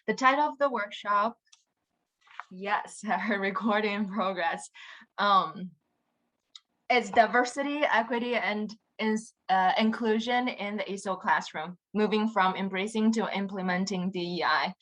The title of the workshop, yes, recording in progress, is Diversity, Equity, and Inclusion in the ESOL Classroom, moving from embracing to implementing DEI.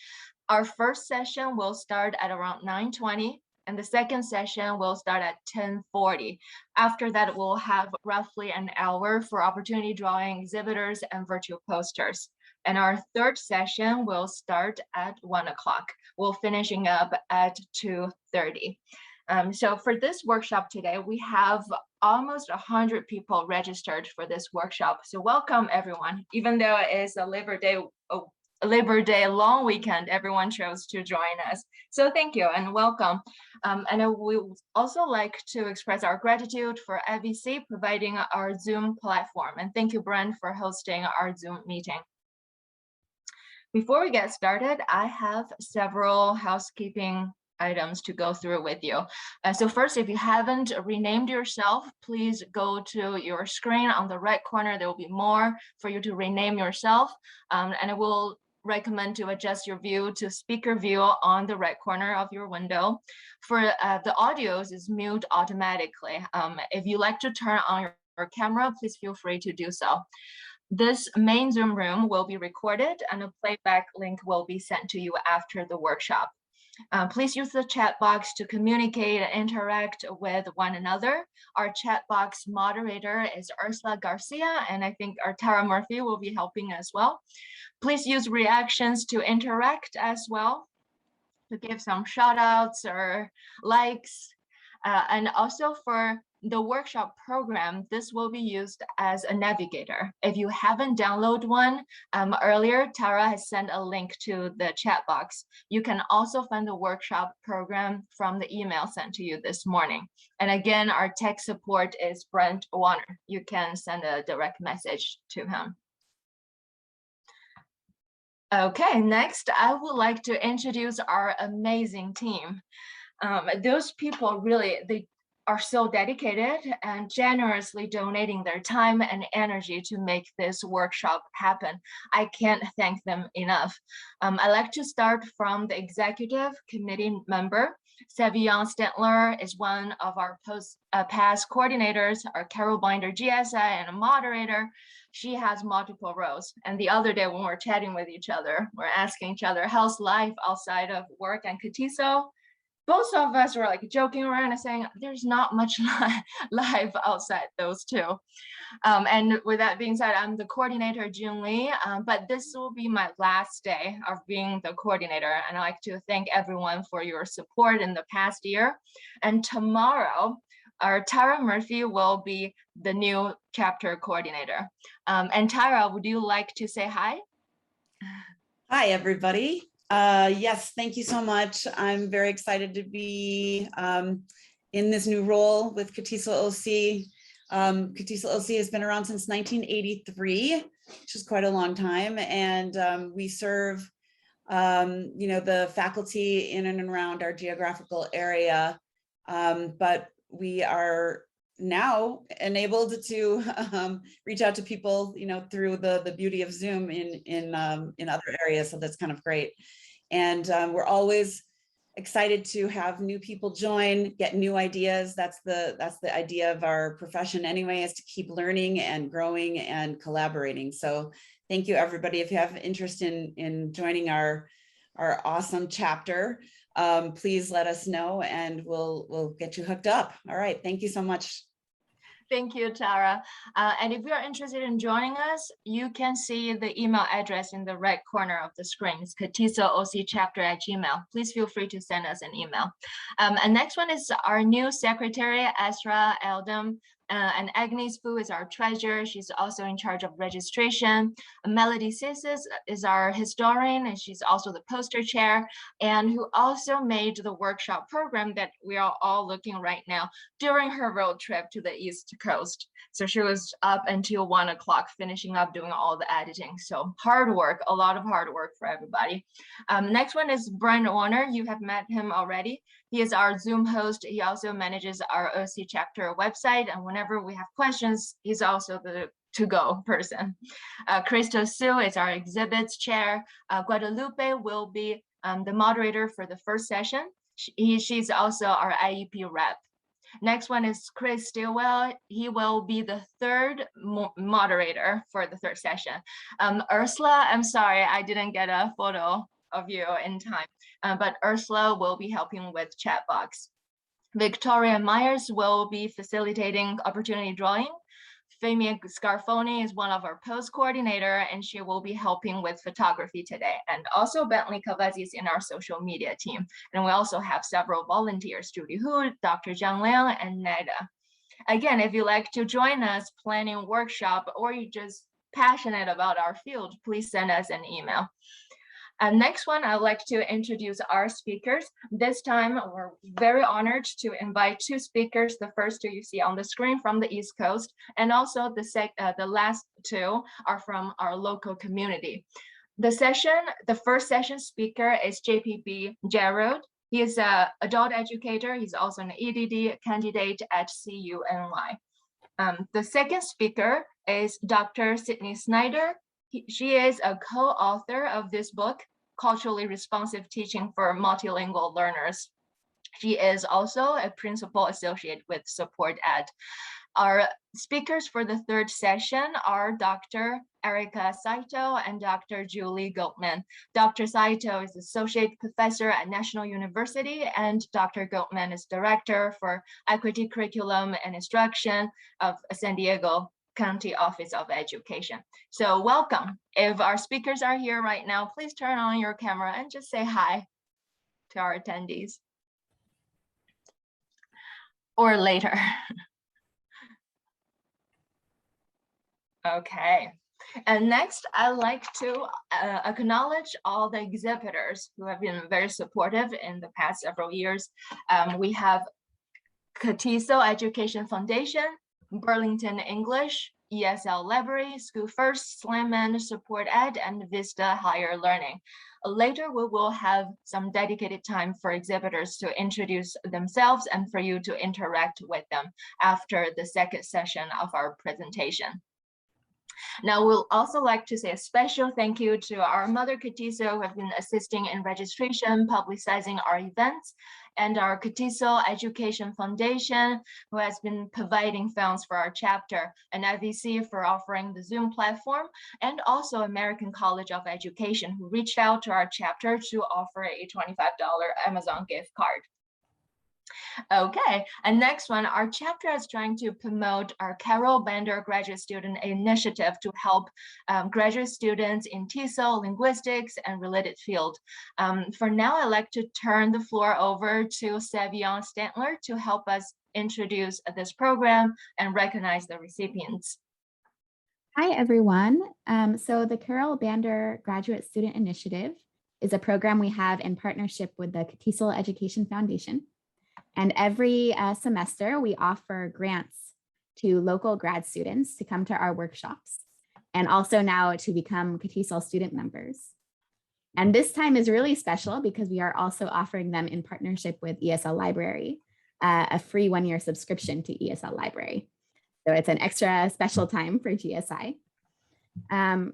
Our first session will start at around 9:20, and the second session will start at 10:40. After that, we'll have roughly an hour for opportunity drawing, exhibitors, and virtual posters. And our third session will start at 1 o'clock. We'll finishing up at 2:30. So for this workshop today, we have almost 100 people registered for this workshop. So welcome everyone. Even though it is a Labor Day long weekend, everyone chose to join us. So thank you and welcome. And we would also like to express our gratitude for FEC providing our Zoom platform. And thank you, Brent, for hosting our Zoom meeting. Before we get started, I have several housekeeping items to go through with you. So first, if you haven't renamed yourself, please go to your screen on the right corner. There will be more for you to rename yourself. And I will recommend to adjust your view to speaker view on the right corner of your window. For the audios is mute automatically. If you like to turn on your camera, please feel free to do so. This main Zoom room will be recorded and a playback link will be sent to you after the workshop. Please use the chat box to communicate and interact with one another. Our chat box moderator is Ursula Garcia, and I think our Tara Murphy will be helping as well. Please use reactions to interact as well, to give some shout outs or likes. And also for the workshop program, this will be used as a navigator. If you haven't downloaded one, earlier, Tara has sent a link to the chat box. You can also find the workshop program from the email sent to you this morning. And again, our tech support is Brent Warner. You can send a direct message to him. Okay, next, I would like to introduce our amazing team. Those people really, they are so dedicated and generously donating their time and energy to make this workshop happen. I can't thank them enough. I'd like to start from the executive committee member. Savion Stentler is one of our past coordinators, our Carol Binder GSI and a moderator. She has multiple roles. And the other day when we're chatting with each other, we're asking each other, how's life outside of work and CATESOL? Both of us were like joking around and saying, there's not much life outside those two. And with that being said, I'm the coordinator, June Lee, but this will be my last day of being the coordinator. And I'd like to thank everyone for your support in the past year. And tomorrow, our Tara Murphy will be the new chapter coordinator. And Tara, would you like to say hi? Hi, everybody. Yes, thank you so much. I'm very excited to be in this new role with CATESOL OC. CATESOL OC has been around since 1983, which is quite a long time. And we serve, the faculty in and around our geographical area. But we are now enabled to reach out to people, through the beauty of Zoom in other areas. So that's kind of great. And we're always excited to have new people join, get new ideas. That's the idea of our profession anyway, is to keep learning and growing and collaborating. So thank you, everybody. If you have interest in joining our awesome chapter, please let us know and we'll get you hooked up. All right, thank you so much. Thank you, Tara. And if you're interested in joining us, you can see the email address in the right corner of the screen. It's catesolocchapter@gmail.com. Please feel free to send us an email. And next one is our new secretary, Ezra Eldam. And Agnes Fu is our treasurer. She's also in charge of registration. Melody Sisses is our historian, and she's also the poster chair, and who also made the workshop program that we are all looking right now during her road trip to the East Coast. So she was up until 1 o'clock finishing up doing all the editing. So hard work, a lot of hard work for everybody. Next one is Brian Warner. You have met him already. He is our Zoom host. He also manages our OC chapter website. And whenever we have questions, he's also the to-go person. Crystal Sue is our exhibits chair. Guadalupe will be the moderator for the first session. She's also our IEP rep. Next one is Chris Stilwell. He will be the third moderator for the third session. Ursula, I'm sorry, I didn't get a photo of you in time, but Ursula will be helping with chat box. Victoria Myers will be facilitating opportunity drawing. Femia Scarfoni is one of our post coordinator, and she will be helping with photography today. And also Bentley Cavazzi is in our social media team. And we also have several volunteers, Judy Hu, Dr. Zhang Liang, and Neda. Again, if you like to join us planning workshop, or you're just passionate about our field, please send us an email. Next one, I'd like to introduce our speakers. This time, we're very honored to invite two speakers. The first two you see on the screen from the East Coast, and also the last two are from our local community. The first session speaker is JPB Gerald. He is an adult educator. He's also an EDD candidate at CUNY. The second speaker is Dr. Sydney Snyder. She is a co-author of this book, Culturally Responsive Teaching for Multilingual Learners. She is also a principal associate with Support Ed. Our speakers for the third session are Dr. Erica Saito and Dr. Julie Goldman. Dr. Saito is associate professor at National University, and Dr. Goldman is director for equity curriculum and instruction of San Diego County Office of Education. So welcome. If our speakers are here right now, please turn on your camera and just say hi to our attendees. Or later. Okay. And next, I'd like to acknowledge all the exhibitors who have been very supportive in the past several years. We have CATESOL Education Foundation, Burlington English, ESL Library, School First, Slamman, Support Ed, and Vista Higher Learning. Later, we will have some dedicated time for exhibitors to introduce themselves and for you to interact with them after the second session of our presentation. Now, we'll also like to say a special thank you to our mother CATESOL who have been assisting in registration, publicizing our events, and our CATESOL Education Foundation, who has been providing funds for our chapter, and IVC for offering the Zoom platform, and also American College of Education, who reached out to our chapter to offer a $25 Amazon gift card. Okay, and next one, our chapter is trying to promote our Carol Bender Graduate Student Initiative to help graduate students in TESOL, linguistics, and related field. For now, I'd like to turn the floor over to Savion Stantler to help us introduce this program and recognize the recipients. Hi, everyone. So the Carol Bender Graduate Student Initiative is a program we have in partnership with the CATESOL Education Foundation. And every semester, we offer grants to local grad students to come to our workshops, and also now to become CATESOL student members. And this time is really special because we are also offering them in partnership with ESL Library, a free one-year subscription to ESL Library. So it's an extra special time for GSI. And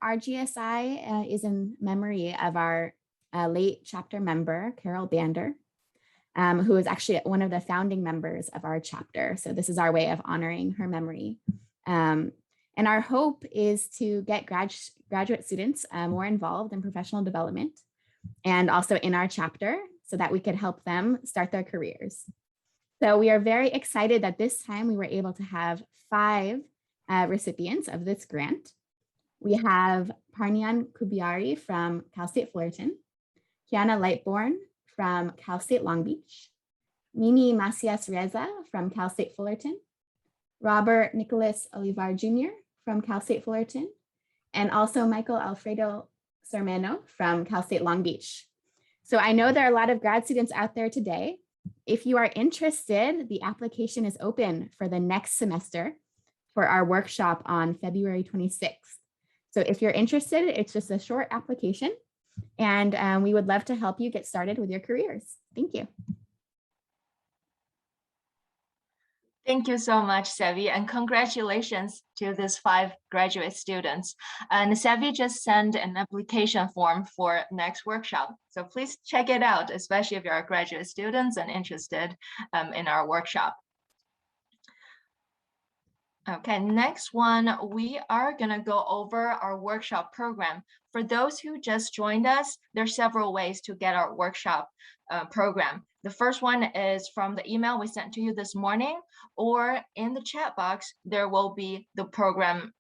our GSI is in memory of our late chapter member, Carol Bender, who is actually one of the founding members of our chapter. So this is our way of honoring her memory. And our hope is to get graduate students more involved in professional development and also in our chapter so that we could help them start their careers. So we are very excited that this time we were able to have 5 recipients of this grant. We have Parnian Kubiari from Cal State Fullerton, Kiana Lightborn from Cal State Long Beach, Mimi Macias Reza from Cal State Fullerton, Robert Nicholas Olivar Jr. from Cal State Fullerton, and also Michael Alfredo Sermeno from Cal State Long Beach. So I know there are a lot of grad students out there today. If you are interested, the application is open for the next semester for our workshop on February 26th. So if you're interested, it's just a short application, and we would love to help you get started with your careers. Thank you. Thank you so much, Sevi, and congratulations to these 5 graduate students. And Sevi just sent an application form for next workshop. So please check it out, especially if you're graduate students and interested in our workshop. Okay, next one, we are gonna go over our workshop program. For those who just joined us, there's several ways to get our workshop program. The first one is from the email we sent to you this morning, or in the chat box, there will be the program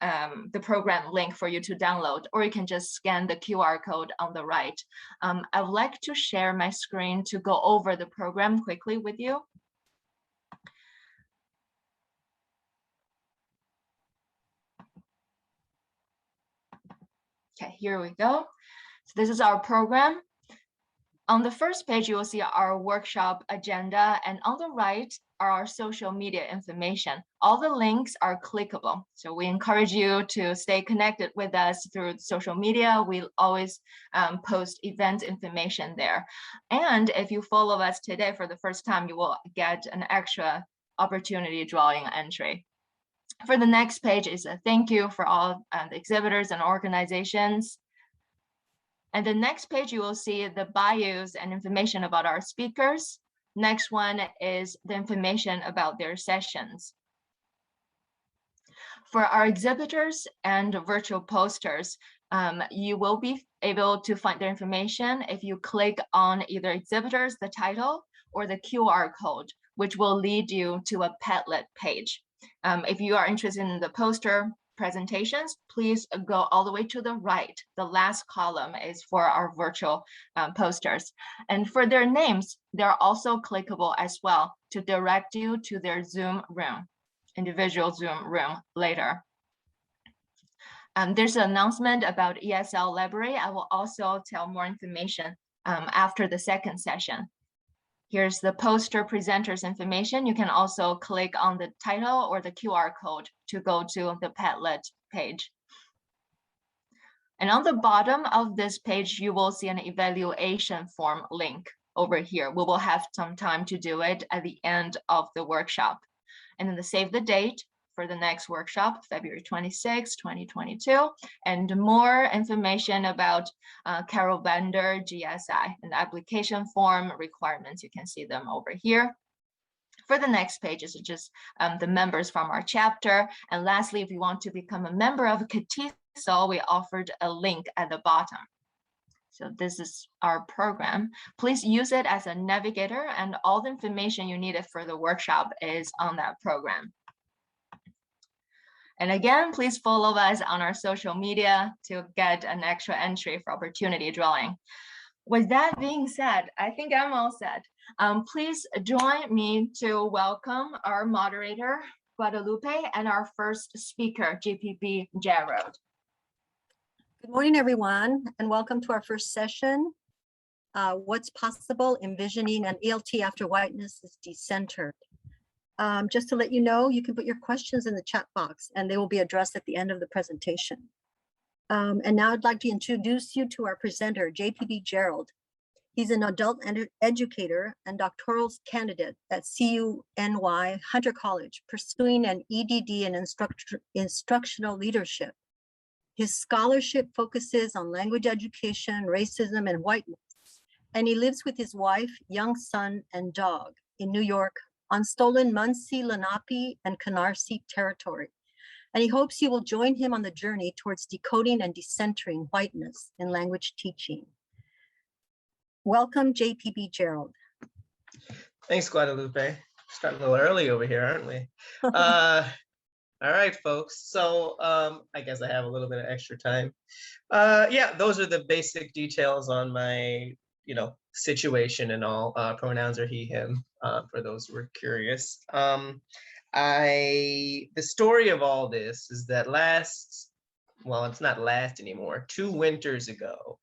link for you to download, or you can just scan the QR code on the right. I would like to share my screen to go over the program quickly with you. Okay, here we go. So this is our program. On the first page, you will see our workshop agenda, and on the right are our social media information. All the links are clickable, so we encourage you to stay connected with us through social media. We always post event information there. And if you follow us today for the first time, you will get an extra opportunity drawing entry. For the next page is a thank you for all the exhibitors and organizations. And the next page, you will see the bios and information about our speakers. Next one is the information about their sessions. For our exhibitors and virtual posters, you will be able to find their information if you click on either exhibitors, the title, or the QR code, which will lead you to a Padlet page. If you are interested in the poster presentations, please go all the way to the right. The last column is for our virtual posters. And for their names, they're also clickable as well to direct you to their Zoom room, individual Zoom room later. There's an announcement about ESL library. I will also tell more information after the second session. Here's the poster presenters information. You can also click on the title or the QR code to go to the Padlet page. And on the bottom of this page, you will see an evaluation form link over here. We will have some time to do it at the end of the workshop. And then the save the date for the next workshop, February 26, 2022, and more information about Carol Bender GSI and the application form requirements. You can see them over here. For the next page is just the members from our chapter. And lastly, if you want to become a member of CATESOL, we offered a link at the bottom. So this is our program. Please use it as a navigator, and all the information you needed for the workshop is on that program. And again, please follow us on our social media to get an extra entry for opportunity drawing. With that being said, I think I'm all set. Please join me to welcome our moderator, Guadalupe, and our first speaker, JPB Gerald. Good morning, everyone, and welcome to our first session. What's possible, envisioning an ELT after whiteness is decentered. Just to let you know, you can put your questions in the chat box and they will be addressed at the end of the presentation. And now I'd like to introduce you to our presenter, JPB Gerald. He's an adult educator and doctoral candidate at CUNY Hunter College, pursuing an EDD in instructional leadership. His scholarship focuses on language education, racism, and whiteness. And he lives with his wife, young son, and dog in New York on stolen Munsee, Lenape, and Canarsie territory. And he hopes you will join him on the journey towards decoding and decentering whiteness in language teaching. Welcome, JPB Gerald. Thanks, Guadalupe. Starting a little early over here, aren't we? All right, folks. So I guess I have a little bit of extra time. Yeah, those are the basic details on my, situation and all. Pronouns are he, him, for those who are curious. The story of all this is that it's not last anymore, 2 winters ago,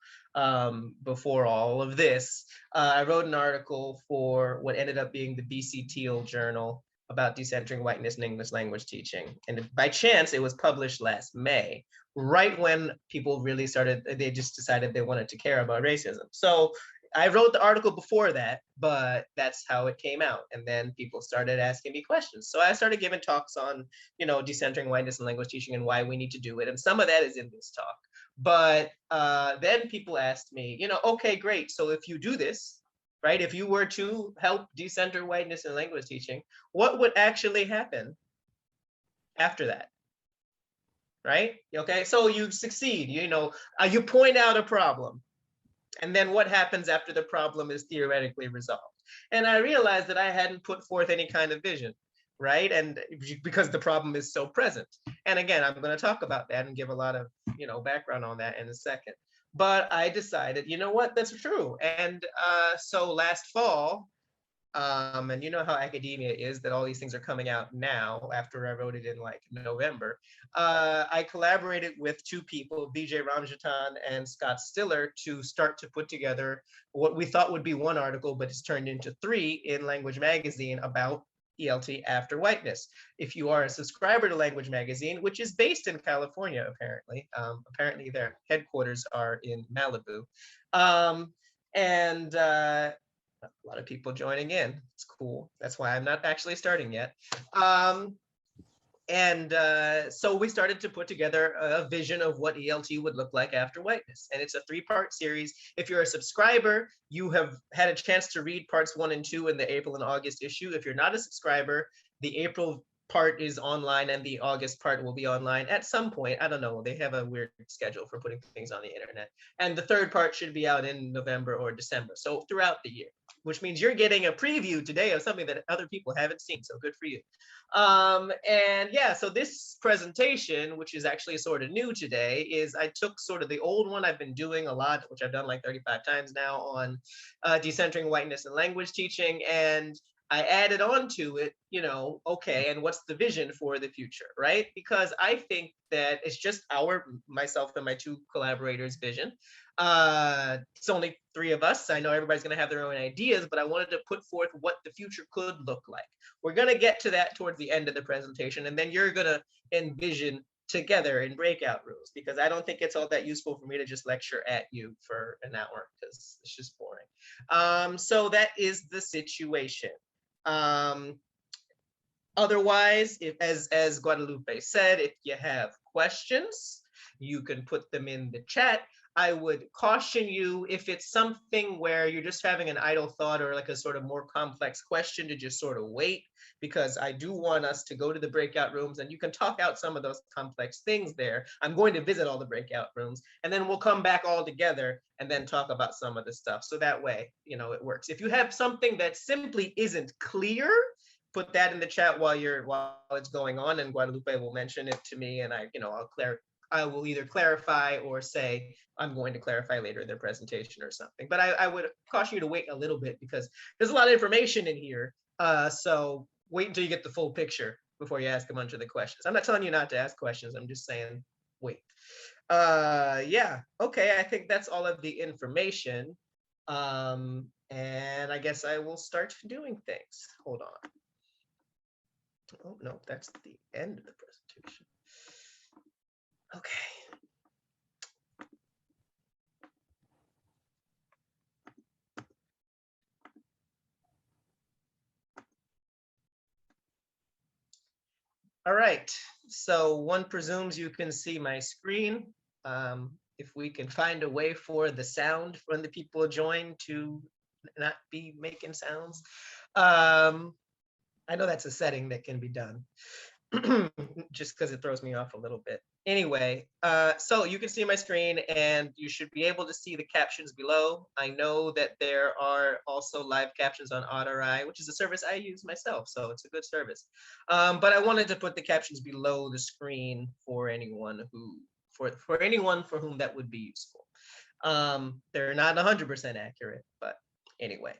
before all of this, I wrote an article for what ended up being the BC Teal Journal about decentering whiteness in English language teaching. And by chance, it was published last May, right when people really they just decided they wanted to care about racism. So I wrote the article before that, but that's how it came out. And then people started asking me questions. So I started giving talks on, decentering whiteness in language teaching and why we need to do it. And some of that is in this talk. But then people asked me, okay, great. So if you do this, right, if you were to help decenter whiteness in language teaching, what would actually happen after that? Right? Okay, so you succeed, you point out a problem. And then what happens after the problem is theoretically resolved? And I realized that I hadn't put forth any kind of vision, right? And because the problem is so present. And again, I'm going to talk about that and give a lot of, background on that in a second. But I decided, you know what, that's true. And so last fall, and you know how academia is, that all these things are coming out now after I wrote it in like November. I collaborated with two people, Vijay Ramjatan and Scott Stiller, to start to put together what we thought would be one article, but it's turned into 3 in Language Magazine about ELT after whiteness. If you are a subscriber to Language Magazine, which is based in California, apparently their headquarters are in Malibu. A lot of people joining in. It's cool. That's why I'm not actually starting yet. So we started to put together a vision of what ELT would look like after whiteness. And it's a 3-part series. If you're a subscriber, you have had a chance to read parts 1 and 2 in the April and August issue. If you're not a subscriber, the April part is online and the August part will be online at some point. I don't know. They have a weird schedule for putting things on the internet. And the 3rd part should be out in November or December. So throughout the year, which means you're getting a preview today of something that other people haven't seen. So good for you. So this presentation, which is actually sort of new today, is I took sort of the old one I've been doing a lot, which I've done like 35 times now on decentering whiteness in language teaching. And I added on to it, okay, and what's the vision for the future, right? Because I think that it's just myself and my 2 collaborators' vision. It's only 3 of us. I know everybody's going to have their own ideas, but I wanted to put forth what the future could look like. We're going to get to that towards the end of the presentation, and then you're going to envision together in breakout rooms, because I don't think it's all that useful for me to just lecture at you for an hour, because it's just boring. So that is the situation. Otherwise, as Guadalupe said, if you have questions, you can put them in the chat. I would caution you, if it's something where you're just having an idle thought or like a sort of more complex question, to just sort of wait, because I do want us to go to the breakout rooms and you can talk out some of those complex things there. I'm going to visit all the breakout rooms, and then we'll come back all together and then talk about some of the stuff. So that way, it works. If you have something that simply isn't clear, put that in the chat while it's going on, and Guadalupe will mention it to me, and I will either clarify or say I'm going to clarify later in the presentation or something. But I would caution you to wait a little bit, because there's a lot of information in here. So wait until you get the full picture before you ask a bunch of the questions. I'm not telling you not to ask questions. I'm just saying, wait. Okay, I think that's all of the information. And I guess I will start doing things. Hold on. Oh, no, that's the end of the presentation. Okay. All right, so one presumes you can see my screen. If we can find a way for the sound when the people join to not be making sounds. I know that's a setting that can be done. Just because it throws me off a little bit. Anyway, so you can see my screen and you should be able to see the captions below. I know that there are also live captions on Ottereye, which is a service I use myself, so it's a good service. But I wanted to put the captions below the screen for anyone for whom that would be useful. They're not 100% accurate, but anyway.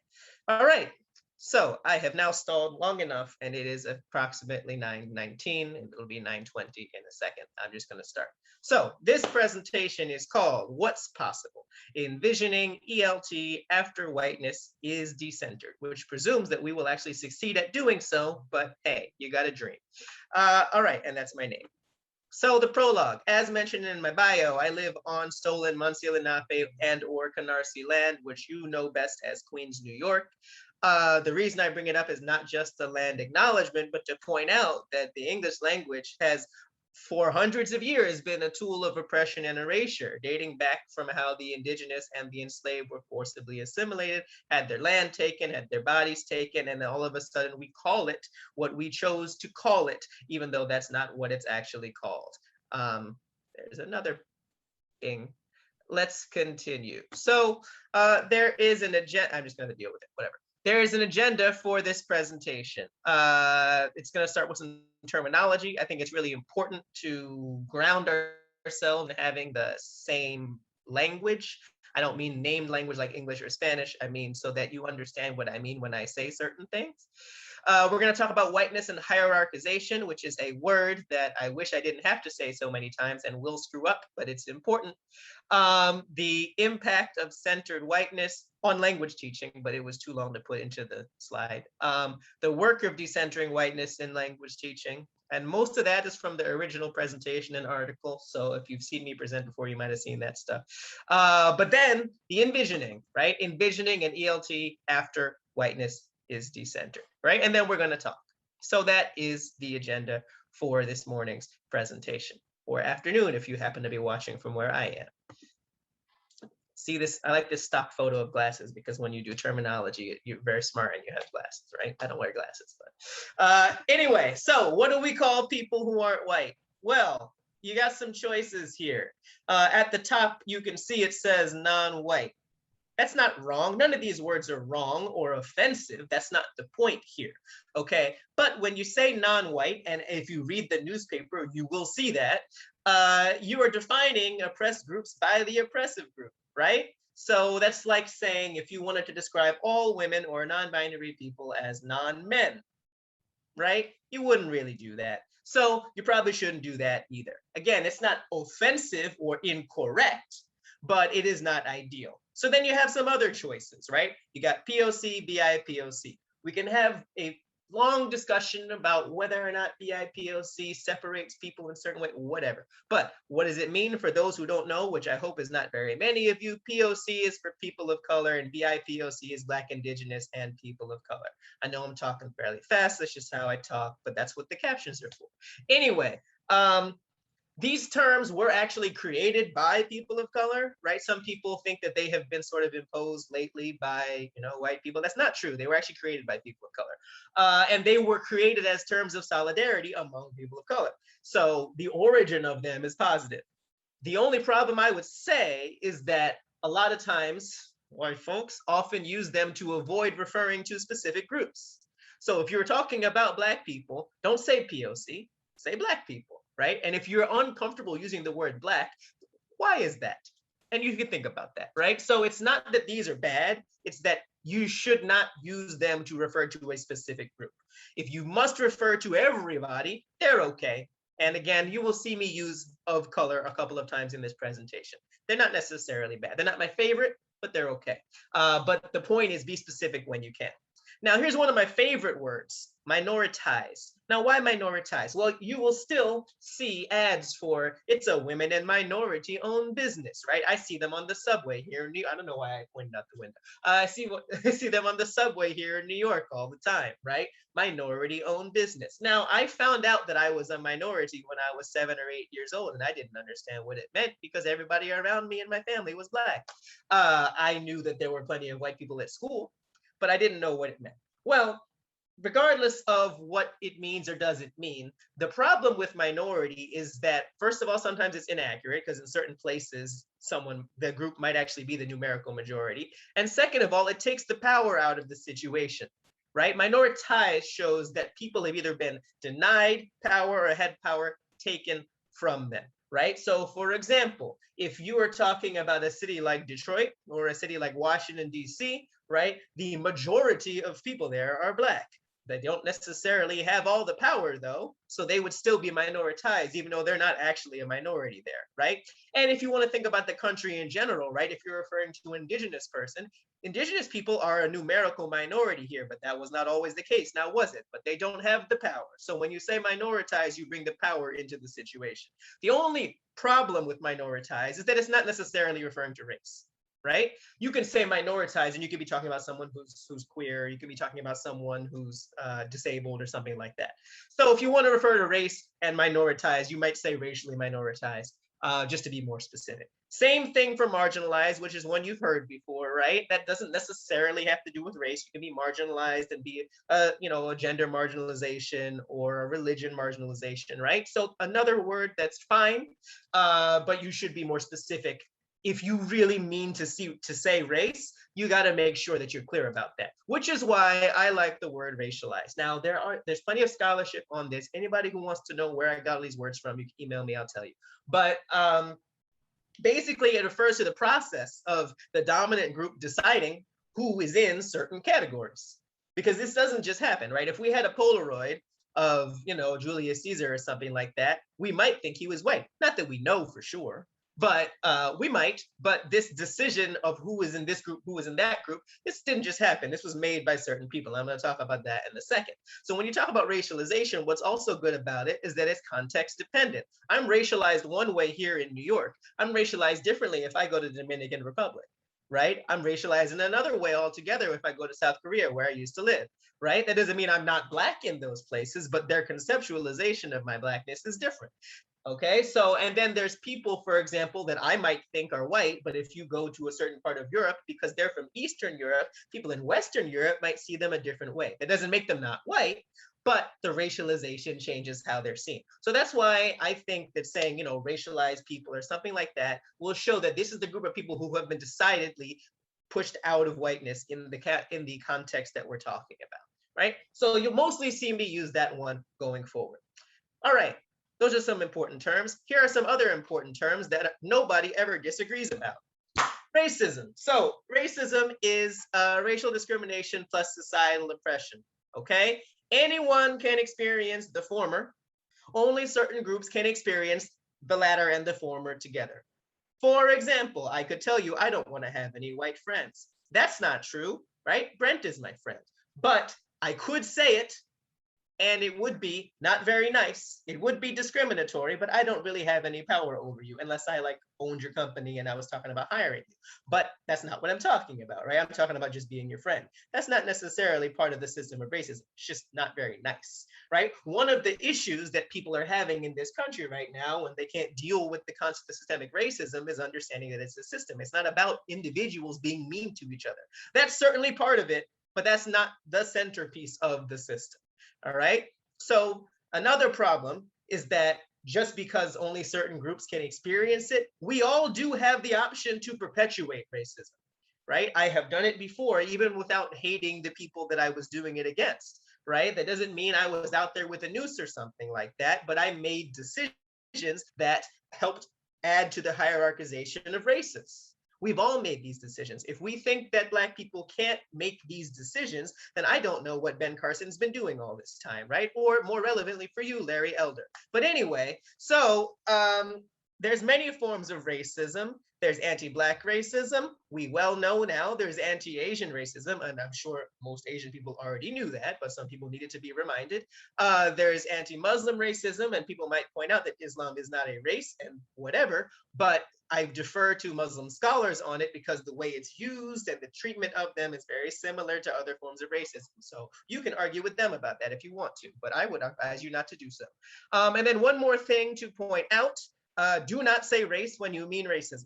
All right. So I have now stalled long enough, and it is approximately 9:19, and it'll be 9:20 in a second. I'm just going to start. So this presentation is called What's Possible? Envisioning ELT After Whiteness is Decentered, which presumes that we will actually succeed at doing so, but hey, you got a dream. All right, and that's my name. So the prologue, as mentioned in my bio, I live on stolen Monsieur Lenape and or Canarsie land, which you know best as Queens, New York. The reason I bring it up is not just the land acknowledgement, but to point out that the English language has for hundreds of years been a tool of oppression and erasure, dating back from how the indigenous and the enslaved were forcibly assimilated, had their land taken, had their bodies taken, and then all of a sudden we call it what we chose to call it, even though that's not what it's actually called. There's another thing. Let's continue. So there is an agenda. I'm just going to deal with it, whatever. There is an agenda for this presentation. It's going to start with some terminology. I think it's really important to ground ourselves in having the same language. I don't mean named language like English or Spanish. I mean so that you understand what I mean when I say certain things. We're going to talk about whiteness and hierarchization, which is a word that I wish I didn't have to say so many times and will screw up, but it's important. The impact of centered whiteness on language teaching, but it was too long to put into the slide. The work of decentering whiteness in language teaching. And most of that is from the original presentation and article. So if you've seen me present before, you might have seen that stuff. But then the envisioning, right? Envisioning an ELT after whiteness is decentered, right? And then we're going to talk. So that is the agenda for this morning's presentation, or afternoon if you happen to be watching from where I am. See this, I like this stock photo of glasses because when you do terminology, you're very smart and you have glasses, right? I don't wear glasses, but anyway, so what do we call people who aren't white? Well, you got some choices here. At the top, you can see it says non-white. That's not wrong. None of these words are wrong or offensive. That's not the point here, okay? But when you say non-white, and if you read the newspaper, you will see that, you are defining oppressed groups by the oppressive group, right? So that's like saying if you wanted to describe all women or non-binary people as non-men, right? You wouldn't really do that. So you probably shouldn't do that either. Again, it's not offensive or incorrect, but it is not ideal. So then you have some other choices, right? You got POC, BIPOC. We can have a long discussion about whether or not BIPOC separates people in a certain way, whatever. But what does it mean for those who don't know, which I hope is not very many of you? POC is for people of color and BIPOC is Black, Indigenous, and people of color. I know I'm talking fairly fast. That's just how I talk, but that's what the captions are for. Anyway, these terms were actually created by people of color, right? Some people think that they have been sort of imposed lately by, white people. That's not true. They were actually created by people of color. And they were created as terms of solidarity among people of color. So the origin of them is positive. The only problem I would say is that a lot of times, white folks often use them to avoid referring to specific groups. So if you're talking about Black people, don't say POC, say Black people. Right? And if you're uncomfortable using the word Black, why is that? And you can think about that, right? So it's not that these are bad, it's that you should not use them to refer to a specific group. If you must refer to everybody, they're okay. And again, you will see me use of color a couple of times in this presentation. They're not necessarily bad. They're not my favorite, but they're okay. But the point is be specific when you can. Now, here's one of my favorite words, minoritized. Now, why minoritized? Well, you will still see ads for it's a women and minority owned business, right? I see them on the subway here in New York. I don't know why I pointed out the window. I see them on the subway here in New York all the time, right? Minority owned business. Now, I found out that I was a minority when I was 7 or 8 years old, and I didn't understand what it meant because everybody around me and my family was Black. I knew that there were plenty of white people at school, but I didn't know what it meant. Well, regardless of what it means or doesn't mean, the problem with minority is that, first of all, sometimes it's inaccurate because in certain places, the group might actually be the numerical majority. And second of all, it takes the power out of the situation, right? Minoritized shows that people have either been denied power or had power taken from them, right? So for example, if you are talking about a city like Detroit or a city like Washington, DC, right? The majority of people there are Black. They don't necessarily have all the power though, so they would still be minoritized, even though they're not actually a minority there, right? And if you want to think about the country in general, right, if you're referring to an indigenous person, indigenous people are a numerical minority here, but that was not always the case, now was it? But they don't have the power. So when you say minoritized, you bring the power into the situation. The only problem with minoritized is that it's not necessarily referring to race, right? You can say minoritized and you could be talking about someone who's queer, you could be talking about someone who's disabled or something like that. So if you want to refer to race and minoritized, you might say racially minoritized, just to be more specific. Same thing for marginalized, which is one you've heard before, right? That doesn't necessarily have to do with race. You can be marginalized and be a gender marginalization or a religion marginalization, right? So another word that's fine, but you should be more specific. If you really mean to say race, you got to make sure that you're clear about that, which is why I like the word racialized. Now, there's plenty of scholarship on this. Anybody who wants to know where I got all these words from, you can email me, I'll tell you. But basically, it refers to the process of the dominant group deciding who is in certain categories. Because this doesn't just happen, right? If we had a Polaroid of, Julius Caesar or something like that, we might think he was white. Not that we know for sure, but we might. But this decision of who was in this group, who was in that group, this didn't just happen. This was made by certain people. I'm going to talk about that in a second. So when you talk about racialization, what's also good about it is that it's context dependent. I'm racialized one way here in New York. I'm racialized differently if I go to the Dominican Republic, right? I'm racialized in another way altogether if I go to South Korea, where I used to live, right? That doesn't mean I'm not Black in those places, but their conceptualization of my Blackness is different. Okay, so, and then there's people, for example, that I might think are white, but if you go to a certain part of Europe, because they're from Eastern Europe, people in Western Europe might see them a different way. That doesn't make them not white, but the racialization changes how they're seen. So that's why I think that saying, racialized people or something like that will show that this is the group of people who have been decidedly pushed out of whiteness in the context that we're talking about, right? So you'll mostly see me use that one going forward. All right. Those are some important terms. Here are some other important terms that nobody ever disagrees about. Racism. So racism is racial discrimination plus societal oppression, okay? Anyone can experience the former. Only certain groups can experience the latter and the former together. For example, I could tell you I don't want to have any white friends. That's not true, right? Brent is my friend. But I could say it, and it would be not very nice. It would be discriminatory, but I don't really have any power over you unless I owned your company and I was talking about hiring you. But that's not what I'm talking about, right? I'm talking about just being your friend. That's not necessarily part of the system of racism. It's just not very nice, right? One of the issues that people are having in this country right now when they can't deal with the concept of systemic racism is understanding that it's a system. It's not about individuals being mean to each other. That's certainly part of it, but that's not the centerpiece of the system. All right. So another problem is that just because only certain groups can experience it, we all do have the option to perpetuate racism, right? I have done it before, even without hating the people that I was doing it against, right? That doesn't mean I was out there with a noose or something like that, but I made decisions that helped add to the hierarchization of races. We've all made these decisions. If we think that Black people can't make these decisions, then I don't know what Ben Carson's been doing all this time, right? Or more relevantly for you, Larry Elder. But anyway, so there's many forms of racism. There's anti-Black racism. We well know now there's anti-Asian racism, and I'm sure most Asian people already knew that, but some people needed to be reminded. There's anti-Muslim racism, and people might point out that Islam is not a race and whatever, but I defer to Muslim scholars on it because the way it's used and the treatment of them is very similar to other forms of racism. So you can argue with them about that if you want to, but I would advise you not to do so. And then one more thing to point out, do not say race when you mean racism.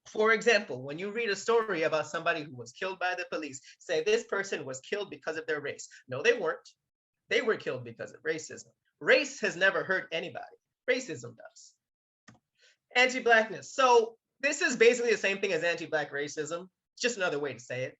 For example, when you read a story about somebody who was killed by the police, say this person was killed because of their race. No, they weren't. They were killed because of racism. Race has never hurt anybody. Racism does. Anti-Blackness. So this is basically the same thing as anti-Black racism. It's just another way to say it.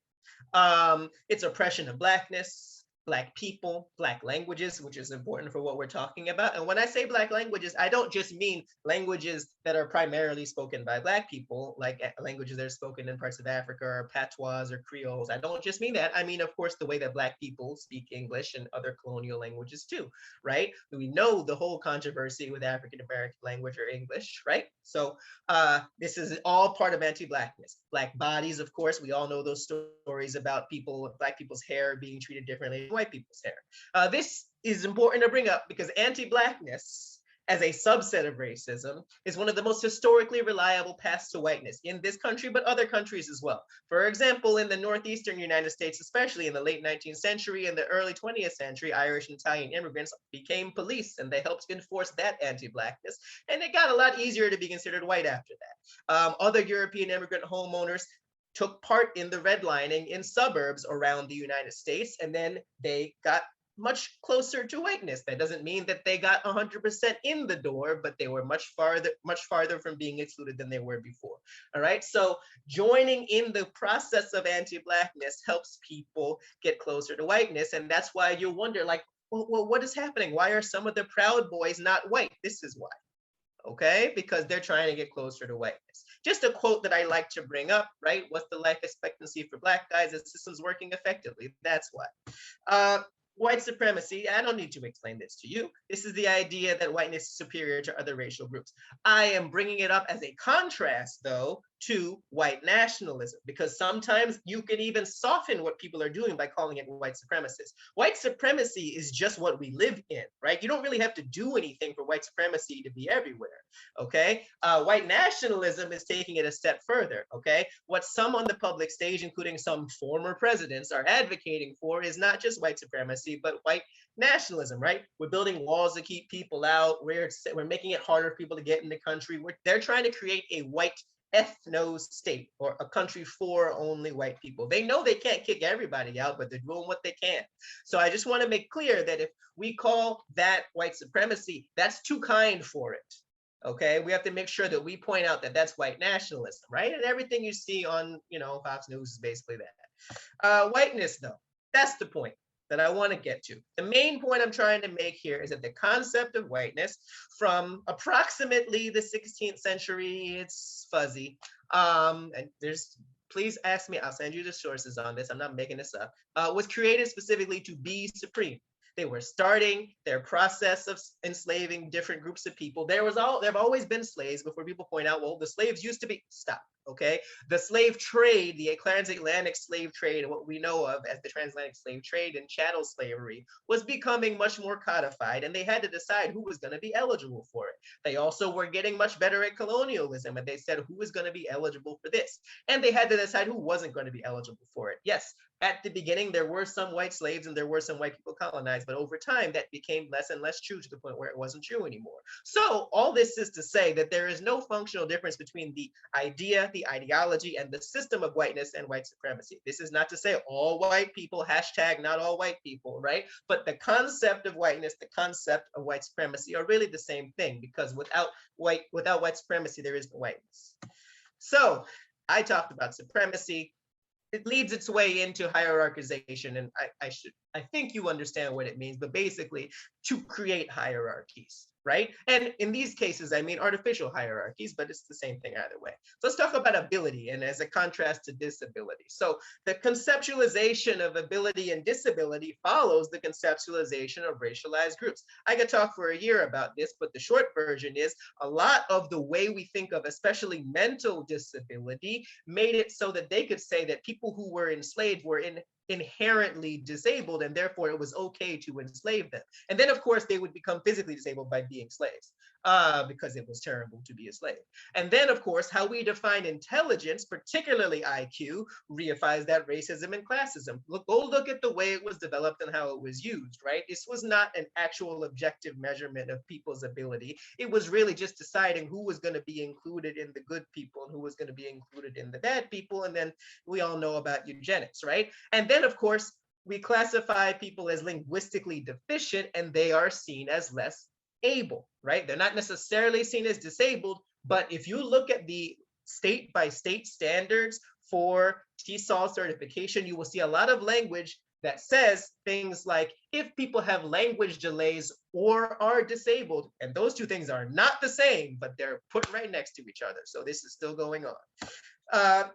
It's oppression of Blackness. Black people, Black languages, which is important for what we're talking about. And when I say Black languages, I don't just mean languages that are primarily spoken by Black people, like languages that are spoken in parts of Africa or patois or Creoles. I don't just mean that. I mean, of course, the way that Black people speak English and other colonial languages too, right? We know the whole controversy with African American language or English, right? So this is all part of anti-Blackness. Black bodies, of course, we all know those stories about Black people's hair being treated differently than white people's hair. This is important to bring up because anti-Blackness as a subset of racism is one of the most historically reliable paths to whiteness in this country, but other countries as well. For example, in the Northeastern United States, especially in the late 19th century and the early 20th century, Irish and Italian immigrants became police and they helped enforce that anti-Blackness. And it got a lot easier to be considered white after that. Other European immigrant homeowners took part in the redlining in suburbs around the United States, and then they got much closer to whiteness. That doesn't mean that they got 100% in the door, but they were much farther from being excluded than they were before. All right, so joining in the process of anti-Blackness helps people get closer to whiteness, and that's why you wonder, like, well, what is happening? Why are some of the Proud Boys not white? This is why. Okay, because they're trying to get closer to whiteness. Just a quote that I like to bring up, right? What's the life expectancy for Black guys? The system's working effectively. That's why. White supremacy, I don't need to explain this to you. This is the idea that whiteness is superior to other racial groups. I am bringing it up as a contrast, though, to white nationalism, because sometimes you can even soften what people are doing by calling it white supremacist. White supremacy is just what we live in, right? You don't really have to do anything for white supremacy to be everywhere, okay? White nationalism is taking it a step further, okay? What some on the public stage, including some former presidents, are advocating for is not just white supremacy, but white nationalism, right? We're building walls to keep people out. We're making it harder for people to get in the country. They're trying to create a white ethno state, or a country for only white people. They know they can't kick everybody out, but they're doing what they can. So I just want to make clear that if we call that white supremacy, that's too kind for it. Okay, we have to make sure that we point out that that's white nationalism, right? And everything you see on, Fox News is basically that. Whiteness, though, that's the point that I want to get to. The main point I'm trying to make here is that the concept of whiteness from approximately the 16th century, it's fuzzy. And please ask me, I'll send you the sources on this, I'm not making this up, was created specifically to be supreme. They were starting their process of enslaving different groups of people. There have always been slaves before people point out, well, the slaves used to be, stop, okay? The slave trade, the transatlantic slave trade, and what we know of as the transatlantic slave trade and chattel slavery was becoming much more codified, and they had to decide who was gonna be eligible for it. They also were getting much better at colonialism, and they said who was gonna be eligible for this. And they had to decide who wasn't gonna be eligible for it. Yes, at the beginning, there were some white slaves and there were some white people colonized, but over time that became less and less true to the point where it wasn't true anymore. So all this is to say that there is no functional difference between the idea, the ideology, and the system of whiteness and white supremacy. This is not to say all white people, hashtag not all white people, right? But the concept of whiteness, the concept of white supremacy are really the same thing, because without white supremacy, there is no whiteness. So I talked about supremacy. It leads its way into hierarchization, and I think you understand what it means, but basically to create hierarchies, right? And in these cases, I mean artificial hierarchies, but it's the same thing either way. So let's talk about ability, and as a contrast to disability. So the conceptualization of ability and disability follows the conceptualization of racialized groups. I could talk for a year about this, but the short version is a lot of the way we think of especially mental disability made it so that they could say that people who were enslaved were inherently disabled, and therefore it was okay to enslave them. And then of course they would become physically disabled by being slaves, because it was terrible to be a slave. And then of course how we define intelligence, particularly IQ, reifies that racism and classism. Go look at the way it was developed and how it was used, right? This was not an actual objective measurement of people's ability. It was really just deciding who was going to be included in the good people and who was going to be included in the bad people. And then we all know about eugenics, right? And then of course, we classify people as linguistically deficient, and they are seen as less able, right? They're not necessarily seen as disabled, but if you look at the state by state standards for TESOL certification, you will see a lot of language that says things like, if people have language delays or are disabled, and those two things are not the same, but they're put right next to each other. So this is still going on.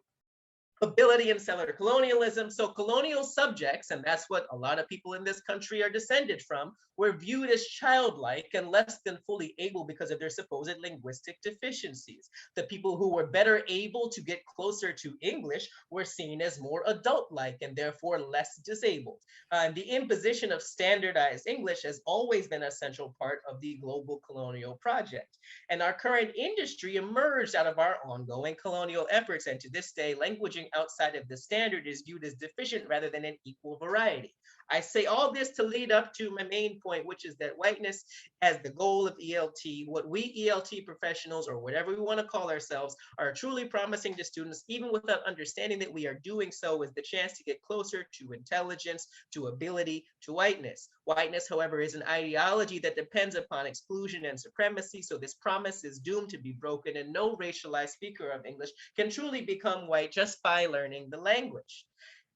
Ability and settler colonialism. So colonial subjects, and that's what a lot of people in this country are descended from, were viewed as childlike and less than fully able because of their supposed linguistic deficiencies. The people who were better able to get closer to English were seen as more adult-like and therefore less disabled. The imposition of standardized English has always been a central part of the global colonial project. And our current industry emerged out of our ongoing colonial efforts, and to this day, languaging outside of the standard is viewed as deficient rather than an equal variety. I say all this to lead up to my main point, which is that whiteness as the goal of ELT, what we ELT professionals, or whatever we want to call ourselves, are truly promising to students, even without understanding that we are doing so, is the chance to get closer to intelligence, to ability, to whiteness. Whiteness, however, is an ideology that depends upon exclusion and supremacy, so this promise is doomed to be broken, and no racialized speaker of English can truly become white just by learning the language.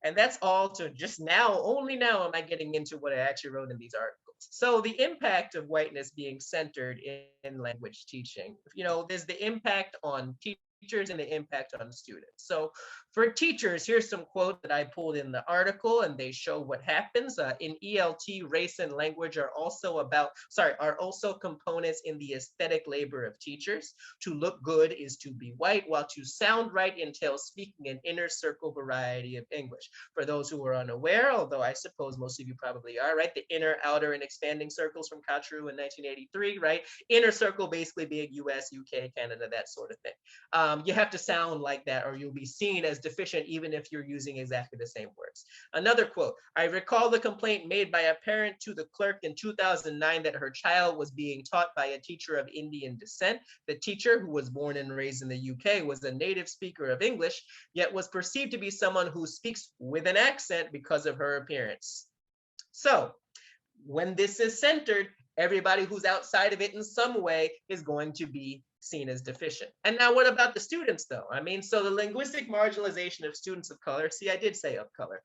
And that's all. To just now, only now am I getting into what I actually wrote in these articles. So the impact of whiteness being centered in language teaching, there's the impact on teachers and the impact on students. So for teachers, here's some quote that I pulled in the article, and they show what happens. In ELT, race and language are also components in the aesthetic labor of teachers. To look good is to be white, while to sound right entails speaking an inner circle variety of English. For those who are unaware, although I suppose most of you probably are, right? The inner, outer, and expanding circles from Cateau in 1983, right? Inner circle basically being US, UK, Canada, that sort of thing. You have to sound like that or you'll be seen as deficient even if you're using exactly the same words. Another quote, I recall the complaint made by a parent to the clerk in 2009 that her child was being taught by a teacher of Indian descent. The teacher, who was born and raised in the UK, was a native speaker of English, yet was perceived to be someone who speaks with an accent because of her appearance. So when this is centered, everybody who's outside of it in some way is going to be seen as deficient. And now what about the students though? So the linguistic marginalization of students of color, see, I did say of color,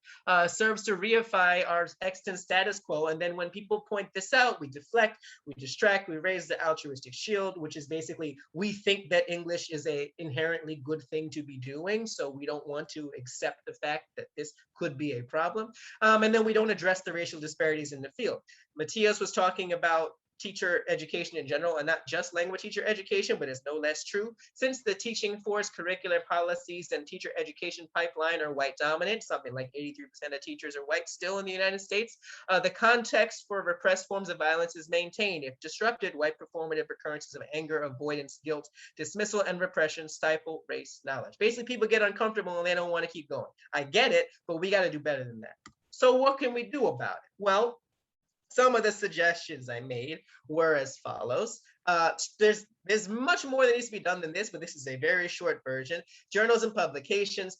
serves to reify our extant status quo. And then when people point this out, we deflect, we distract, we raise the altruistic shield, which is basically, we think that English is a inherently good thing to be doing. So we don't want to accept the fact that this could be a problem. And then we don't address the racial disparities in the field. Matthias was talking about teacher education in general, and not just language teacher education, but it's no less true. Since the teaching force, curricular policies, and teacher education pipeline are white dominant, something like 83% of teachers are white still in the United States, the context for repressed forms of violence is maintained. If disrupted, white performative recurrences of anger, avoidance, guilt, dismissal, and repression stifle race knowledge. Basically, people get uncomfortable and they don't want to keep going. I get it, but we got to do better than that. So what can we do about it? Well, some of the suggestions I made were as follows. There's much more that needs to be done than this, but this is a very short version. Journals and publications,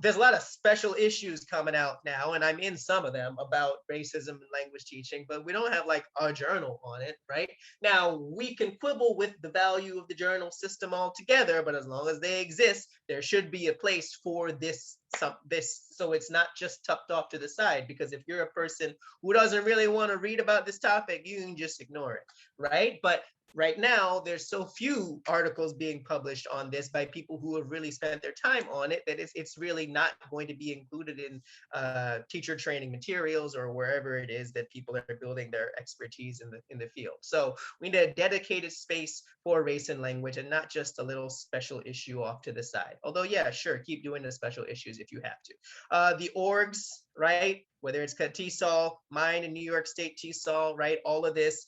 there's a lot of special issues coming out now, and I'm in some of them about racism and language teaching, but we don't have like a journal on it, right? Now, we can quibble with the value of the journal system altogether, but as long as they exist, there should be a place for this, so it's not just tucked off to the side, because if you're a person who doesn't really want to read about this topic, you can just ignore it, right? But right now, there's so few articles being published on this by people who have really spent their time on it that it's really not going to be included in teacher training materials or wherever it is that people are building their expertise in the field. So we need a dedicated space for race and language, and not just a little special issue off to the side. Although, yeah, sure, keep doing the special issues if you have to. The orgs, right? Whether it's CATESOL, mine in New York State TESOL, right? All of this.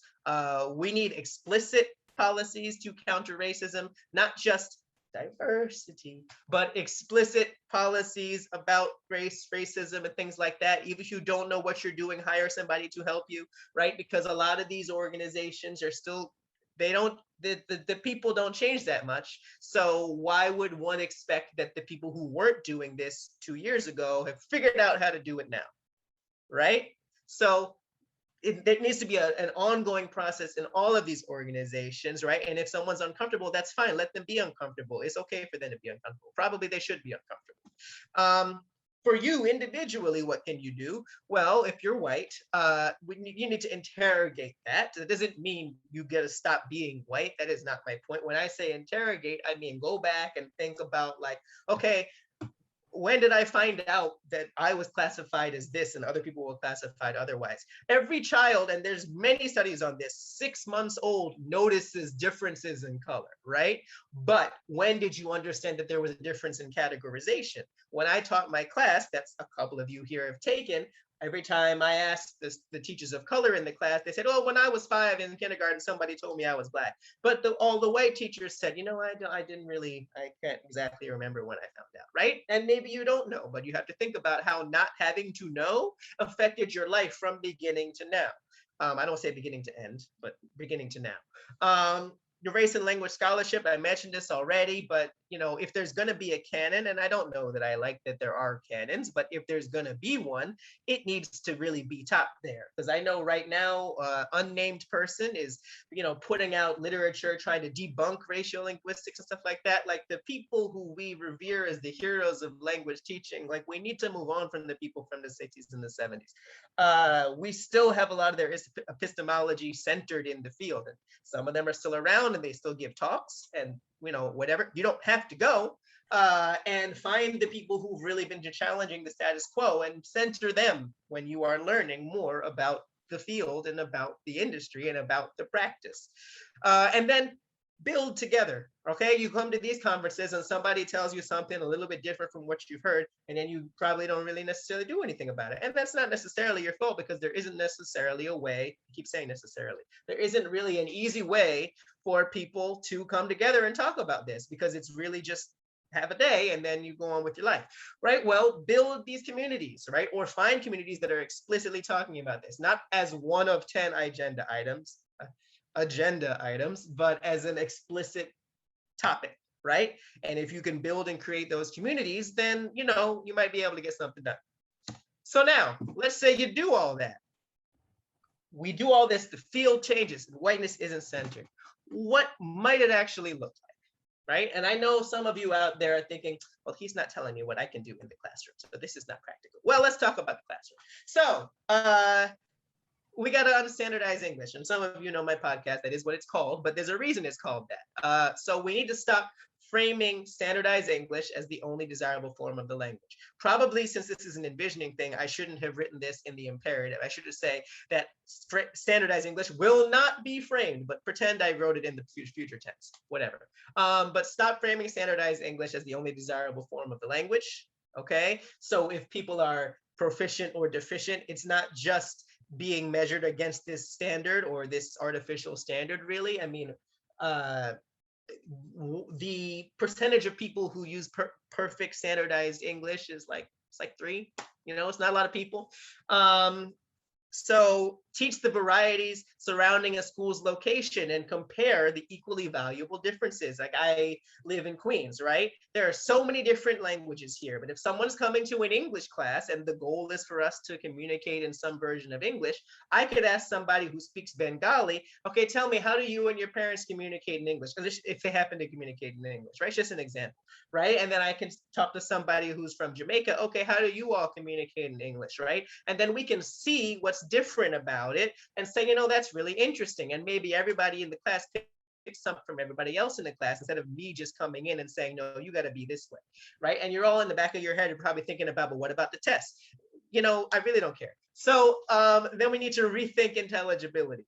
We need explicit policies to counter racism, not just diversity, but explicit policies about race, racism, and things like that. Even if you don't know what you're doing, hire somebody to help you, right? Because a lot of these organizations are still, the people don't change that much. So why would one expect that the people who weren't doing this 2 years ago have figured out how to do it now, right? So there needs to be an ongoing process in all of these organizations, right? And if someone's uncomfortable, that's fine. Let them be uncomfortable. It's okay for them to be uncomfortable. Probably they should be uncomfortable. For you individually, what can you do? Well, if you're white, you need to interrogate that. That doesn't mean you get to stop being white. That is not my point. When I say interrogate, I mean go back and think about like, okay, when did I find out that I was classified as this and other people were classified otherwise? Every child, and there's many studies on this, 6 months old notices differences in color, right? But when did you understand that there was a difference in categorization? When I taught my class, that's a couple of you here have taken, every time I asked the teachers of color in the class, they said, oh, when I was 5 in kindergarten, somebody told me I was Black. But all the white teachers said, you know, I can't exactly remember when I found out, right? And maybe you don't know, but you have to think about how not having to know affected your life from beginning to now. I don't say beginning to end, but beginning to now. The race and language scholarship, I mentioned this already, but you know, if there's going to be a canon, and I don't know that I like that there are canons, but if there's going to be one, it needs to really be top there. Because I know right now, unnamed person is, you know, putting out literature trying to debunk racial linguistics and stuff like that. Like the people who we revere as the heroes of language teaching, like we need to move on from the people from the 60s and the 70s. We still have a lot of their epistemology centered in the field, and some of them are still around and they still give talks, and you know, whatever, you don't have to go, and find the people who've really been challenging the status quo and center them when you are learning more about the field and about the industry and about the practice. And then build together, okay? You come to these conferences and somebody tells you something a little bit different from what you've heard, and then you probably don't really necessarily do anything about it. And that's not necessarily your fault, because there isn't necessarily a way, I keep saying necessarily, there isn't really an easy way for people to come together and talk about this, because it's really just have a day and then you go on with your life, right? Well, build these communities, right? Or find communities that are explicitly talking about this, not as one of 10 agenda items, but as an explicit topic, right? And if you can build and create those communities, then, you know, you might be able to get something done. So now, let's say you do all that. We do all this, the field changes, and whiteness isn't centered. What might it actually look like, right? And I know some of you out there are thinking, well, he's not telling me what I can do in the classroom, so this is not practical. Well, let's talk about the classroom. So, we got to unstandardize English. And some of you know my podcast, that is what it's called, but there's a reason it's called that. So we need to stop framing standardized English as the only desirable form of the language. Probably, since this is an envisioning thing, I shouldn't have written this in the imperative. I should just say that standardized English will not be framed, but pretend I wrote it in the future tense, whatever. But stop framing standardized English as the only desirable form of the language, okay? So if people are proficient or deficient, it's not just being measured against this standard or this artificial standard, really. I mean, the percentage of people who use perfect standardized English is like, it's like 3, you know, it's not a lot of people. So teach the varieties surrounding a school's location and compare the equally valuable differences. Like I live in Queens, right? There are so many different languages here, but if someone's coming to an English class and the goal is for us to communicate in some version of English, I could ask somebody who speaks Bengali, okay, tell me, how do you and your parents communicate in English? If they happen to communicate in English, right? It's just an example, right? And then I can talk to somebody who's from Jamaica, okay, how do you all communicate in English, right? And then we can see what's different about it and say, you know, that's really interesting. And maybe everybody in the class pick something from everybody else in the class, instead of me just coming in and saying, no, you got to be this way, right? And you're all in the back of your head, you're probably thinking about, but what about the test? You know, I really don't care. So then we need to rethink intelligibility.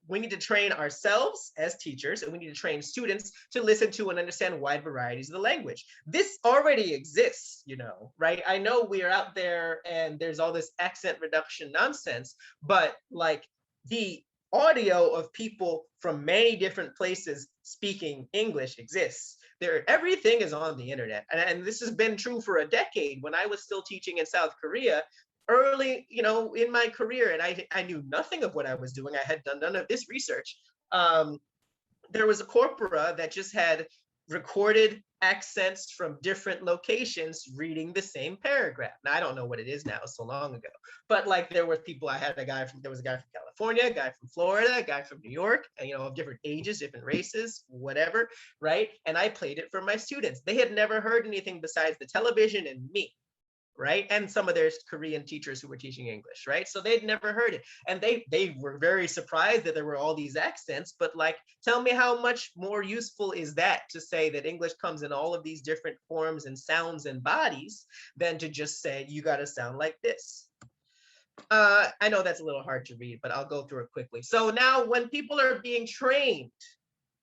We need to train ourselves as teachers, and we need to train students to listen to and understand wide varieties of the language. This already exists, you know, right? I know we are out there and there's all this accent reduction nonsense, but like the audio of people from many different places speaking English exists. Everything is on the internet. And this has been true for a decade. When I was still teaching in South Korea, early, you know, in my career, and I knew nothing of what I was doing. I had done none of this research. There was a corpora that just had recorded accents from different locations reading the same paragraph. Now, I don't know what it is now, so long ago, but like there were people, there was a guy from California, a guy from Florida, a guy from New York, and, you know, of different ages, different races, whatever, right? And I played it for my students. They had never heard anything besides the television and me. right? And some of their Korean teachers who were teaching English, right? So they'd never heard it. And they were very surprised that there were all these accents, but like, tell me how much more useful is that to say that English comes in all of these different forms and sounds and bodies than to just say, you got to sound like this. I know that's a little hard to read, but I'll go through it quickly. So now when people are being trained,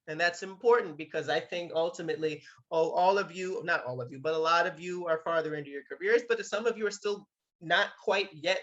and that's important because I think ultimately, all of you, not all of you, but a lot of you are farther into your careers, but some of you are still not quite yet,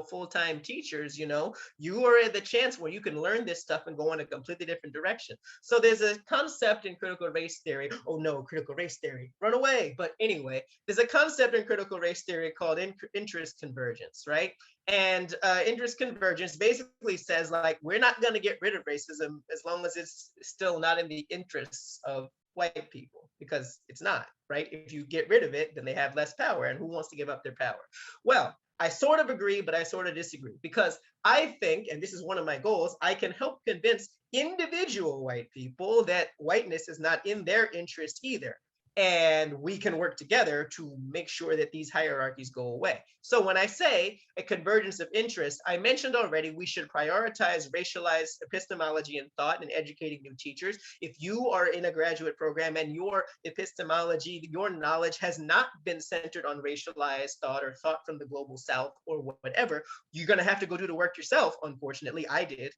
full-time teachers, you are at the chance where you can learn this stuff and go in a completely different direction. So there's a concept in critical race theory. Oh no, critical race theory, run away. But anyway, there's a concept in critical race theory called interest convergence, right? And interest convergence basically says, like, we're not going to get rid of racism as long as it's still not in the interests of white people, because it's not, right? If you get rid of it, then they have less power, and who wants to give up their power? Well, I sort of agree, but I sort of disagree, because I think, and this is one of my goals, I can help convince individual white people that whiteness is not in their interest either. And we can work together to make sure that these hierarchies go away. So when I say a convergence of interest, I mentioned already we should prioritize racialized epistemology and thought in educating new teachers. If you are in a graduate program and your epistemology, your knowledge has not been centered on racialized thought or thought from the global South or whatever, you're going to have to go do the work yourself. Unfortunately, I did.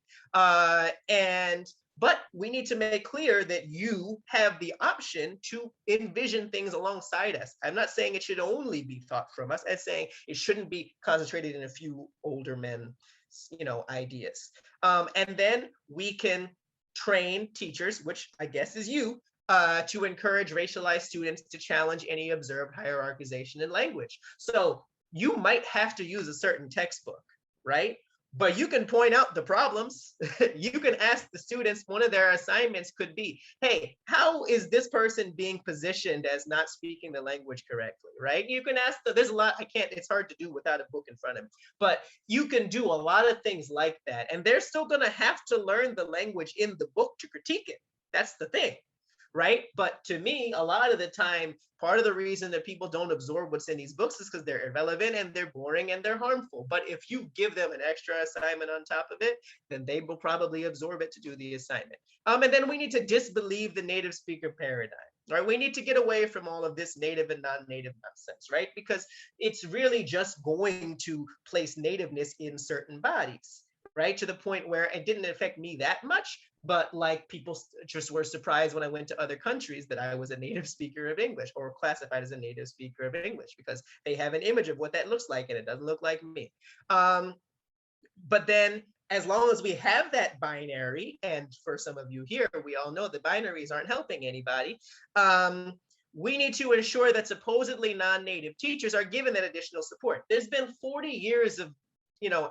But we need to make clear that you have the option to envision things alongside us. I'm not saying it should only be taught from us. I'm saying it shouldn't be concentrated in a few older men, ideas. And then we can train teachers, which I guess is you, to encourage racialized students to challenge any observed hierarchization in language. So you might have to use a certain textbook, right? But you can point out the problems. You can ask the students, one of their assignments could be, hey, how is this person being positioned as not speaking the language correctly, right? You can ask, there's a lot, it's hard to do without a book in front of me, but you can do a lot of things like that. And they're still gonna have to learn the language in the book to critique it. That's the thing, right? But to me, a lot of the time, part of the reason that people don't absorb what's in these books is because they're irrelevant and they're boring and they're harmful. But if you give them an extra assignment on top of it, then they will probably absorb it to do the assignment. And then we need to disbelieve the native speaker paradigm, right? We need to get away from all of this native and non-native nonsense, right? Because it's really just going to place nativeness in certain bodies, right? To the point where it didn't affect me that much, but like people just were surprised when I went to other countries that I was a native speaker of English or classified as a native speaker of English, because they have an image of what that looks like and it doesn't look like me. But then as long as we have that binary, and for some of you here, we all know the binaries aren't helping anybody, we need to ensure that supposedly non-native teachers are given that additional support. There's been 40 years of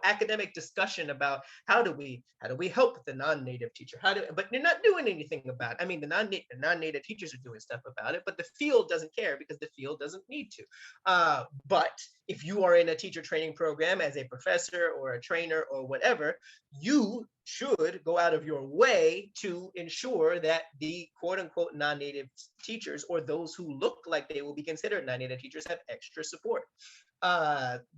academic discussion about how do we help the non-native teacher, but you're not doing anything about it. I mean, the non-native teachers are doing stuff about it, but the field doesn't care because the field doesn't need to. But if you are in a teacher training program as a professor or a trainer or whatever, you should go out of your way to ensure that the quote unquote non-native teachers, or those who look like they will be considered non-native teachers, have extra support.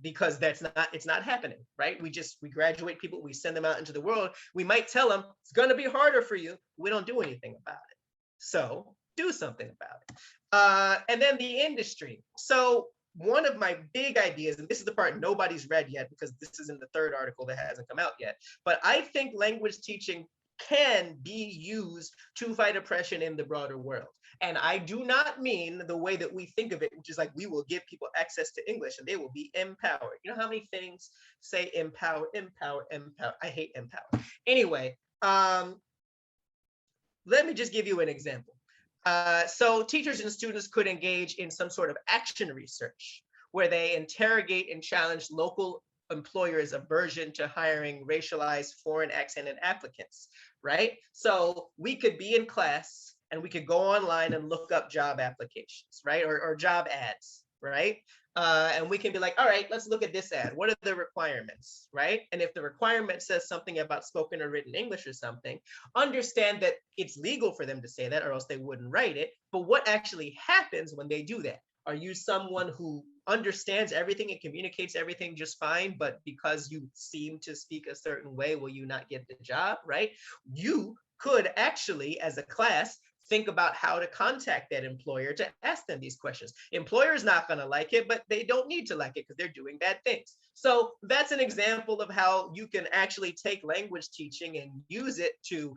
Because it's not happening, right? We graduate people, we send them out into the world. We might tell them it's going to be harder for you. We don't do anything about it. So do something about it. And then the industry. So one of my big ideas, and this is the part nobody's read yet because this is in the third article that hasn't come out yet, but I think language teaching can be used to fight oppression in the broader world. And I do not mean the way that we think of it, which is like we will give people access to English and they will be empowered. You know how many things say empower, empower, empower? I hate empower. Anyway, let me just give you an example. So teachers and students could engage in some sort of action research where they interrogate and challenge local employers' aversion to hiring racialized foreign accented applicants, right? So we could be in class and we could go online and look up job applications, right? Or job ads, right? And we can be like, all right, let's look at this ad. What are the requirements, right? And if the requirement says something about spoken or written English or something, understand that it's legal for them to say that or else they wouldn't write it. But what actually happens when they do that? Are you someone who understands everything and communicates everything just fine, but because you seem to speak a certain way, will you not get the job, right? You could actually, as a class, think about how to contact that employer to ask them these questions. Employer's not going to like it, but they don't need to like it because they're doing bad things. So that's an example of how you can actually take language teaching and use it to,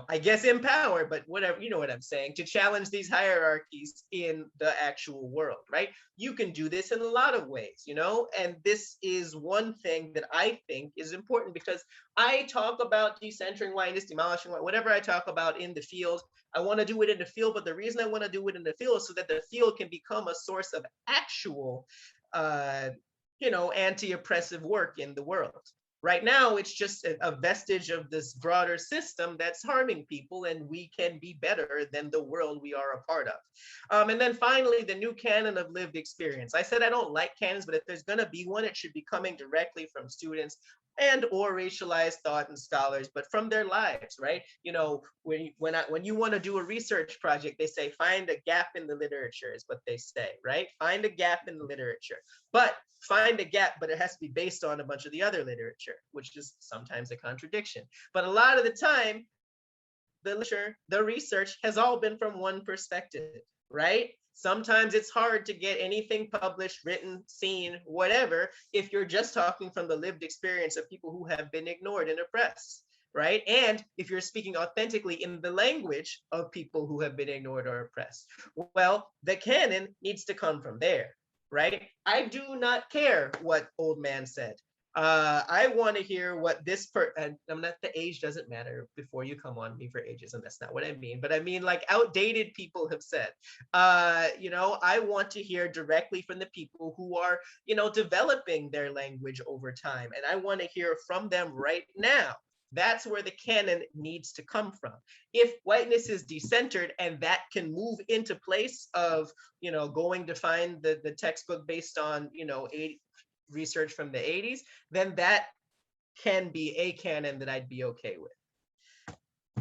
I guess empower, but whatever, you know what I'm saying, to challenge these hierarchies in the actual world, right? You can do this in a lot of ways, and this is one thing that I think is important, because I talk about decentering whiteness, demolishing white, whatever I talk about in the field, I want to do it in the field, but the reason I want to do it in the field is so that the field can become a source of actual, anti-oppressive work in the world. Right now, it's just a vestige of this broader system that's harming people, and we can be better than the world we are a part of. And then finally, the new canon of lived experience. I said I don't like canons, but if there's going to be one, it should be coming directly from students and or racialized thought and scholars, but from their lives, right? When you want to do a research project, they say find a gap in the literature is what they say, right? Find a gap in the literature, but find a gap, but it has to be based on a bunch of the other literature, which is sometimes a contradiction. But a lot of the time, the research has all been from one perspective, right? Sometimes it's hard to get anything published, written, seen, whatever, if you're just talking from the lived experience of people who have been ignored and oppressed, right? And if you're speaking authentically in the language of people who have been ignored or oppressed. Well, the canon needs to come from there, right? I do not care what old man said. I want to hear what and I'm not, the age doesn't matter before you come on me for ageism. That's not what I mean, but I mean like outdated people have said. I want to hear directly from the people who are, developing their language over time. And I want to hear from them right now. That's where the canon needs to come from. If whiteness is decentered and that can move into place of, going to find the textbook based on, research from the 80s, then that can be a canon that I'd be okay with.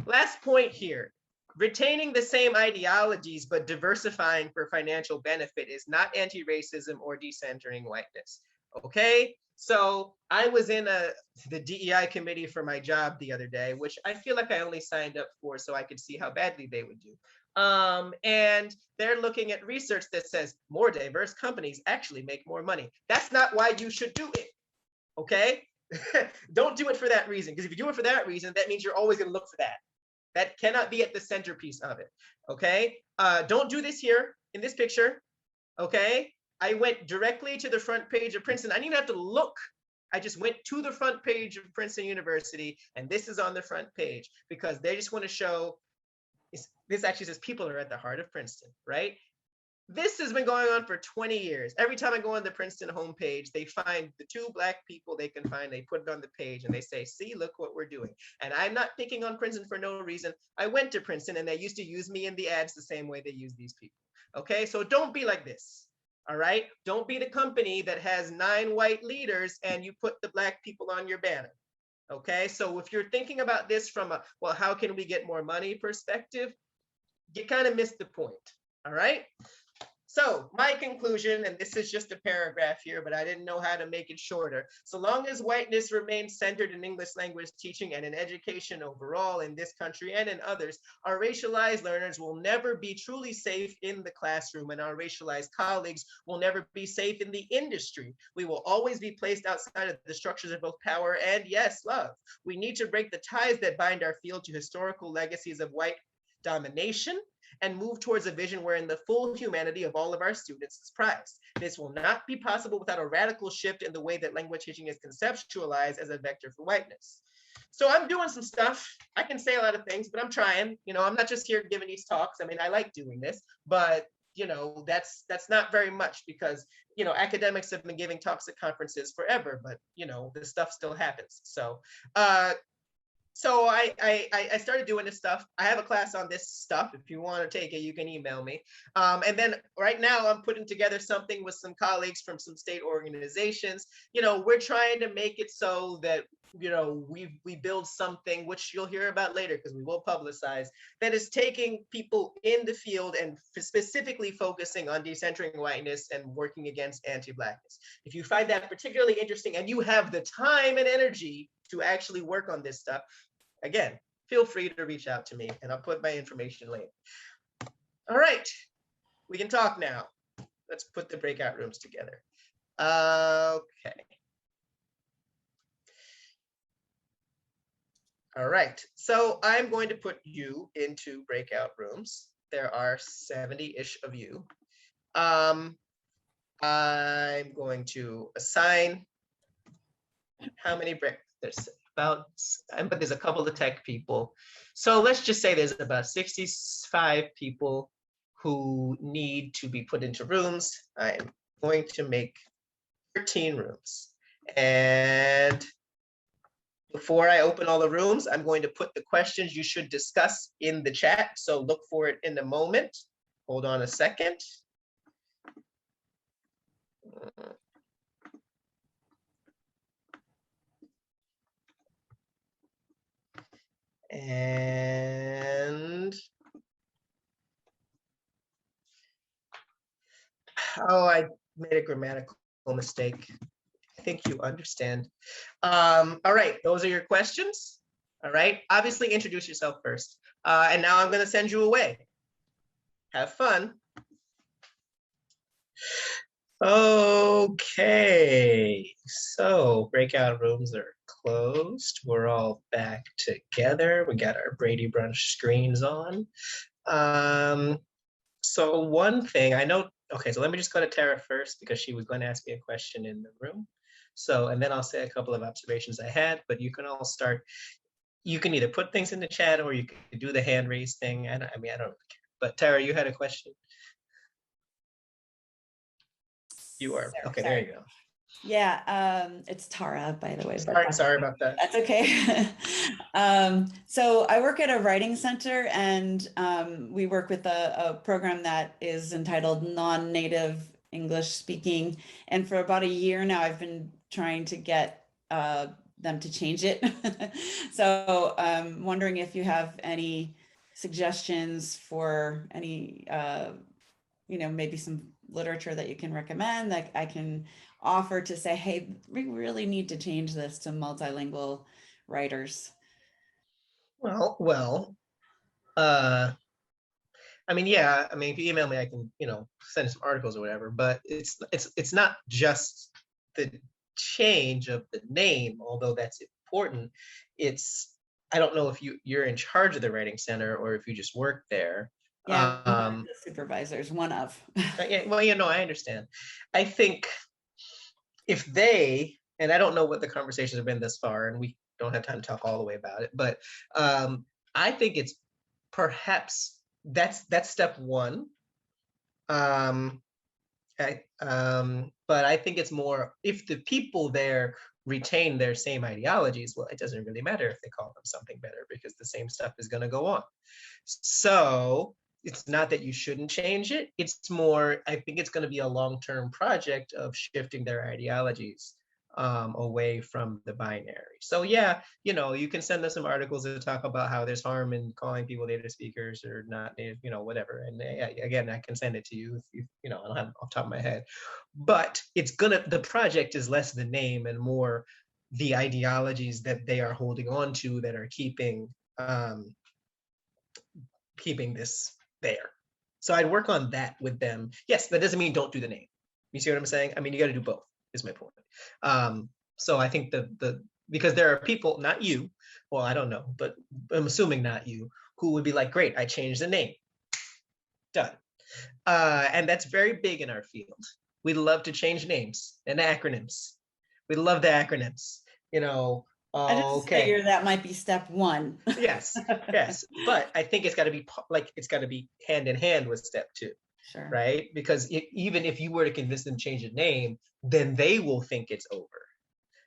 Last point here. Retaining the same ideologies but diversifying for financial benefit is not anti-racism or decentering whiteness. Okay? So I was in the DEI committee for my job the other day, which I feel like I only signed up for so I could see how badly they would do. And they're looking at research that says more diverse companies actually make more money. That's not why you should do it, okay? Don't do it for that reason, because if you do it for that reason, that means you're always gonna look for that. That cannot be at the centerpiece of it, okay? Don't do this here in this picture, okay? I went directly to the front page of Princeton. I didn't even have to look. I just went to the front page of Princeton University, and this is on the front page because they just want to show, this actually says people are at the heart of Princeton, right? This has been going on for 20 years. Every time I go on the Princeton homepage, they find the 2 Black people they can find, they put it on the page and they say, see, look what we're doing. And I'm not picking on Princeton for no reason. I went to Princeton and they used to use me in the ads the same way they use these people. Okay, so don't be like this. All right, don't be the company that has 9 white leaders and you put the Black people on your banner. Okay, so if you're thinking about this from a, well, how can we get more money perspective, you kind of missed the point. All right. So my conclusion, and this is just a paragraph here, but I didn't know how to make it shorter. So long as whiteness remains centered in English language teaching and in education overall in this country and in others, our racialized learners will never be truly safe in the classroom, and our racialized colleagues will never be safe in the industry. We will always be placed outside of the structures of both power and, yes, love. We need to break the ties that bind our field to historical legacies of white domination and move towards a vision wherein the full humanity of all of our students is prized. This will not be possible without a radical shift in the way that language teaching is conceptualized as a vector for whiteness. So I'm doing some stuff. I can say a lot of things, but I'm trying. I'm not just here giving these talks. I mean, I like doing this, but that's not very much because academics have been giving talks at conferences forever, but this stuff still happens. So So I started doing this stuff. I have a class on this stuff. If you want to take it, you can email me. And then right now I'm putting together something with some colleagues from some state organizations. We're trying to make it so that we build something which you'll hear about later because we will publicize, that is taking people in the field and specifically focusing on decentering whiteness and working against anti-Blackness. If you find that particularly interesting and you have the time and energy to actually work on this stuff, again, feel free to reach out to me and I'll put my information later. All right, we can talk now. Let's put the breakout rooms together. Okay. All right, so I'm going to put you into breakout rooms. There are 70-ish of you. I'm going to assign how many there's about, but there's a couple of tech people. So let's just say there's about 65 people who need to be put into rooms. I'm going to make 13 rooms. And before I open all the rooms, I'm going to put the questions you should discuss in the chat. So look for it in a moment. Hold on a second. And I made a grammatical mistake. I think you understand. All right, those are your questions. All right, obviously introduce yourself first. And now I'm gonna send you away. Have fun. Okay, so breakout rooms are closed. We're all back together. We got our Brady Brunch screens on. So one thing I know, okay, so let me just go to Tara first because she was going to ask me a question in the room. So, and then I'll say a couple of observations I had, but you can all start. You can either put things in the chat or you can do the hand raise thing. I don't really care. But Tara, you had a question. You are, okay, there you go. Yeah, it's Tara, by the way. Sorry about that. That's okay. So I work at a writing center and we work with a program that is entitled Non-Native English Speaking. And for about a year now, I've been trying to get them to change it. So I'm wondering if you have any suggestions for any, maybe some literature that you can recommend that I can offer to say, hey, we really need to change this to multilingual writers. Well, I mean, yeah, I mean, if you email me, I can, send some articles or whatever, but it's not just the change of the name, although that's important. I don't know if you're in charge of the writing center or if you just work there. Yeah, the supervisors, one of. Yeah, well, I understand. I think if they, and I don't know what the conversations have been thus far, and we don't have time to talk all the way about it, but I think it's perhaps that's step one. But I think it's more if the people there retain their same ideologies, well, it doesn't really matter if they call them something better because the same stuff is going to go on. So it's not that you shouldn't change it. It's more, I think it's going to be a long-term project of shifting their ideologies away from the binary. So yeah, you can send us some articles that talk about how there's harm in calling people native speakers or not native, whatever. And again, I can send it to you if I don't have it off the top of my head. But the project is less the name and more the ideologies that they are holding on to that are keeping this there. So I'd work on that with them. Yes, that doesn't mean don't do the name. You see what I'm saying? I mean, you got to do both, is my point. So I think because there are people, not you, well, I don't know, but I'm assuming not you, who would be like, great, I changed the name. Done. And that's very big in our field. We love to change names and acronyms. We love the acronyms, I just figure that might be step one. Yes, but I think it's got to be hand in hand with step two. Sure. Right? Because even if you were to convince them to change the name, then they will think it's over.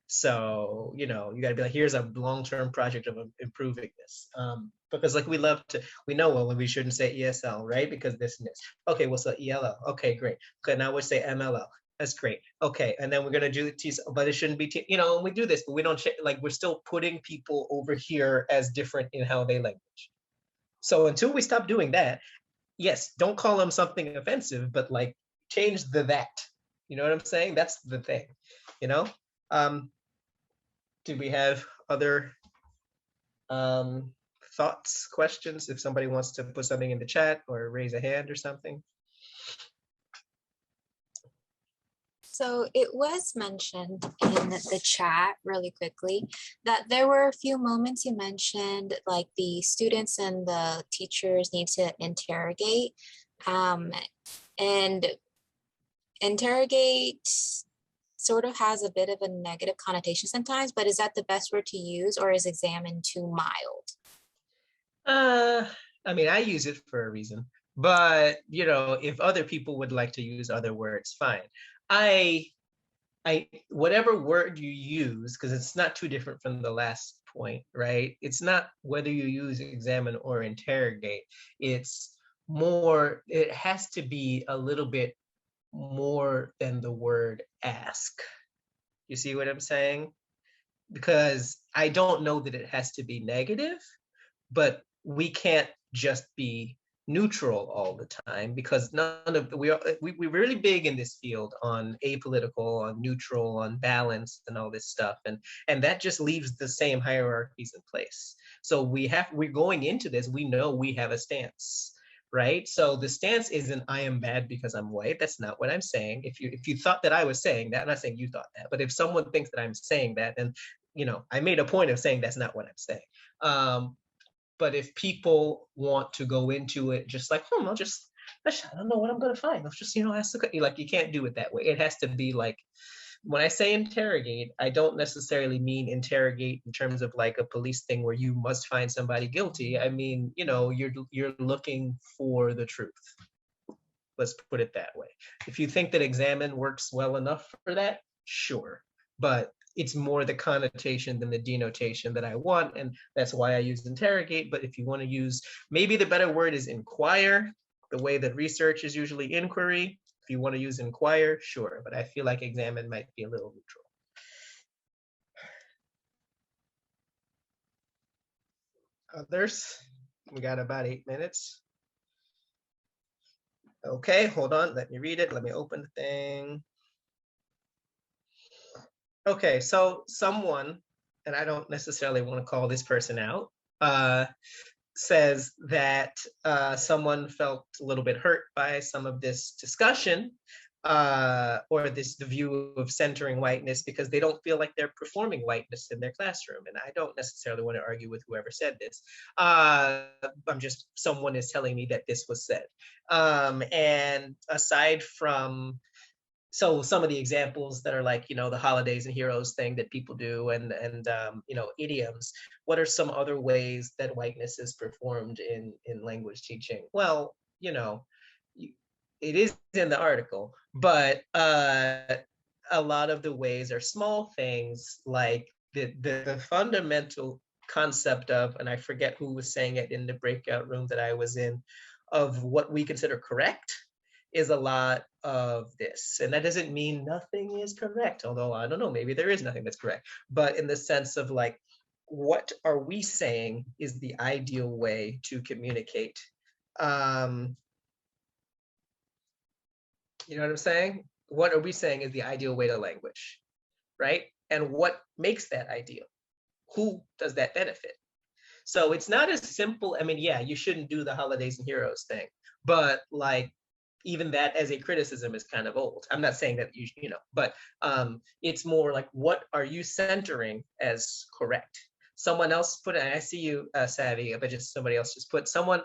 So, you got to be like, here's a long-term project of improving this. Because we know when we shouldn't say ESL, right? Because this and this. Okay, we'll say ELL. Okay, great. Okay, now we'll say MLL. That's great. Okay, and then we're gonna do the TESOL, but it shouldn't be, you know, and we do this, but we don't, like, we're still putting people over here as different in how they language. So until we stop doing that, yes, don't call them something offensive, but like change the that. You know what I'm saying? That's the thing, you know? Do we have other thoughts, questions? If somebody wants to put something in the chat or raise a hand or something. So it was mentioned in the chat really quickly that there were a few moments you mentioned, like the students and the teachers need to interrogate. And interrogate sort of has a bit of a negative connotation sometimes, but is that the best word to use, or is examine too mild? I mean, I use it for a reason, but you know, if other people would like to use other words, fine. I whatever word you use, because it's not too different from the last point, right? It's not whether you use examine or interrogate. It's more, it has to be a little bit more than the word ask. You see what I'm saying? Because I don't know that it has to be negative, but we can't just be neutral all the time, because none of we're really big in this field on apolitical, on neutral, on balance, and all this stuff, and that just leaves the same hierarchies in place. So we're going into this, we know we have a stance, right? So the stance isn't I am bad because I'm white. That's not what I'm saying. If you thought that I was saying that, I'm not saying you thought that, but if someone thinks that I'm saying that, then you know, I made a point of saying that's not what I'm saying. But if people want to go into it just like, I don't know what I'm gonna find. Let's just, you know, ask the, like, you can't do it that way. It has to be like, when I say interrogate, I don't necessarily mean interrogate in terms of like a police thing where you must find somebody guilty. I mean, you know, you're looking for the truth. Let's put it that way. If you think that examine works well enough for that, sure. But it's more the connotation than the denotation that I want, and that's why I use interrogate. But if you want to use, maybe the better word is inquire, the way that research is usually inquiry. If you want to use inquire, sure, but I feel like examine might be a little neutral. Others? We got about 8 minutes. Okay, hold on, let me read it. Let me open the thing. Okay, so someone, and I don't necessarily want to call this person out, says that someone felt a little bit hurt by some of this discussion, or the view of centering whiteness, because they don't feel like they're performing whiteness in their classroom. And I don't necessarily want to argue with whoever said this. Someone is telling me that this was said. And aside from, so some of the examples that are like, you know, the holidays and heroes thing that people do, and you know, idioms, what are some other ways that whiteness is performed in language teaching? Well, you know, it is in the article, but a lot of the ways are small things, like the fundamental concept of, and I forget who was saying it in the breakout room that I was in, of what we consider correct is a lot of this. And that doesn't mean nothing is correct, although I don't know, maybe there is nothing that's correct, but in the sense of like, what are we saying is the ideal way to communicate? You know what I'm saying? What are we saying is the ideal way to language, right? And what makes that ideal? Who does that benefit? So it's not as simple. I mean, yeah, you shouldn't do the holidays and heroes thing, but like, even that as a criticism is kind of old. I'm not saying that you know, but it's more like, what are you centering as correct? Someone else put it, and I see you, Savvy, but just somebody else just put, someone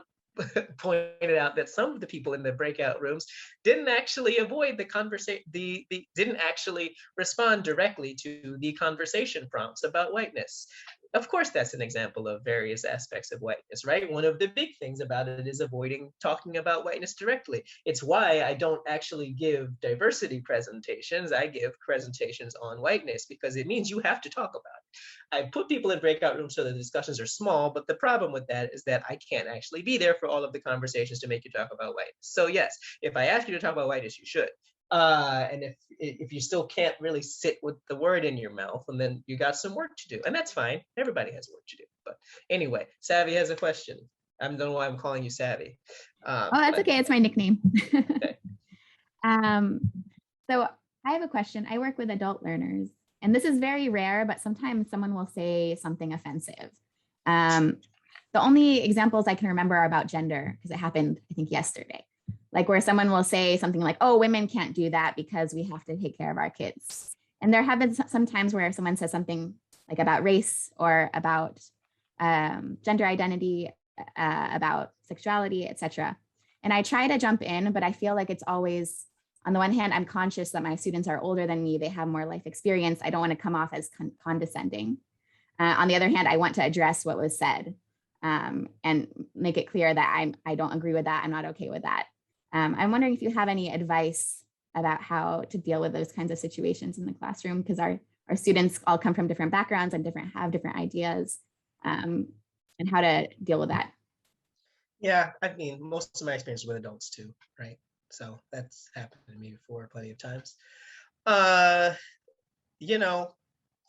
pointed out that some of the people in the breakout rooms didn't actually avoid the conversation, didn't actually respond directly to the conversation prompts about whiteness. Of course, that's an example of various aspects of whiteness, right? One of the big things about it is avoiding talking about whiteness directly. It's why I don't actually give diversity presentations. I give presentations on whiteness, because it means you have to talk about it. I put people in breakout rooms so the discussions are small, but the problem with that is that I can't actually be there for all of the conversations to make you talk about whiteness. So yes, if I ask you to talk about whiteness, you should. And if you still can't really sit with the word in your mouth, and then you got some work to do, and that's fine. Everybody has work to do. But anyway, Savvy has a question. I don't know why I'm calling you Savvy. Oh, that's but- okay. It's my nickname. Okay. So I have a question. I work with adult learners, and this is very rare, but sometimes someone will say something offensive. The only examples I can remember are about gender, because it happened, I think, yesterday. Like where someone will say something like, oh, women can't do that because we have to take care of our kids. And there have been some times where someone says something like about race or about gender identity, about sexuality, etc. And I try to jump in, but I feel like it's always, on the one hand, I'm conscious that my students are older than me. They have more life experience. I don't want to come off as condescending. On the other hand, I want to address what was said and make it clear that I don't agree with that. I'm not okay with that. I'm wondering if you have any advice about how to deal with those kinds of situations in the classroom, because our students all come from different backgrounds and have different ideas, and how to deal with that. Yeah, I mean, most of my experience with adults too, right? So that's happened to me before plenty of times. You know,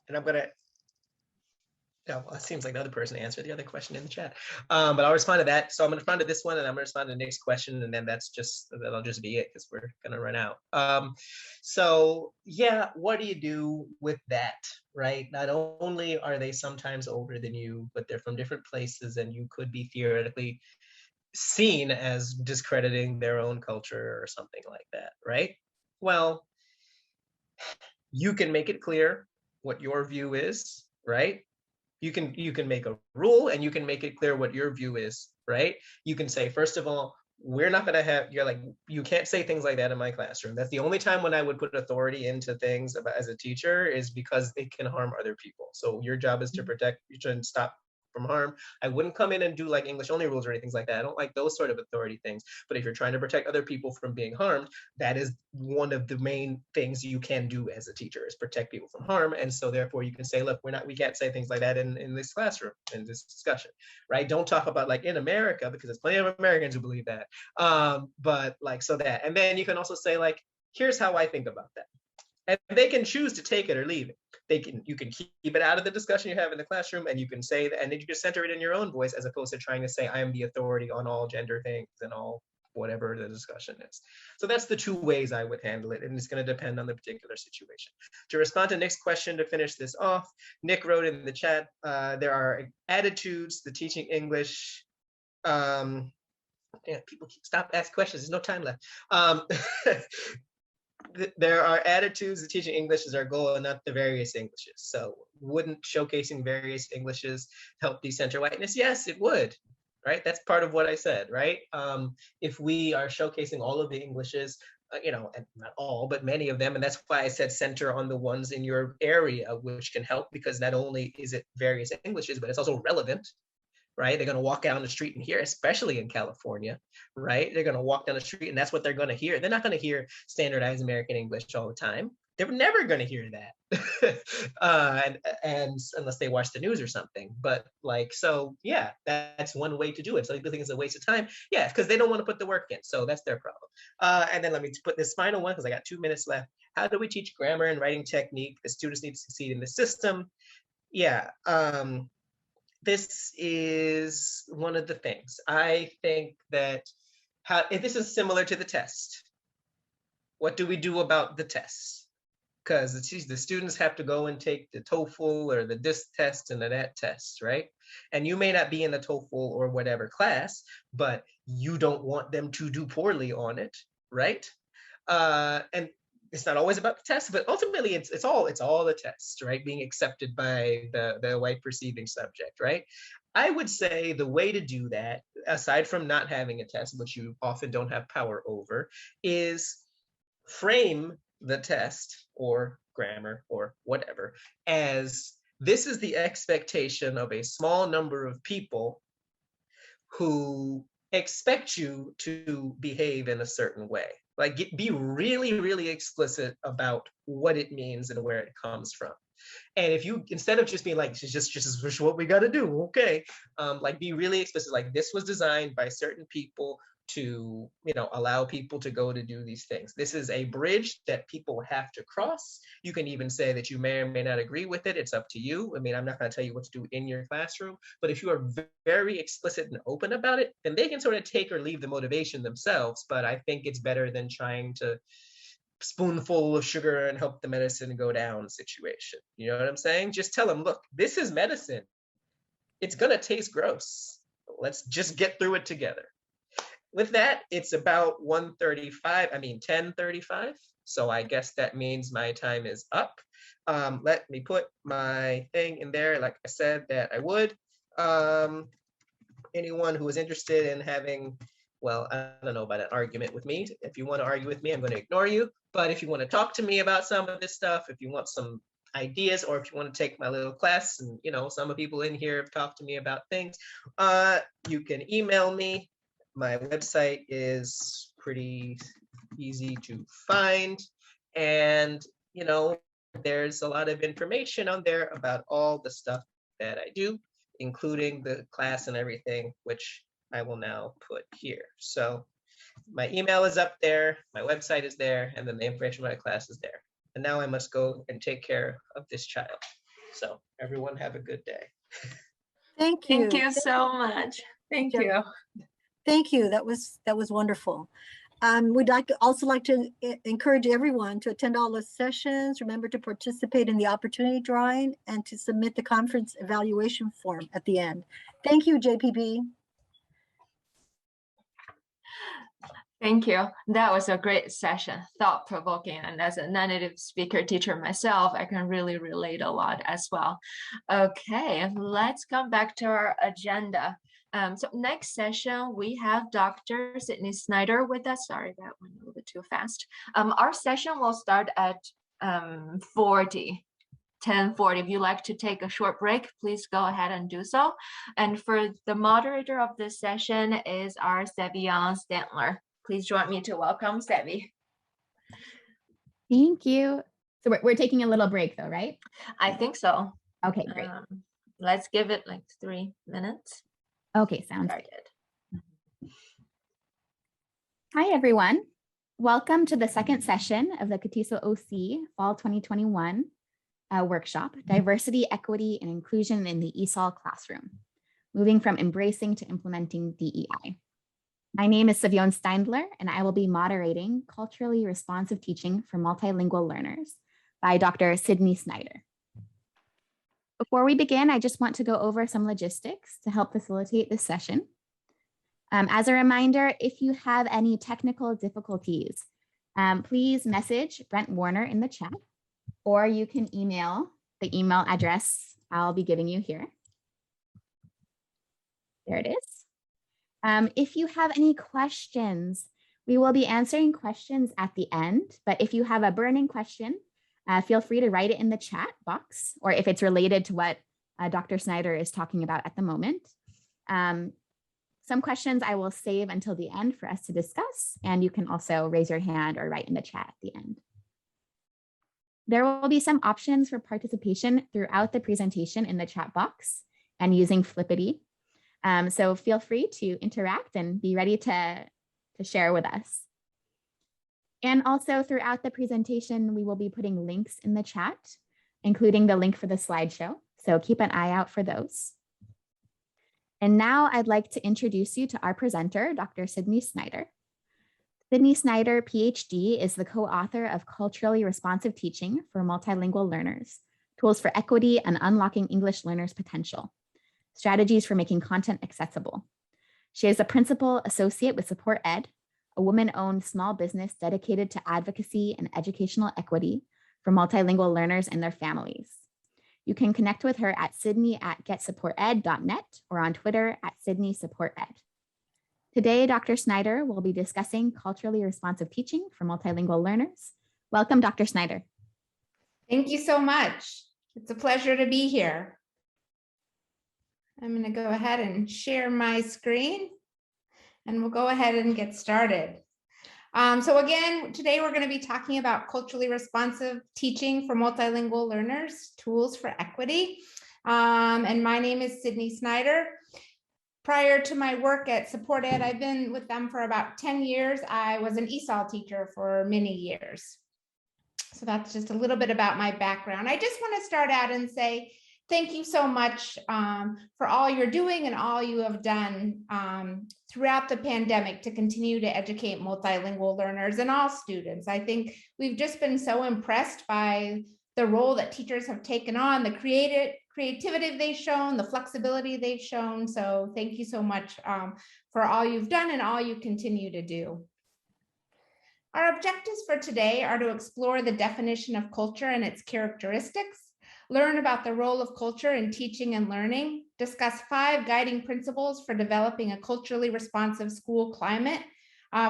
and I'm gonna, yeah, well, it seems like the other person answered the other question in the chat. But I'll respond to that. So I'm gonna respond to this one, and I'm gonna respond to the next question, and then that'll just be it, because we're gonna run out. So yeah, what do you do with that, right? Not only are they sometimes older than you, but they're from different places, and you could be theoretically seen as discrediting their own culture or something like that, right? Well, you can make it clear what your view is, right? You can make a rule, and you can make it clear what your view is, right? You can say, first of all, we're not going to have, you're like, you can't say things like that in my classroom. That's the only time when I would put authority into things about, as a teacher, is because it can harm other people. So your job is to protect, you shouldn't stop from harm. I wouldn't come in and do like English only rules or anything like that. I don't like those sort of authority things. But if you're trying to protect other people from being harmed, that is one of the main things you can do as a teacher, is protect people from harm. And so therefore you can say, look, we can't say things like that in this classroom, in this discussion, right? Don't talk about like in America, because there's plenty of Americans who believe that. But like, so that, and then you can also say like, here's how I think about that. And they can choose to take it or leave it. You can keep it out of the discussion you have in the classroom, and you can say that, and then you can center it in your own voice, as opposed to trying to say, I am the authority on all gender things and all whatever the discussion is. So that's the two ways I would handle it, and it's going to depend on the particular situation. To respond to Nick's question, to finish this off, Nick wrote in the chat, there are attitudes to teaching English. Yeah, people stop asking questions. There's no time left. There are attitudes to teaching English is our goal, and not the various Englishes. So wouldn't showcasing various Englishes help decenter whiteness? Yes, it would, right? That's part of what I said, right? If we are showcasing all of the Englishes, you know, and not all, but many of them, and that's why I said center on the ones in your area, which can help, because not only is it various Englishes, but it's also relevant, right? They're going to walk down the street and hear, especially in California, right? They're going to walk down the street and that's what they're going to hear. They're not going to hear standardized American English all the time. They're never going to hear that, and unless they watch the news or something. But like, so yeah, that's one way to do it. So people think it's a waste of time. Yeah, because they don't want to put the work in. So that's their problem. And then let me put this final one, because I got 2 minutes left. How do we teach grammar and writing technique? The students need to succeed in the system. Yeah. This is one of the things. I think that if this is similar to the test. What do we do about the tests? Because the students have to go and take the TOEFL or the this test and the that test, right? And you may not be in the TOEFL or whatever class, but you don't want them to do poorly on it, right? And it's not always about the test, but ultimately it's all the tests, right? Being accepted by the white perceiving subject, right? I would say the way to do that, aside from not having a test, which you often don't have power over, is frame the test or grammar or whatever as this is the expectation of a small number of people who expect you to behave in a certain way. Like be really, really explicit about what it means and where it comes from. And if you, instead of just being like, this is what we got to do, okay, like be really explicit, like this was designed by certain people to, allow people to go to do these things. This is a bridge that people have to cross. You can even say that you may or may not agree with it. It's up to you. I mean, I'm not going to tell you what to do in your classroom, but if you are very explicit and open about it, then they can sort of take or leave the motivation themselves. But I think it's better than trying to spoonful of sugar and hope the medicine go down situation. You know what I'm saying? Just tell them, look, this is medicine. It's going to taste gross. Let's just get through it together. With that, it's about 10:35. So I guess that means my time is up. Let me put my thing in there, like I said that I would. Anyone who is interested in having, well, I don't know about an argument with me. If you want to argue with me, I'm going to ignore you. But if you want to talk to me about some of this stuff, if you want some ideas, or if you want to take my little class, and some of the people in here have talked to me about things, you can email me. My website is pretty easy to find, and there's a lot of information on there about all the stuff that I do, including the class and everything, which I will now put here. So my email is up there, my website is there, and then the information about my class is there. And now I must go and take care of this child. So everyone have a good day. Thank you. Thank you so much. Thank you. Thank you. That was wonderful. We'd also like to encourage everyone to attend all the sessions. Remember to participate in the opportunity drawing and to submit the conference evaluation form at the end. Thank you, JPP. Thank you. That was a great session, thought-provoking. And as a non-native speaker teacher myself, I can really relate a lot as well. Okay, let's come back to our agenda. So next session, we have Dr. Sydney Snyder with us. Sorry, that went a little bit too fast. Our session will start at 10:40. If you'd like to take a short break, please go ahead and do so. And for the moderator of this session is our Sevian Stantler. Please join me to welcome Sevi. Thank you. So we're taking a little break though, right? I think so. Okay, great. Let's give it like 3 minutes. Okay, sounds good. Hi, everyone. Welcome to the second session of the CATESOL OC Fall 2021 workshop, Diversity, Equity, and Inclusion in the ESOL Classroom, moving from embracing to implementing DEI. My name is Savion Steindler, and I will be moderating Culturally Responsive Teaching for Multilingual Learners by Dr. Sydney Snyder. Before we begin, I just want to go over some logistics to help facilitate this session. As a reminder, if you have any technical difficulties, please message Brent Warner in the chat, or you can email the email address I'll be giving you here. There it is. If you have any questions, we will be answering questions at the end, but if you have a burning question, feel free to write it in the chat box, or if it's related to what Dr. Snyder is talking about at the moment. Some questions I will save until the end for us to discuss, and you can also raise your hand or write in the chat at the end. There will be some options for participation throughout the presentation in the chat box and using Flippity. So feel free to interact and be ready to share with us. And also throughout the presentation, we will be putting links in the chat, including the link for the slideshow. So keep an eye out for those. And now I'd like to introduce you to our presenter, Dr. Sydney Snyder. Sydney Snyder, PhD, is the co-author of Culturally Responsive Teaching for Multilingual Learners, Tools for Equity and Unlocking English Learners' Potential, Strategies for Making Content Accessible. She is a principal associate with Support Ed, a woman-owned small business dedicated to advocacy and educational equity for multilingual learners and their families. You can connect with her at sydney@getsupported.net or on Twitter @SydneySupportEd. Today, Dr. Snyder will be discussing culturally responsive teaching for multilingual learners. Welcome, Dr. Snyder. Thank you so much. It's a pleasure to be here. I'm going to go ahead and share my screen, and we'll go ahead and get started. So again, today we're going to be talking about culturally responsive teaching for multilingual learners, tools for equity. And my name is Sydney Snyder. Prior to my work at Support Ed, I've been with them for about 10 years. I was an ESOL teacher for many years. So that's just a little bit about my background. I just want to start out and say thank you so much for all you're doing and all you have done throughout the pandemic to continue to educate multilingual learners and all students. I think we've just been so impressed by the role that teachers have taken on, the creativity they've shown, the flexibility they've shown. So thank you so much for all you've done and all you continue to do. Our objectives for today are to explore the definition of culture and its characteristics, learn about the role of culture in teaching and learning, discuss 5 guiding principles for developing a culturally responsive school climate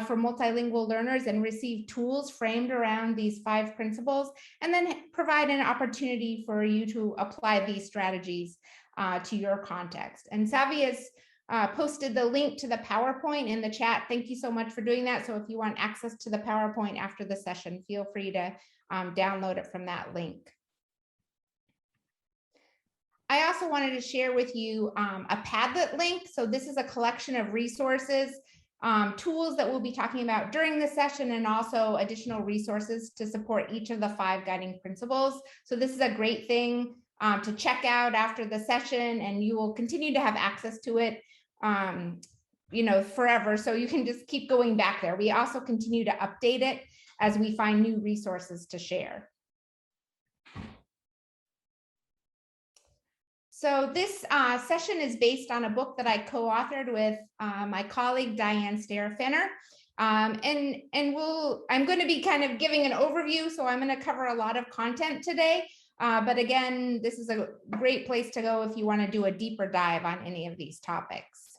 for multilingual learners, and receive tools framed around these 5 principles, and then provide an opportunity for you to apply these strategies to your context. And Savvy has posted the link to the PowerPoint in the chat. Thank you so much for doing that. So if you want access to the PowerPoint after the session, feel free to download it from that link. I also wanted to share with you a Padlet link. So this is a collection of resources, tools that we'll be talking about during the session, and also additional resources to support each of the 5 guiding principles. So this is a great thing to check out after the session, and you will continue to have access to it forever. So you can just keep going back there. We also continue to update it as we find new resources to share. So this session is based on a book that I co-authored with my colleague Diane Stair-Fenner. I'm going to be kind of giving an overview, so I'm going to cover a lot of content today. But again, this is a great place to go if you want to do a deeper dive on any of these topics.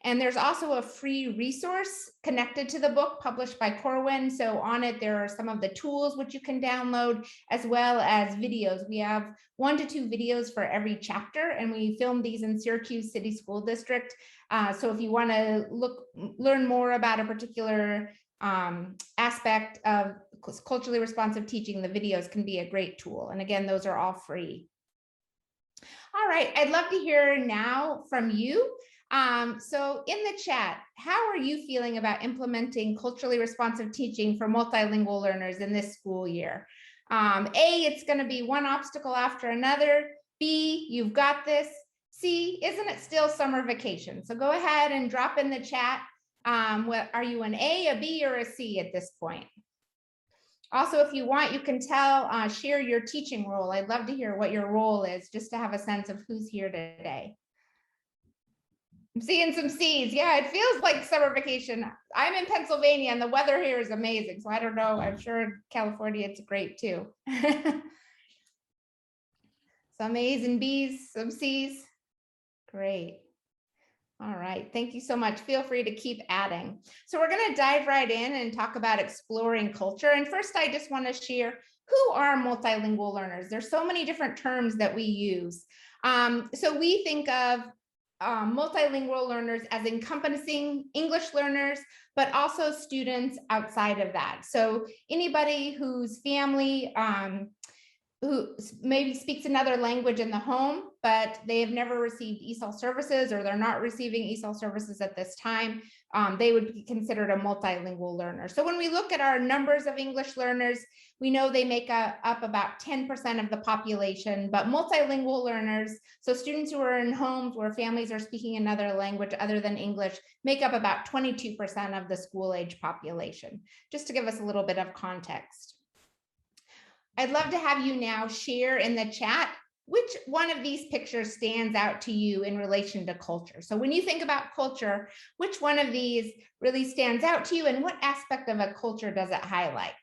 And there's also a free resource connected to the book published by Corwin. So on it, there are some of the tools which you can download, as well as videos. We have 1 to 2 videos for every chapter, and we filmed these in Syracuse City School District. So if you want to learn more about a particular aspect of culturally responsive teaching, the videos can be a great tool. And again, those are all free. All right, I'd love to hear now from you. So in the chat, how are you feeling about implementing culturally responsive teaching for multilingual learners in this school year? A, it's going to be one obstacle after another. B, you've got this. C, isn't it still summer vacation? So go ahead and drop in the chat. Are you an A, B, or a C at this point? Also, if you want, you can share your teaching role. I'd love to hear what your role is, just to have a sense of who's here today. I'm seeing some C's. Yeah, it feels like summer vacation. I'm in Pennsylvania and the weather here is amazing. So I don't know. I'm sure in California it's great too. Some A's and B's, some C's. Great. All right. Thank you so much. Feel free to keep adding. So we're going to dive right in and talk about exploring culture. And first, I just want to share, who are multilingual learners? There's so many different terms that we use. So we think of multilingual learners as encompassing English learners, but also students outside of that. So anybody whose family who maybe speaks another language in the home, but they have never received ESOL services, or they're not receiving ESOL services at this time, they would be considered a multilingual learner. So when we look at our numbers of English learners, we know they make up about 10% of the population, but multilingual learners, so students who are in homes where families are speaking another language other than English, make up about 22% of the school age population, just to give us a little bit of context. I'd love to have you now share in the chat which one of these pictures stands out to you in relation to culture. So when you think about culture, which one of these really stands out to you, and what aspect of a culture does it highlight?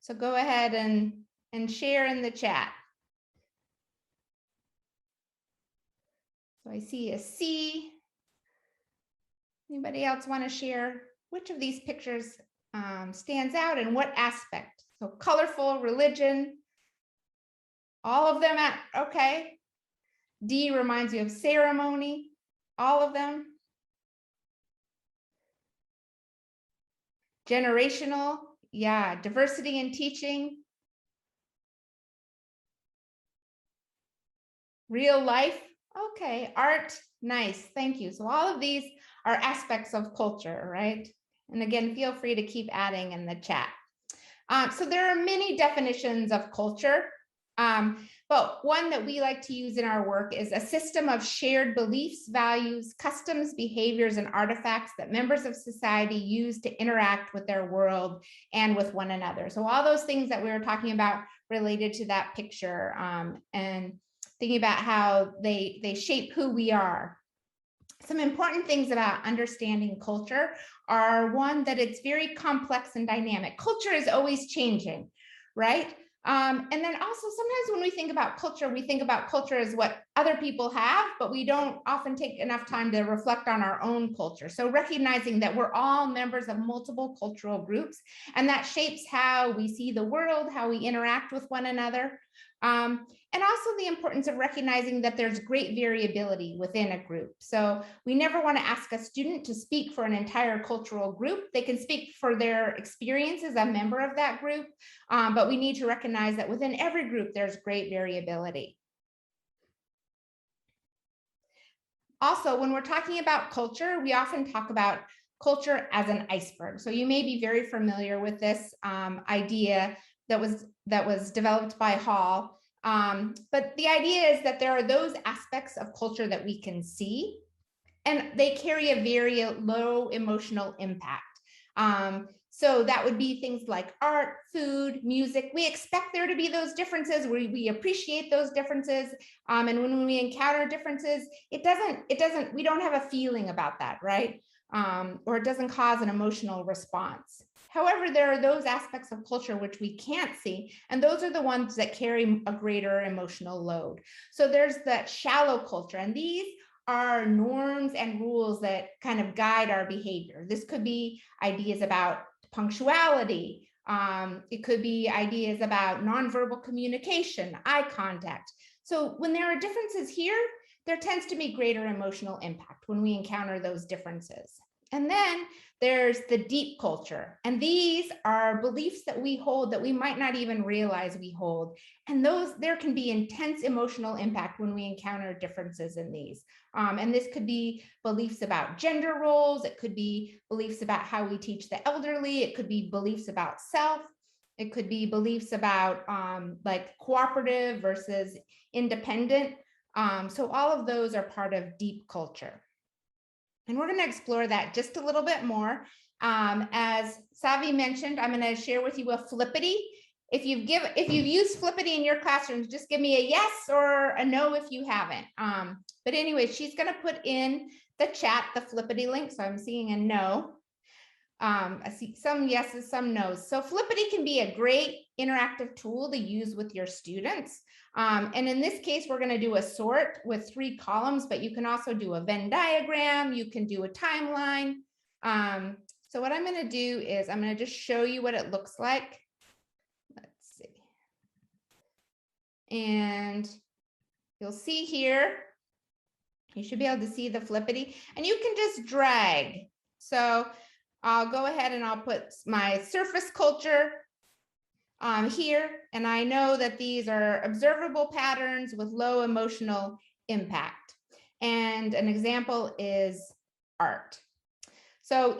So go ahead and share in the chat. So I see a C. Anybody else want to share which of these pictures stands out and what aspect? So colorful, religion, all of them okay. D reminds you of ceremony, all of them. Generational, yeah, diversity in teaching. Real life, Okay, art, nice, thank you. So all of these are aspects of culture, right? And again, feel free to keep adding in the chat. So there are many definitions of culture, but one that we like to use in our work is a system of shared beliefs, values, customs, behaviors, and artifacts that members of society use to interact with their world and with one another. So all those things that we were talking about related to that picture, and thinking about how they shape who we are. Some important things about understanding culture are, one, that it's very complex and dynamic. Culture is always changing, right? And then also sometimes when we think about culture as what other people have, but we don't often take enough time to reflect on our own culture. So recognizing that we're all members of multiple cultural groups, and that shapes how we see the world, how we interact with one another. And also the importance of recognizing that there's great variability within a group. So we never want to ask a student to speak for an entire cultural group. They can speak for their experience as a member of that group, but we need to recognize that within every group, there's great variability. Also, when we're talking about culture, we often talk about culture as an iceberg. So you may be very familiar with this idea that was developed by Hall. But the idea is that there are those aspects of culture that we can see, and they carry a very low emotional impact. So that would be things like art, food, music. We expect there to be those differences. We appreciate those differences. And when we encounter differences, we don't have a feeling about that, right? Or it doesn't cause an emotional response. However, there are those aspects of culture which we can't see, and those are the ones that carry a greater emotional load. So there's that shallow culture, and these are norms and rules that kind of guide our behavior. This could be ideas about punctuality. It could be ideas about nonverbal communication, eye contact. So when there are differences here, there tends to be greater emotional impact when we encounter those differences. And then there's the deep culture. And these are beliefs that we hold that we might not even realize we hold. And there can be intense emotional impact when we encounter differences in these. And this could be beliefs about gender roles. It could be beliefs about how we teach the elderly. It could be beliefs about self. It could be beliefs about like cooperative versus independent. So all of those are part of deep culture. And we're going to explore that just a little bit more. As Savi mentioned, I'm going to share with you a Flippity. If you've used Flippity in your classrooms, just give me a yes or a no if you haven't. But anyway, she's going to put in the chat the Flippity link. So I'm seeing a no. I see some yeses, some no's. So Flippity can be a great interactive tool to use with your students. And in this case, we're going to do a sort with 3 columns, but you can also do a Venn diagram. You can do a timeline. So what I'm going to do is I'm going to just show you what it looks like. Let's see. And you'll see here, you should be able to see the Flippity, and you can just drag. So I'll go ahead and I'll put my surface culture here, and I know that these are observable patterns with low emotional impact. And an example is art. So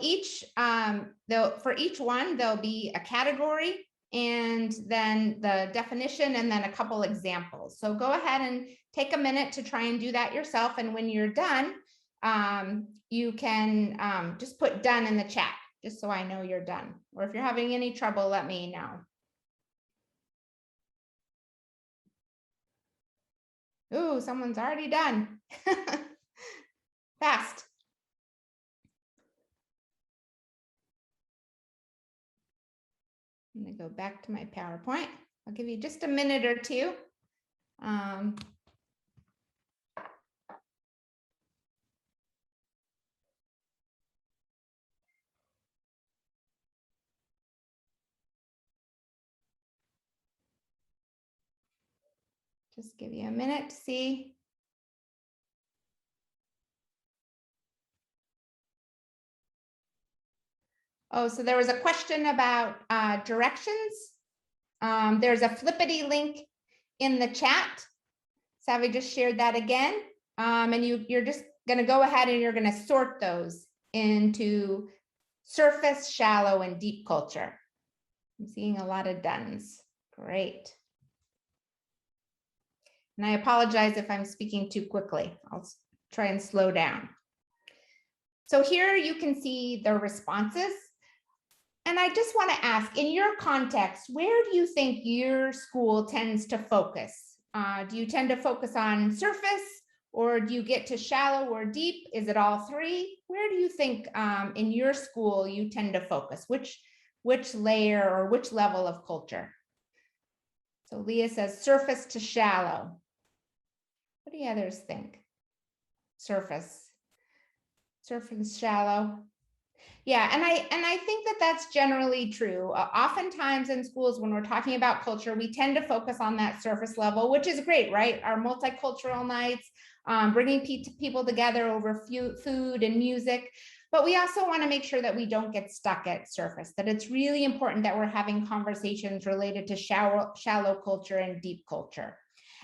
for each one, there'll be a category and then the definition and then a couple examples. So go ahead and take a minute to try and do that yourself. And when you're done, you can just put done in the chat, just so I know you're done. Or if you're having any trouble, let me know. Ooh, someone's already done. Fast. I'm gonna go back to my PowerPoint. I'll give you just a minute or two. Just give you a minute to see. Oh, so there was a question about directions. There's a Flippity link in the chat. Savi just shared that again. And you're just going to go ahead and you're going to sort those into surface, shallow, and deep culture. I'm seeing a lot of dones. Great. And I apologize if I'm speaking too quickly. I'll try and slow down. So here you can see the responses. And I just want to ask, in your context, where do you think your school tends to focus? Do you tend to focus on surface, or do you get to shallow or deep? Is it all three? Where do you think in your school you tend to focus? Which layer or which level of culture? So Leah says surface to shallow. What do the others think? Surface, shallow. Yeah, and I think that that's generally true. Oftentimes in schools, when we're talking about culture, we tend to focus on that surface level, which is great, right? Our multicultural nights, bringing people together over food and music. But we also want to make sure that we don't get stuck at surface, that it's really important that we're having conversations related to shallow culture and deep culture.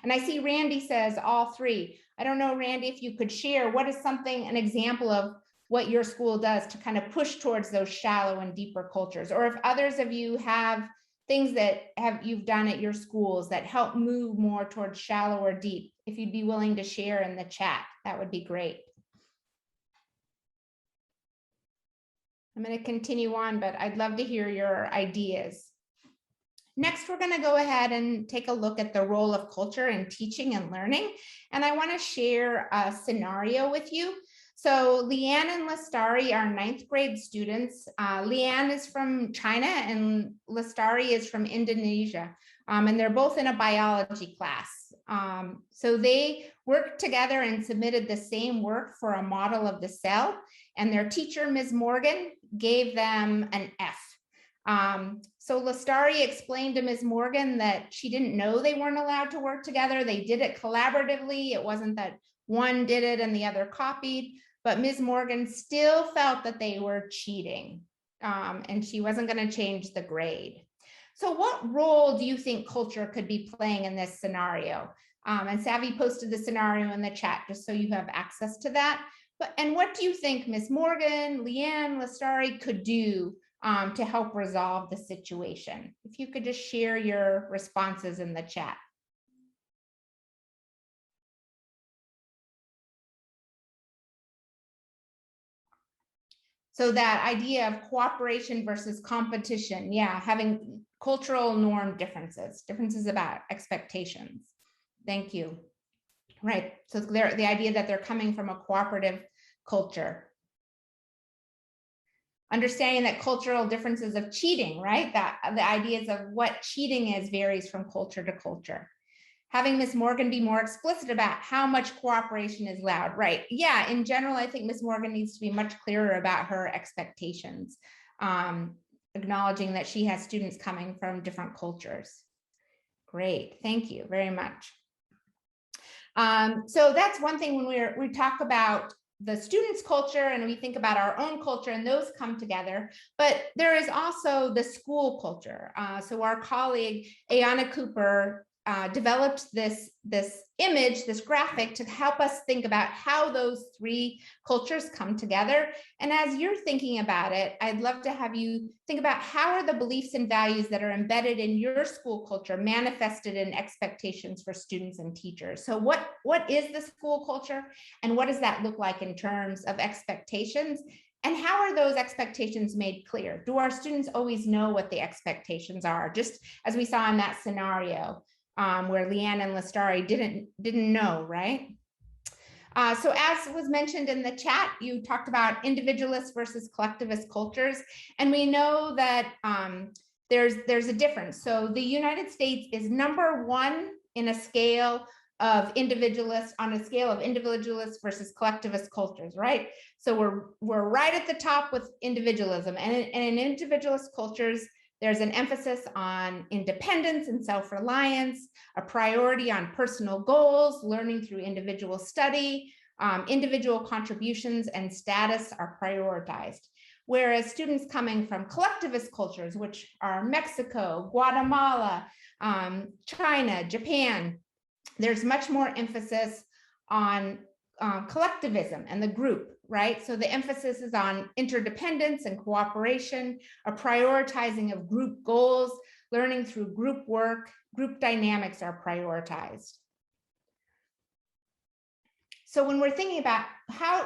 And I see Randy says all three. I don't know, Randy, if you could share what is an example of what your school does to kind of push towards those shallow and deeper cultures, or if others of you have things that you've done at your schools that help move more towards shallow or deep, if you'd be willing to share in the chat, that would be great. I'm going to continue on, but I'd love to hear your ideas. Next, we're going to go ahead and take a look at the role of culture in teaching and learning. And I want to share a scenario with you. So Leanne and Lestari are 9th grade students. Leanne is from China and Lestari is from Indonesia. And they're both in a biology class. So they worked together and submitted the same work for a model of the cell. And their teacher, Ms. Morgan, gave them an F. So Lestari explained to Ms. Morgan that she didn't know they weren't allowed to work together. They did it collaboratively. It wasn't that one did it and the other copied, but Ms. Morgan still felt that they were cheating, and she wasn't going to change the grade. So what role do you think culture could be playing in this scenario? And Savvy posted the scenario in the chat just so you have access to that. And what do you think Ms. Morgan, Leanne, Lestari could do to help resolve the situation? If you could just share your responses in the chat. So that idea of cooperation versus competition, yeah, having cultural norm differences about expectations. Thank you. Right, so the idea that they're coming from a cooperative culture. Understanding that cultural differences of cheating, right? That the ideas of what cheating is varies from culture to culture. Having Ms. Morgan be more explicit about how much cooperation is allowed, right? Yeah, in general, I think Ms. Morgan needs to be much clearer about her expectations, acknowledging that she has students coming from different cultures. Great, thank you very much. So that's one thing when we talk about the students' culture and we think about our own culture, and those come together, but there is also the school culture. So our colleague, Ayana Cooper, developed this image, this graphic to help us think about how those three cultures come together. And as you're thinking about it, I'd love to have you think about how are the beliefs and values that are embedded in your school culture manifested in expectations for students and teachers. So what is the school culture and what does that look like in terms of expectations? And how are those expectations made clear? Do our students always know what the expectations are? Just as we saw in that scenario, where Leanne and Lestari didn't know, right? So as was mentioned in the chat, you talked about individualist versus collectivist cultures, and we know that there's a difference. So the United States is #1 in a scale of individualist, on a scale of individualist versus collectivist cultures, right? So we're right at the top with individualism, and in individualist cultures, there's an emphasis on independence and self-reliance, a priority on personal goals, learning through individual study, individual contributions and status are prioritized. Whereas students coming from collectivist cultures, which are Mexico, Guatemala, China, Japan, there's much more emphasis on collectivism and the group, right? So the emphasis is on interdependence and cooperation, a prioritizing of group goals, learning through group work, group dynamics are prioritized. So when we're thinking about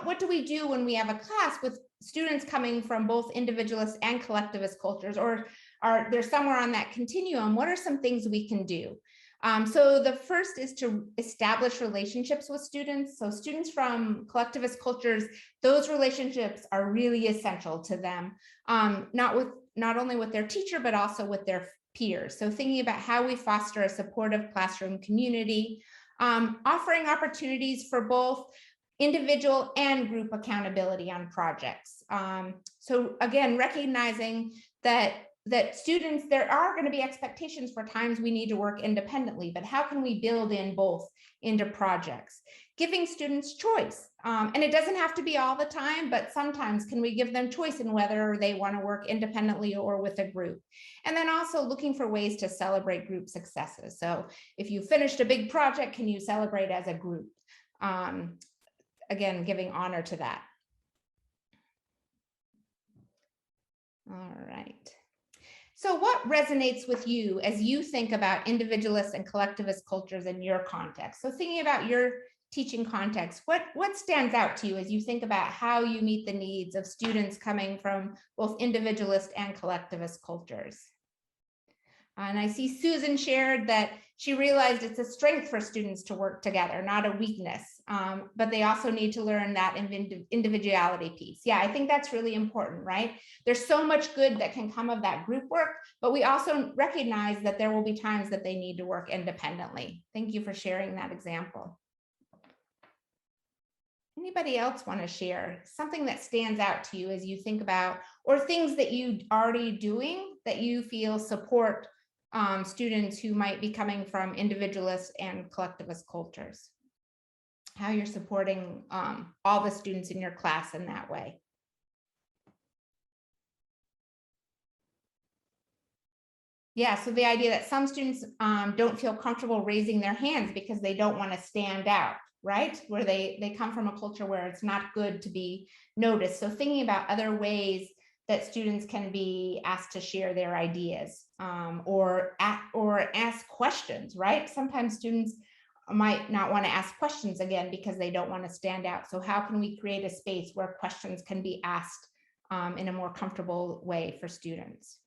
what do we do when we have a class with students coming from both individualist and collectivist cultures, or are they're somewhere on that continuum, what are some things we can do? So the first is to establish relationships with students. So students from collectivist cultures, those relationships are really essential to them, not only with their teacher, but also with their peers. So thinking about how we foster a supportive classroom community, offering opportunities for both individual and group accountability on projects. So again, recognizing that students, there are going to be expectations for times we need to work independently, but how can we build in both into projects? Giving students choice, and it doesn't have to be all the time, but sometimes can we give them choice in whether they want to work independently or with a group? And then also looking for ways to celebrate group successes. So if you finished a big project, can you celebrate as a group? Again, giving honor to that. All right. So what resonates with you as you think about individualist and collectivist cultures in your context? So thinking about your teaching context, what stands out to you as you think about how you meet the needs of students coming from both individualist and collectivist cultures? And I see Susan shared that she realized it's a strength for students to work together, not a weakness, but they also need to learn that individuality piece. Yeah, I think that's really important, right? There's so much good that can come of that group work, but we also recognize that there will be times that they need to work independently. Thank you for sharing that example. Anybody else want to share something that stands out to you as you think about, or things that you already doing that you feel support students who might be coming from individualist and collectivist cultures? How you're supporting all the students in your class in that way? Yeah, so the idea that some students don't feel comfortable raising their hands because they don't want to stand out, right? Where they come from a culture where it's not good to be noticed. So thinking about other ways that students can be asked to share their ideas or ask questions, right? Sometimes students might not want to ask questions again because they don't want to stand out. So how can we create a space where questions can be asked in a more comfortable way for students?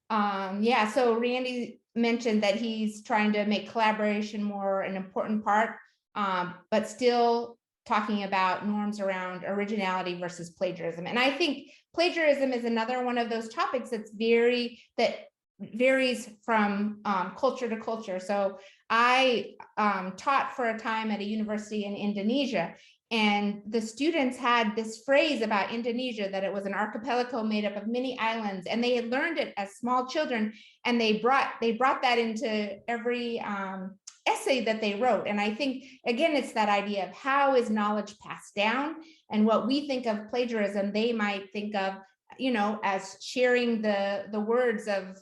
Yeah, so Randy mentioned that he's trying to make collaboration more an important part, but still talking about norms around originality versus plagiarism. And I think plagiarism is another one of those topics that varies from culture to culture. So I taught for a time at a university in Indonesia, and the students had this phrase about Indonesia, that it was an archipelago made up of many islands, and they had learned it as small children, and they brought that into every essay that they wrote. And I think, again, it's that idea of how is knowledge passed down, and what we think of plagiarism, they might think of, as sharing the words of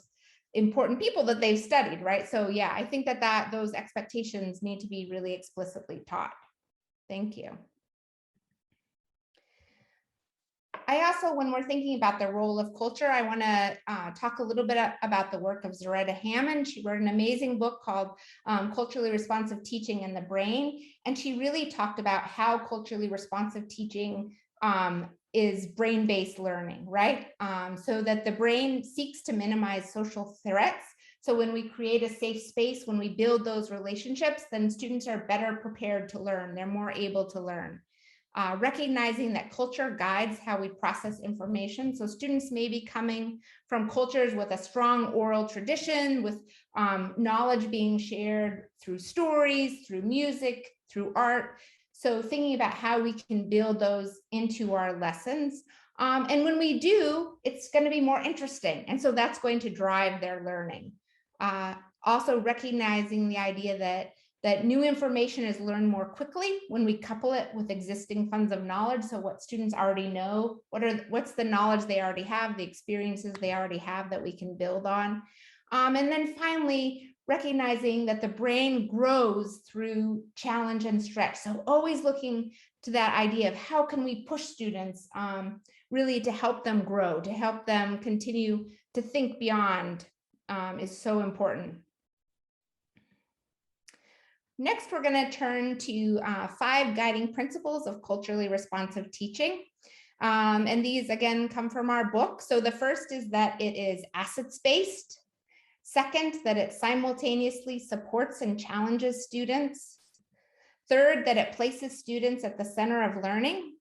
important people that they've studied, right? So yeah, I think that those expectations need to be really explicitly taught. Thank you. I also, when we're thinking about the role of culture, I want to talk a little bit about the work of Zaretta Hammond. She wrote an amazing book called Culturally Responsive Teaching in the Brain. And she really talked about how culturally responsive teaching is brain-based learning, right? So that the brain seeks to minimize social threats. So when we create a safe space, when we build those relationships, then students are better prepared to learn. They're more able to learn. Recognizing that culture guides how we process information. So students may be coming from cultures with a strong oral tradition, with knowledge being shared through stories, through music, through art. So thinking about how we can build those into our lessons. And when we do, it's going to be more interesting. And so that's going to drive their learning. Also recognizing the idea that new information is learned more quickly when we couple it with existing funds of knowledge. So what students already know, what's the knowledge they already have, the experiences they already have that we can build on. And then finally, recognizing that the brain grows through challenge and stretch. So always looking to that idea of how can we push students really to help them grow, to help them continue to think beyond is so important. Next, we're going to turn to 5 guiding principles of culturally responsive teaching. And these, again, come from our book. So the first is that it is assets-based. Second, that it simultaneously supports and challenges students. Third, that it places students at the center of learning.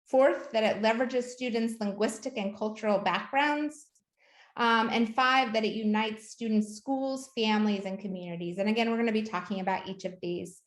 Fourth, that it leverages students' linguistic and cultural backgrounds. And 5, that it unites students' schools, families, and communities. And again, we're going to be talking about each of these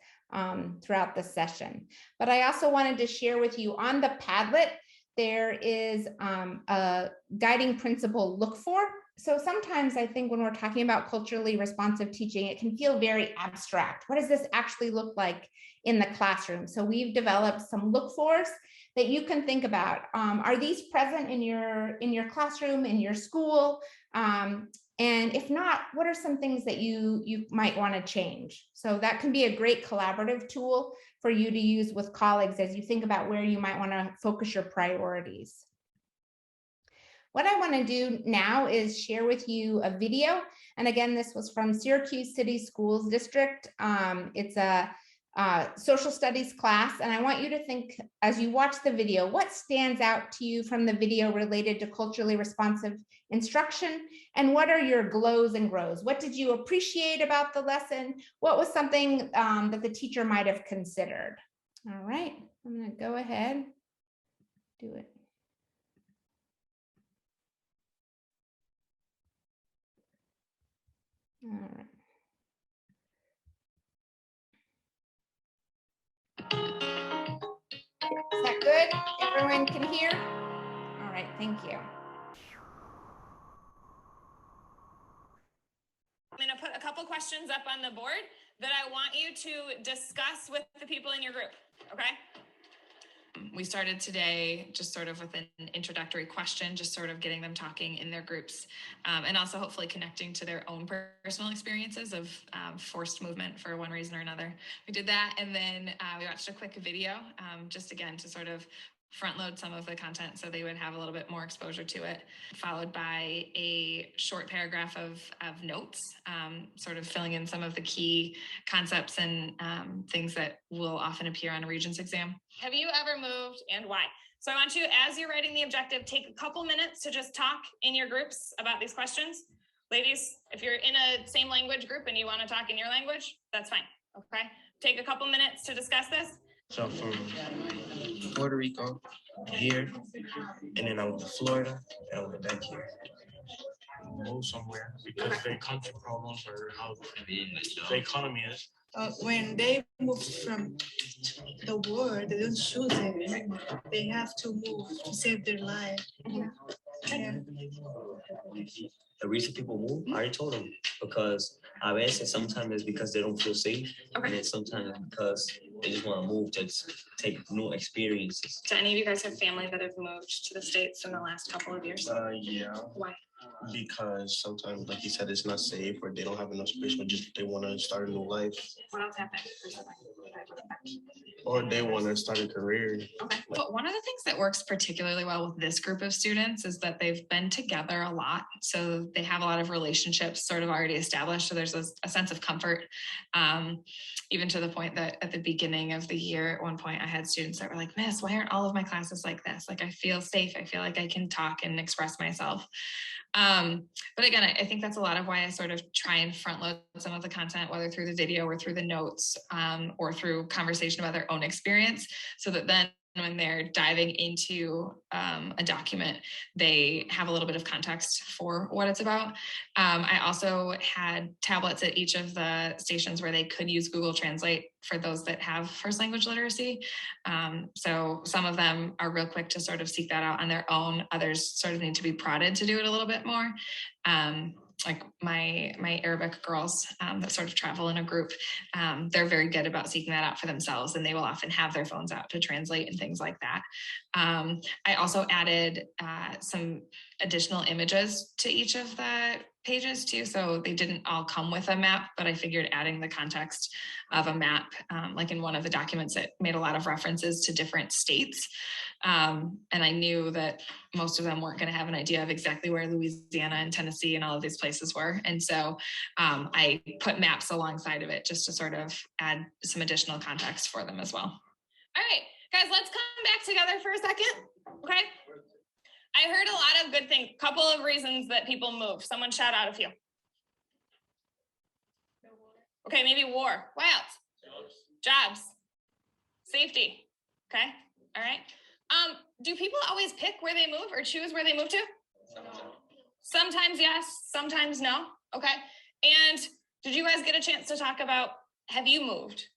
throughout the session. But I also wanted to share with you on the Padlet, there is a guiding principle look for. So sometimes I think when we're talking about culturally responsive teaching, it can feel very abstract. What does this actually look like in the classroom? So we've developed some look fors that you can think about. Are these present in your classroom, in your school? And if not, what are some things that you might want to change? So that can be a great collaborative tool for you to use with colleagues as you think about where you might want to focus your priorities. What I want to do now is share with you a video. And again, this was from Syracuse City Schools District. It's a social studies class. And I want you to think, as you watch the video, what stands out to you from the video related to culturally responsive instruction? And what are your glows and grows? What did you appreciate about the lesson? What was something that the teacher might have considered? All right, I'm going to go ahead, do it. All right. Is that good? Everyone can hear? All right, thank you. I'm going to put a couple questions up on the board that I want you to discuss with the people in your group, okay? We started today just sort of with an introductory question, just sort of getting them talking in their groups, and also hopefully connecting to their own personal experiences of forced movement for one reason or another. We did that, and then we watched a quick video, just again to sort of front load some of the content so they would have a little bit more exposure to it, followed by a short paragraph of notes, sort of filling in some of the key concepts and things that will often appear on a Regents exam. Have you ever moved and why? So I want you, as you're writing the objective, take a couple minutes to just talk in your groups about these questions. Ladies, if you're in a same language group and you want to talk in your language, that's fine, okay? Take a couple minutes to discuss this. So from Puerto Rico to here, and then I went to Florida, and I went back here. Move somewhere because their country problems or how the economy is. When they move from the war, they don't choose it. They have to move to save their life. Yeah. The reason people move, I already told them, because a veces sometimes it's because they don't feel safe, and then sometimes it's because they just want to move to take new experiences. Do any of you guys have family that have moved to the States in the last couple of years? Yeah. Why? Because sometimes, like you said, it's not safe, or they don't have enough space, or just they want to start a new life. What else happened? Or they want to start a career. Okay. But one of the things that works particularly well with this group of students is that they've been together a lot. So they have a lot of relationships sort of already established. So there's a sense of comfort, even to the point that at the beginning of the year, at one point I had students that were like, Miss, why aren't all of my classes like this? Like, I feel safe. I feel like I can talk and express myself. But again, I think that's a lot of why I sort of try and front load some of the content, whether through the video or through the notes, or through conversation about their own experience, so that then when they're diving into a document, they have a little bit of context for what it's about. I also had tablets at each of the stations where they could use Google Translate for those that have first language literacy. So some of them are real quick to sort of seek that out on their own. Others sort of need to be prodded to do it a little bit more. Like my Arabic girls that sort of travel in a group, they're very good about seeking that out for themselves, and they will often have their phones out to translate and things like that. I also added some additional images to each of the pages too. So they didn't all come with a map, but I figured adding the context of a map, like in one of the documents, it made a lot of references to different states. And I knew that most of them weren't going to have an idea of exactly where Louisiana and Tennessee and all of these places were. And so I put maps alongside of it just to sort of add some additional context for them as well. All right, guys, let's come back together for a second, okay? I heard a lot of good things, couple of reasons that people move. Someone shout out a few. Okay, maybe war. What else? Jobs. Safety. Okay, all right. Do people always pick where they move or choose where they move to? Sometimes yes, sometimes no. Okay, and did you guys get a chance to talk about, have you moved?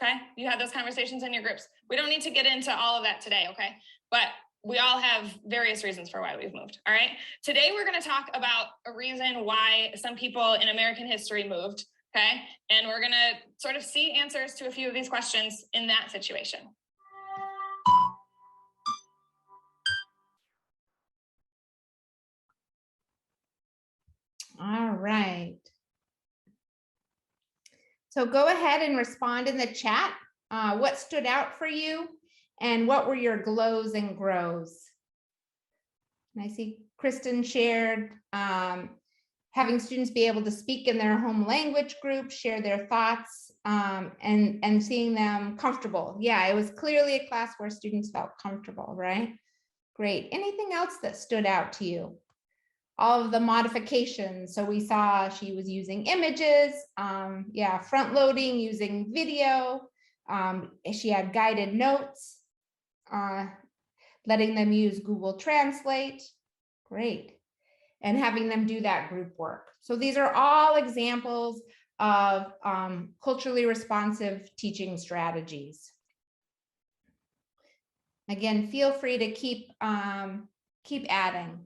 Okay, you had those conversations in your groups. We don't need to get into all of that today, okay? But we all have various reasons for why we've moved, all right? Today, we're gonna talk about a reason why some people in American history moved, okay? And we're gonna sort of see answers to a few of these questions in that situation. All right. So go ahead and respond in the chat. What stood out for you and what were your glows and grows? And I see Kristen shared having students be able to speak in their home language group, share their thoughts, and seeing them comfortable. Yeah, it was clearly a class where students felt comfortable, right? Great. Anything else that stood out to you? All of the modifications. So we saw she was using images, yeah, front loading, using video. She had guided notes, letting them use Google Translate. Great. And having them do that group work. So these are all examples of culturally responsive teaching strategies. Again, feel free to keep adding.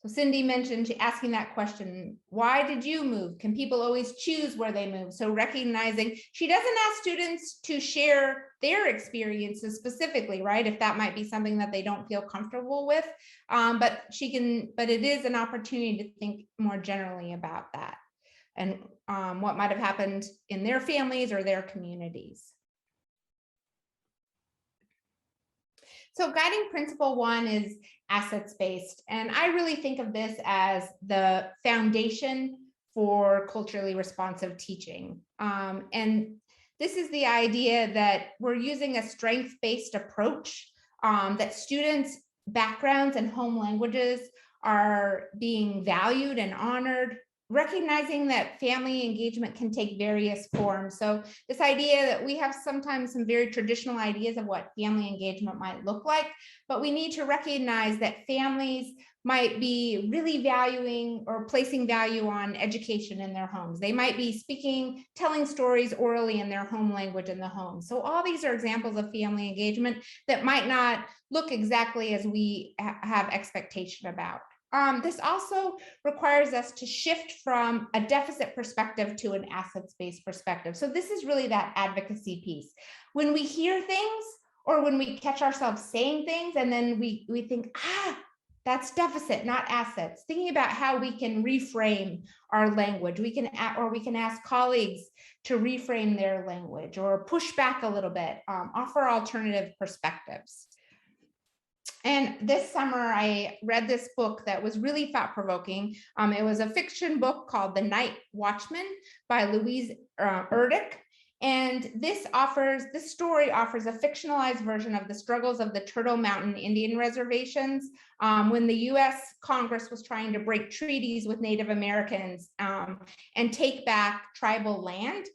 So Cindy mentioned asking that question, why did you move? Can people always choose where they move? So recognizing, she doesn't ask students to share their experiences specifically, right? If that might be something that they don't feel comfortable with, but it is an opportunity to think more generally about that and what might have happened in their families or their communities. So guiding principle 1 is assets-based, and I really think of this as the foundation for culturally responsive teaching. And this is the idea that we're using a strength-based approach, that students' backgrounds and home languages are being valued and honored, recognizing that family engagement can take various forms. So this idea that we have sometimes some very traditional ideas of what family engagement might look like, but we need to recognize that families might be really valuing or placing value on education in their homes. They might be speaking, telling stories orally in their home language in the home. So all these are examples of family engagement that might not look exactly as we have expectation about. This also requires us to shift from a deficit perspective to an assets-based perspective. So this is really that advocacy piece. When we hear things or when we catch ourselves saying things and then we think, that's deficit, not assets. Thinking about how we can reframe our language. We can ask colleagues to reframe their language or push back a little bit, offer alternative perspectives. And this summer, I read this book that was really thought-provoking. It was a fiction book called The Night Watchman by Louise Erdrich. And this story offers a fictionalized version of the struggles of the Turtle Mountain Indian reservations when the US Congress was trying to break treaties with Native Americans and take back tribal land.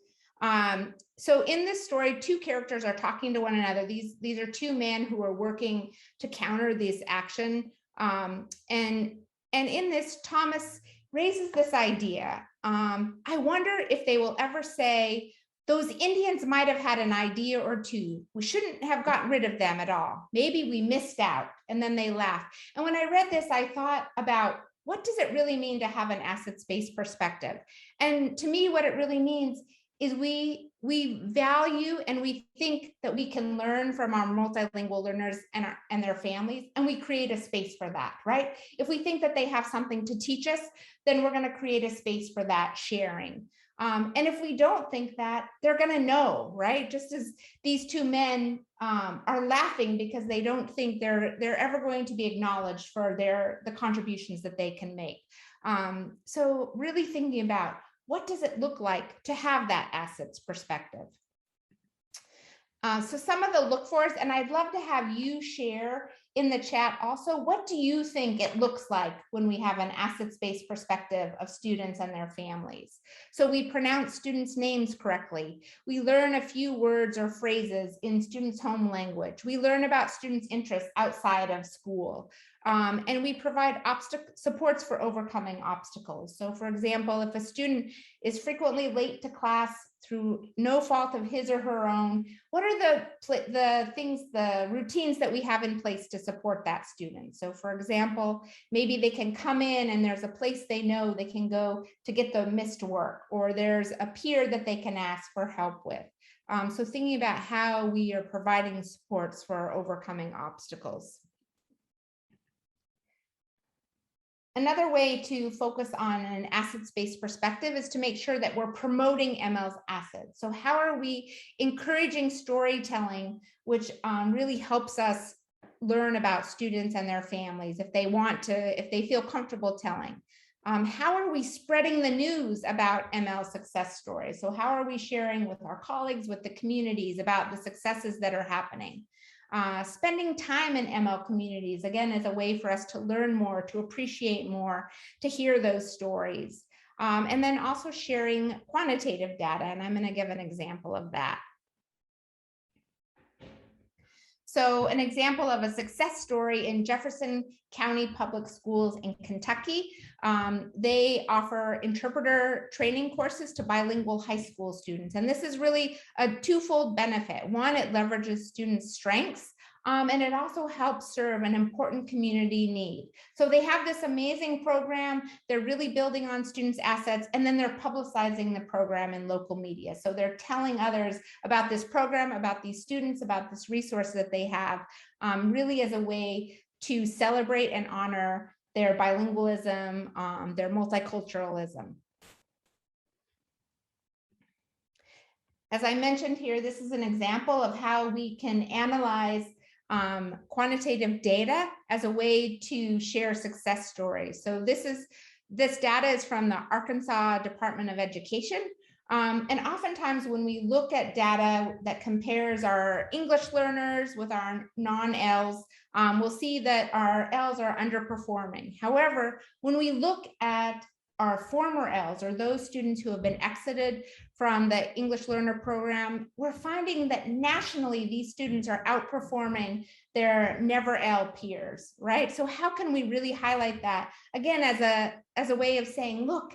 So in this story, two characters are talking to one another. These are two men who are working to counter this action. And in this, Thomas raises this idea. I wonder if they will ever say, those Indians might have had an idea or two. We shouldn't have gotten rid of them at all. Maybe we missed out. And then they laugh. And when I read this, I thought about, what does it really mean to have an assets-based perspective? And to me, what it really means is we value and we think that we can learn from our multilingual learners and their families, and we create a space for that, right? If we think that they have something to teach us, then we're going to create a space for that sharing. And if we don't think that, they're going to know, right? Just as these two men are laughing because they don't think they're ever going to be acknowledged for the contributions that they can make. So really thinking about, what does it look like to have that assets perspective? So some of the look fors, and I'd love to have you share in the chat also, what do you think it looks like when we have an assets-based perspective of students and their families? So we pronounce students' names correctly. We learn a few words or phrases in students' home language. We learn about students' interests outside of school. And we provide supports for overcoming obstacles. So for example, if a student is frequently late to class through no fault of his or her own, what are the routines that we have in place to support that student? So for example, maybe they can come in and there's a place they know they can go to get the missed work, or there's a peer that they can ask for help with. So thinking about how we are providing supports for overcoming obstacles. Another way to focus on an assets-based perspective is to make sure that we're promoting ML's assets. So how are we encouraging storytelling, which really helps us learn about students and their families if they feel comfortable telling? How are we spreading the news about ML success stories? So how are we sharing with our colleagues, with the communities about the successes that are happening? Spending time in ML communities, again, is a way for us to learn more, to appreciate more, to hear those stories. And then also sharing quantitative data, and I'm going to give an example of that. So an example of a success story in Jefferson County Public Schools in Kentucky. They offer interpreter training courses to bilingual high school students. And this is really a twofold benefit. One, it leverages students' strengths, and it also helps serve an important community need. So they have this amazing program. They're really building on students' assets, and then they're publicizing the program in local media. So they're telling others about this program, about these students, about this resource that they have, really as a way to celebrate and honor their bilingualism, their multiculturalism. As I mentioned here, this is an example of how we can analyze quantitative data as a way to share success stories. So this data is from the Arkansas Department of Education. And oftentimes when we look at data that compares our English learners with our non-ELs, we'll see that our ELs are underperforming. However, when we look at our former ELs, or those students who have been exited from the English Learner Program, we're finding that nationally these students are outperforming their never EL peers, right? So how can we really highlight that, again, as a way of saying, look,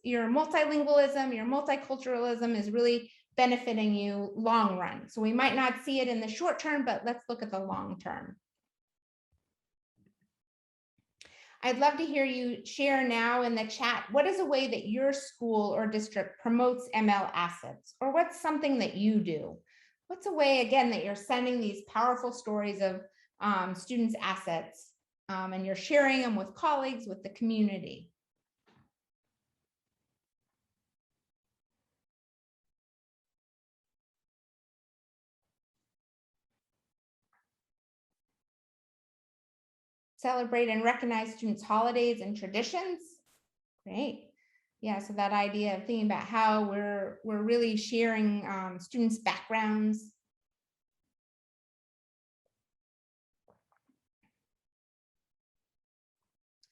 your multilingualism, your multiculturalism is really benefiting you long run. So we might not see it in the short term, but let's look at the long term. I'd love to hear you share now in the chat, what is a way that your school or district promotes ML assets? Or what's something that you do? What's a way, again, that you're sending these powerful stories of students' assets and you're sharing them with colleagues, with the community? Celebrate and recognize students' holidays and traditions. Great. Yeah, so that idea of thinking about how we're really sharing students' backgrounds.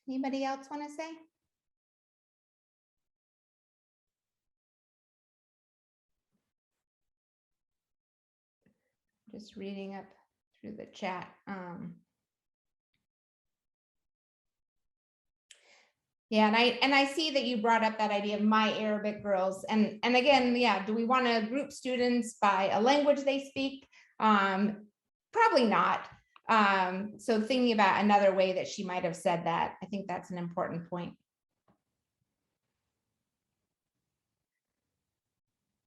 Anybody else want to say? Just reading up through the chat. Yeah, and I see that you brought up that idea of My Arabic Girls, and again, yeah, do we want to group students by a language they speak? Probably not. So thinking about another way that she might have said that, I think that's an important point.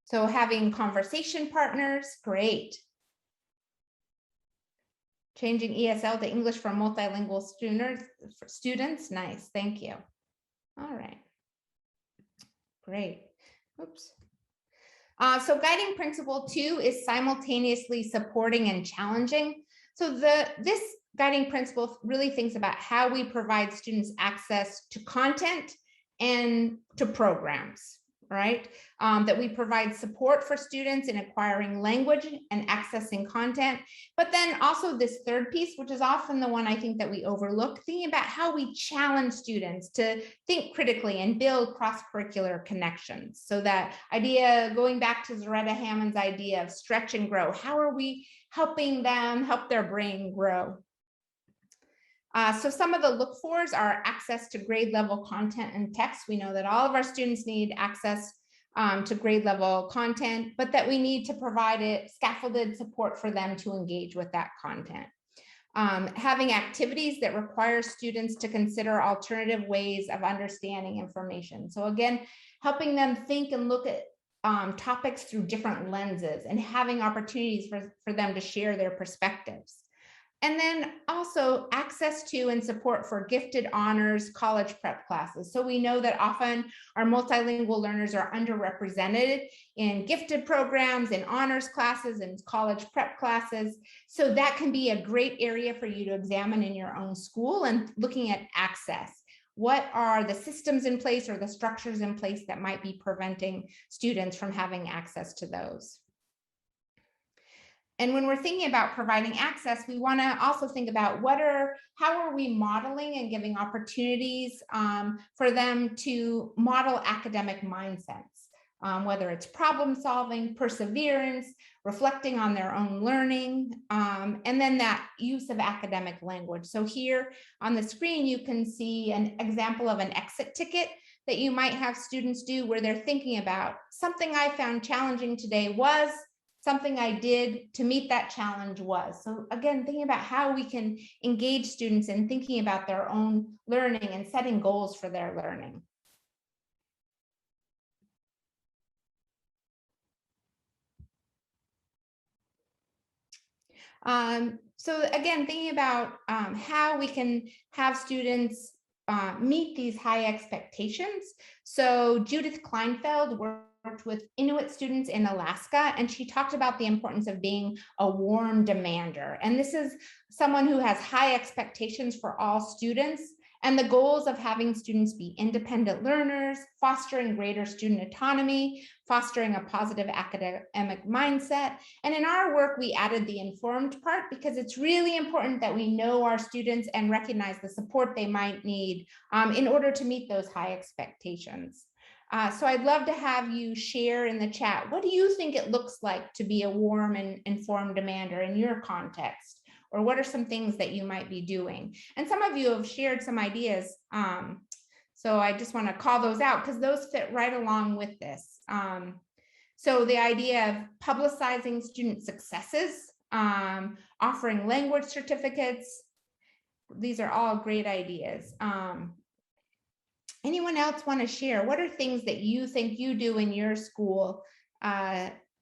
So having conversation partners, great. Changing ESL to English for multilingual students, nice, thank you. All right, great, oops. So guiding principle 2 is simultaneously supporting and challenging. So this guiding principle really thinks about how we provide students access to content and to programs, right? That we provide support for students in acquiring language and accessing content, but then also this third piece, which is often the one I think that we overlook, thinking about how we challenge students to think critically and build cross-curricular connections. So that idea, going back to Zaretta Hammond's idea of stretch and grow, how are we helping them help their brain grow? So some of the look fors are access to grade level content and text. We know that all of our students need access to grade level content, but that we need to provide it scaffolded support for them to engage with that content. Having activities that require students to consider alternative ways of understanding information. So again, helping them think and look at topics through different lenses and having opportunities for them to share their perspectives. And then also access to and support for gifted honors college prep classes. So we know that often our multilingual learners are underrepresented in gifted programs, in honors classes, and college prep classes. So that can be a great area for you to examine in your own school and looking at access. What are the systems in place or the structures in place that might be preventing students from having access to those? And when we're thinking about providing access, we want to also think about how are we modeling and giving opportunities for them to model academic mindsets, whether it's problem solving, perseverance, reflecting on their own learning, and then that use of academic language. So here on the screen, you can see an example of an exit ticket that you might have students do where they're thinking about something I found challenging today was something I did to meet that challenge was. So again, thinking about how we can engage students in thinking about their own learning and setting goals for their learning. So again, thinking about how we can have students meet these high expectations. So Judith Kleinfeld worked with Inuit students in Alaska, and she talked about the importance of being a warm demander. And this is someone who has high expectations for all students, and the goals of having students be independent learners, fostering greater student autonomy, fostering a positive academic mindset. And in our work, we added the informed part because it's really important that we know our students and recognize the support they might need in order to meet those high expectations. So I'd love to have you share in the chat, what do you think it looks like to be a warm and informed demander in your context? Or what are some things that you might be doing? And some of you have shared some ideas. So I just want to call those out because those fit right along with this. So the idea of publicizing student successes, offering language certificates, these are all great ideas. Anyone else want to share? What are things that you think you do in your school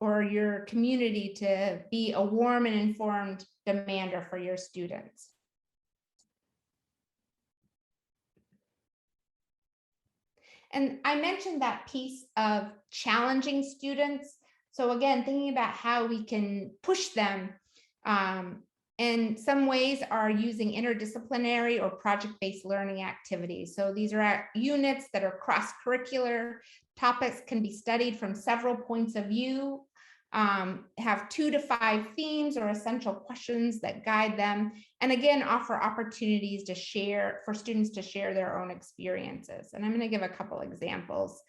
or your community to be a warm and informed demander for your students? And I mentioned that piece of challenging students. So again, thinking about how we can push them in some ways are using interdisciplinary or project-based learning activities. So these are units that are cross-curricular. Topics can be studied from several points of view, have 2 to 5 themes or essential questions that guide them, and again, offer opportunities to share, for students to share their own experiences. And I'm going to give a couple examples.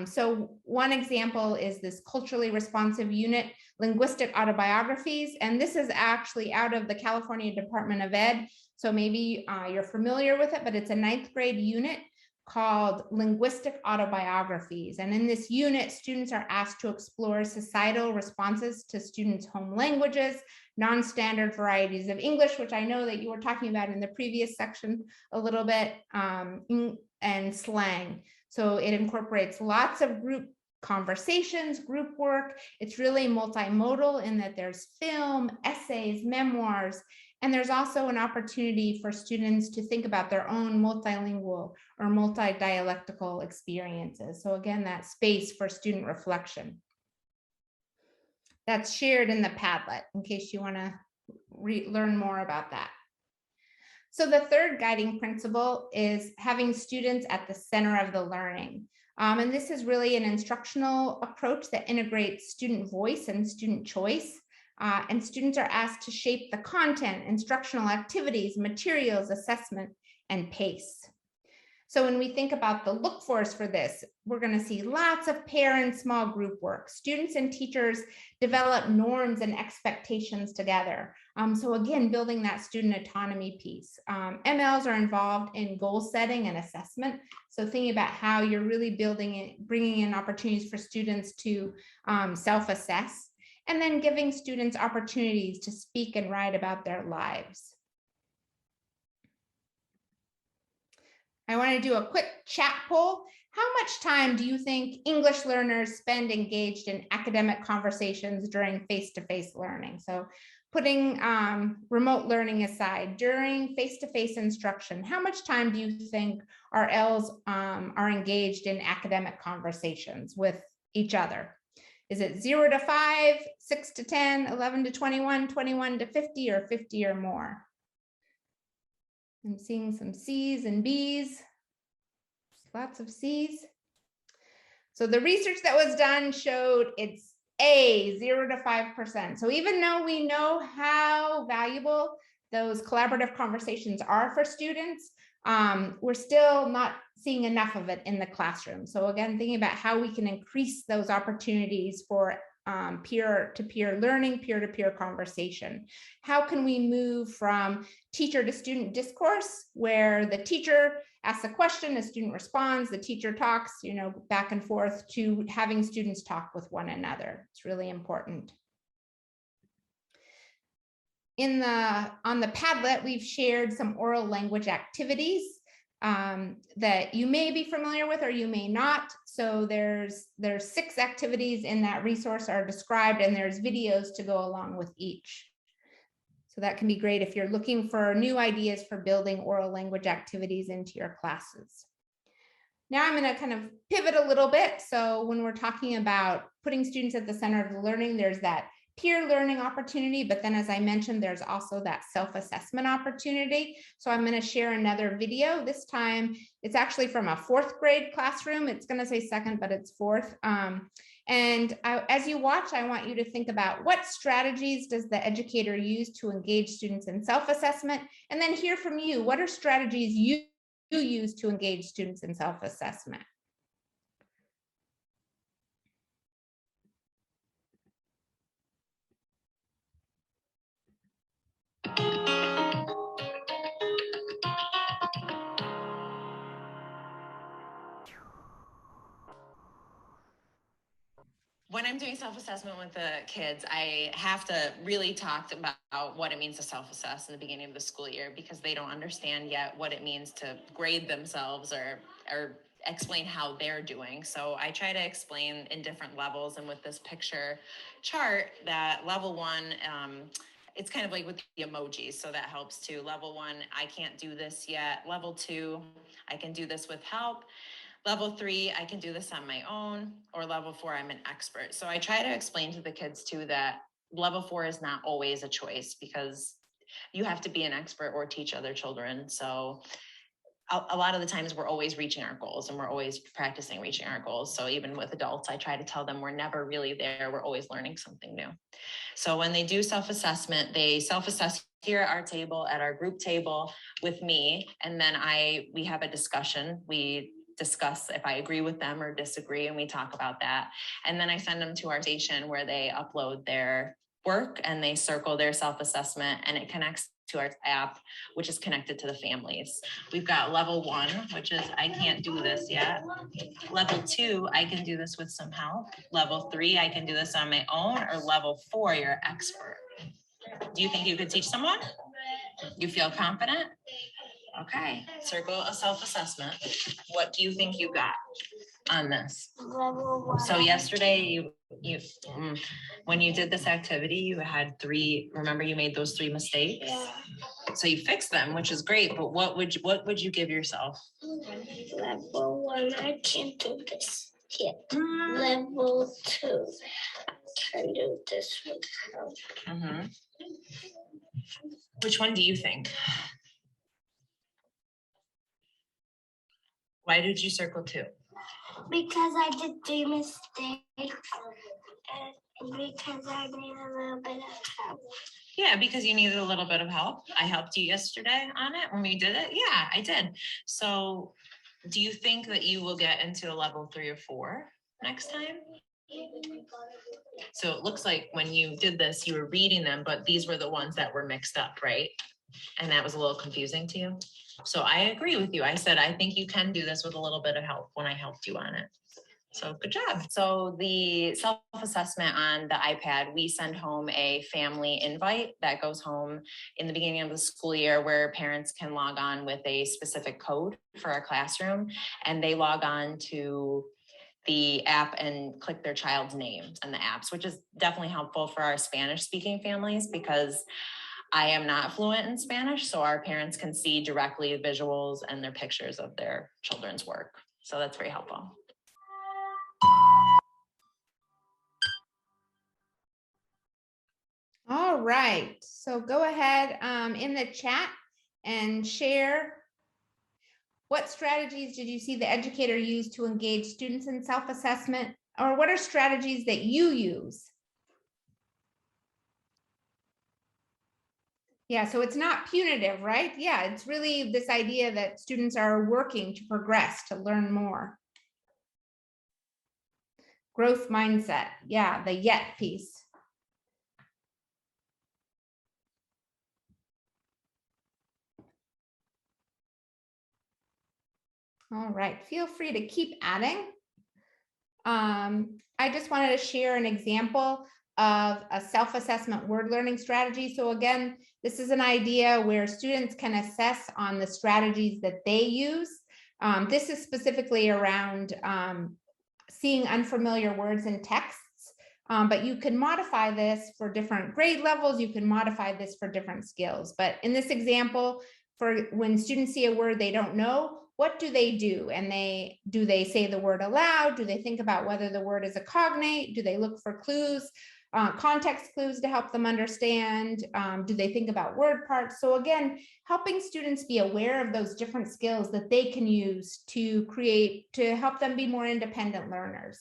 So one example is this culturally responsive unit, linguistic autobiographies, and this is actually out of the California Department of Ed. So maybe you're familiar with it, but it's a 9th grade unit called linguistic autobiographies. And in this unit, students are asked to explore societal responses to students' home languages, non-standard varieties of English, which I know that you were talking about in the previous section a little bit, and slang. So it incorporates lots of group conversations, group work. It's really multimodal in that there's film, essays, memoirs, and there's also an opportunity for students to think about their own multilingual or multi-dialectical experiences. So again, that space for student reflection. That's shared in the Padlet in case you want to learn more about that. So the third guiding principle is having students at the center of the learning. And this is really an instructional approach that integrates student voice and student choice. And students are asked to shape the content, instructional activities, materials, assessment, and pace. So when we think about the look fors for this, we're going to see lots of pair and small group work. Students and teachers develop norms and expectations together. So again, building that student autonomy piece. MLs are involved in goal setting and assessment. So thinking about how you're really building it, bringing in opportunities for students to self-assess, and then giving students opportunities to speak and write about their lives. I want to do a quick chat poll. How much time do you think English learners spend engaged in academic conversations during face-to-face learning? So putting remote learning aside, during face-to-face instruction, how much time do you think our Ls are engaged in academic conversations with each other? Is it 0 to 5, 6 to 10, 11 to 21, 21 to 50, or 50 or more? I'm seeing some C's and B's, lots of C's. So the research that was done showed it's A, 0 to 5%. So even though we know how valuable those collaborative conversations are for students, we're still not seeing enough of it in the classroom. So again, thinking about how we can increase those opportunities for peer-to-peer learning, peer-to-peer conversation. How can we move from teacher to student discourse, where the teacher asks a question, the student responds, the teacher talks, back and forth, to having students talk with one another? It's really important. On the Padlet, we've shared some oral language activities that you may be familiar with or you may not. So there's 6 activities in that resource are described, and there's videos to go along with each. So that can be great if you're looking for new ideas for building oral language activities into your classes. Now I'm going to kind of pivot a little bit. So when we're talking about putting students at the center of the learning, there's that peer learning opportunity, but then as I mentioned, there's also that self-assessment opportunity. So I'm going to share another video. This time it's actually from a 4th grade classroom. It's going to say 2nd, but it's 4th. As you watch, I want you to think about what strategies does the educator use to engage students in self-assessment, and then hear from you. What are strategies you use to engage students in self-assessment? When I'm doing self-assessment with the kids, I have to really talk about what it means to self-assess in the beginning of the school year, because they don't understand yet what it means to grade themselves or explain how they're doing. So I try to explain in different levels, and with this picture chart, that level 1, it's kind of like with the emojis, so that helps too. Level 1, I can't do this yet. Level 2, I can do this with help. Level 3, I can do this on my own, or level 4, I'm an expert. So I try to explain to the kids too that level 4 is not always a choice, because you have to be an expert or teach other children. So a lot of the times we're always reaching our goals, and we're always practicing reaching our goals. So even with adults, I try to tell them we're never really there. We're always learning something new. So when they do self-assessment, they self-assess here at our table, at our group table with me. And then we have a discussion. We discuss if I agree with them or disagree, and we talk about that. And then I send them to our station where they upload their work and they circle their self-assessment, and it connects to our app, which is connected to the families. We've got level 1, which is I can't do this yet. Level 2, I can do this with some help. Level 3, I can do this on my own. Or level 4, you're expert. Do you think you could teach someone? You feel confident? Okay, circle a self-assessment. What do you think you got? on this? Level 1. So yesterday, when you did this activity, you had remember you made those 3 mistakes? Yeah. So you fixed them, which is great, but what would you give yourself? Level 1, I can't do this yet. Level 2, I can do this one. Which one do you think? Why did you circle 2? Because I did 3 mistakes and because I need a little bit of help. Yeah, because you needed a little bit of help. I helped you yesterday on it when we did it. Yeah, I did. So do you think that you will get into a level 3 or 4 next time? So it looks like when you did this, you were reading them, but these were the ones that were mixed up, right? And that was a little confusing to you. So I agree with you. I said, I think you can do this with a little bit of help when I helped you on it. So good job. So the self-assessment on the iPad, we send home a family invite that goes home in the beginning of the school year where parents can log on with a specific code for our classroom. And they log on to the app and click their child's names in the apps, which is definitely helpful for our Spanish speaking families because I am not fluent in Spanish. So our parents can see directly visuals and their pictures of their children's work. So that's very helpful. All right, so go ahead in the chat and share what strategies did you see the educator use to engage students in self-assessment, or what are strategies that you use? Yeah, so it's not punitive, right? Yeah, it's really this idea that students are working to progress, to learn more. Growth mindset, yeah, the yet piece. All right, feel free to keep adding. I just wanted to share an example of a self-assessment word learning strategy. So again, this is an idea where students can assess on the strategies that they use. This is specifically around seeing unfamiliar words in texts, but you can modify this for different grade levels. You can modify this for different skills. But in this example, for when students see a word they don't know, what do they do? And do they say the word aloud? Do they think about whether the word is a cognate? Do they look for clues, context clues to help them understand? Do they think about word parts? So again, helping students be aware of those different skills that they can use to help them be more independent learners.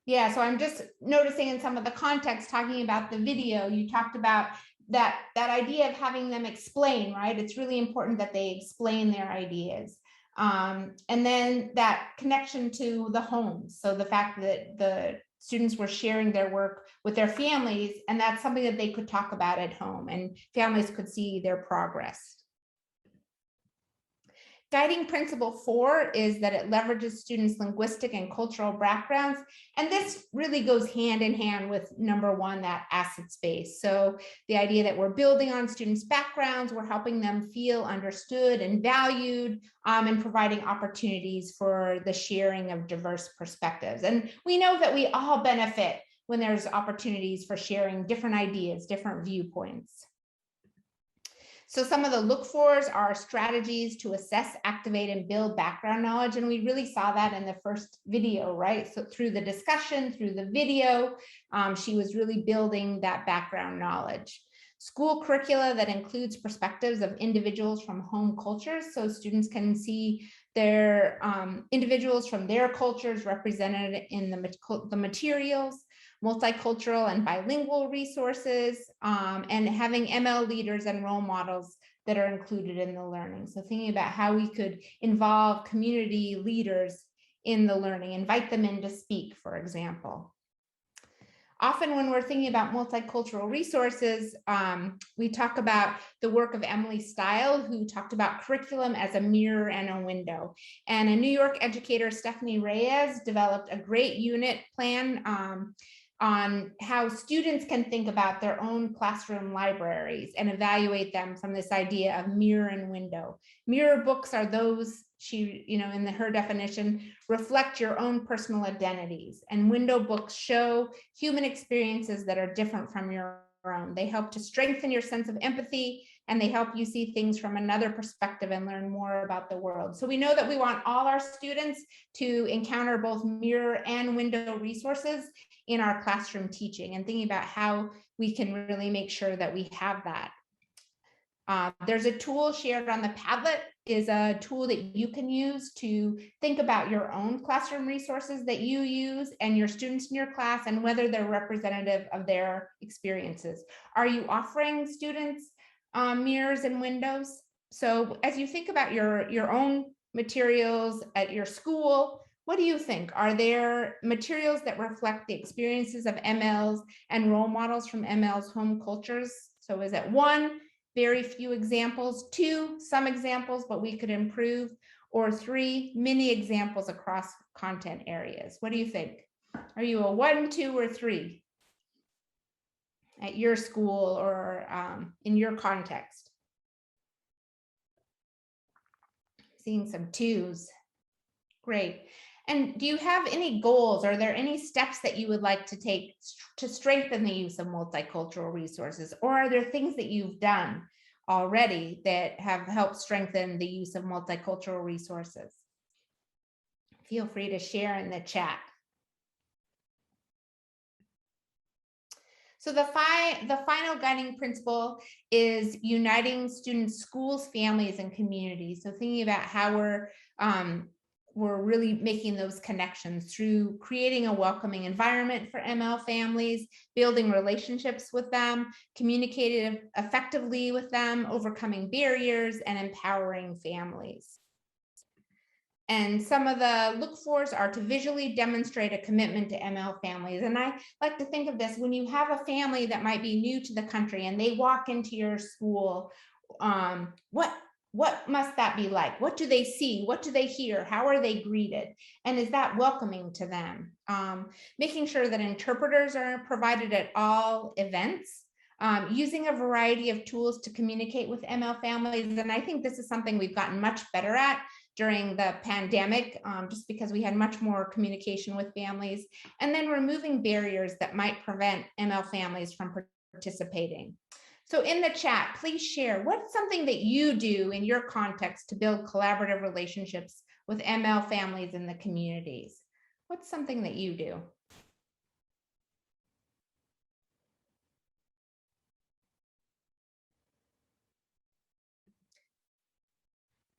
Yeah, so I'm just noticing in some of the context talking about the video, you talked about that idea of having them explain, right? It's really important that they explain their ideas. And then that connection to the homes. So the fact that the students were sharing their work with their families, and that's something that they could talk about at home and families could see their progress. Guiding principle 4 is that it leverages students' linguistic and cultural backgrounds. And this really goes hand in hand with number 1, that asset space. So the idea that we're building on students' backgrounds, we're helping them feel understood and valued, and providing opportunities for the sharing of diverse perspectives. And we know that we all benefit when there's opportunities for sharing different ideas, different viewpoints. So some of the look fors are strategies to assess, activate, and build background knowledge. And we really saw that in the first video, right? So through the discussion, through the video, she was really building that background knowledge. School curricula that includes perspectives of individuals from home cultures. So students can see their individuals from their cultures represented in the materials. Multicultural and bilingual resources, and having ML leaders and role models that are included in the learning. So thinking about how we could involve community leaders in the learning, invite them in to speak, for example. Often when we're thinking about multicultural resources, we talk about the work of Emily Stile, who talked about curriculum as a mirror and a window. And a New York educator, Stephanie Reyes, developed a great unit plan on how students can think about their own classroom libraries and evaluate them from this idea of mirror and window. Mirror books are those, she, in her definition, reflect your own personal identities, and window books show human experiences that are different from your own. They help to strengthen your sense of empathy, and they help you see things from another perspective and learn more about the world. So we know that we want all our students to encounter both mirror and window resources in our classroom teaching, and thinking about how we can really make sure that we have that. There's a tool shared on the Padlet, is a tool that you can use to think about your own classroom resources that you use and your students in your class, and whether they're representative of their experiences. Are you offering students mirrors and windows? So as you think about your own materials at your school, what do you think? Are there materials that reflect the experiences of MLs and role models from ML's home cultures? So is it 1, very few examples, 2, some examples, but we could improve, or 3, many examples across content areas? What do you think? Are you a 1, 2, or 3 at your school or in your context? Seeing some 2s. Great. And do you have any goals? Are there any steps that you would like to take to strengthen the use of multicultural resources? Or are there things that you've done already that have helped strengthen the use of multicultural resources? Feel free to share in the chat. So the final guiding principle is uniting students, schools, families, and communities. So thinking about how we're really making those connections through creating a welcoming environment for ML families, building relationships with them, communicating effectively with them, overcoming barriers, and empowering families. And some of the look-fors are to visually demonstrate a commitment to ML families. And I like to think of this, when you have a family that might be new to the country and they walk into your school, what must that be like? What do they see? What do they hear? How are they greeted? And is that welcoming to them? Making sure that interpreters are provided at all events, using a variety of tools to communicate with ML families. And I think this is something we've gotten much better at during the pandemic, just because we had much more communication with families. And then removing barriers that might prevent ML families from participating. So in the chat, please share what's something that you do in your context to build collaborative relationships with ML families in the communities. What's something that you do?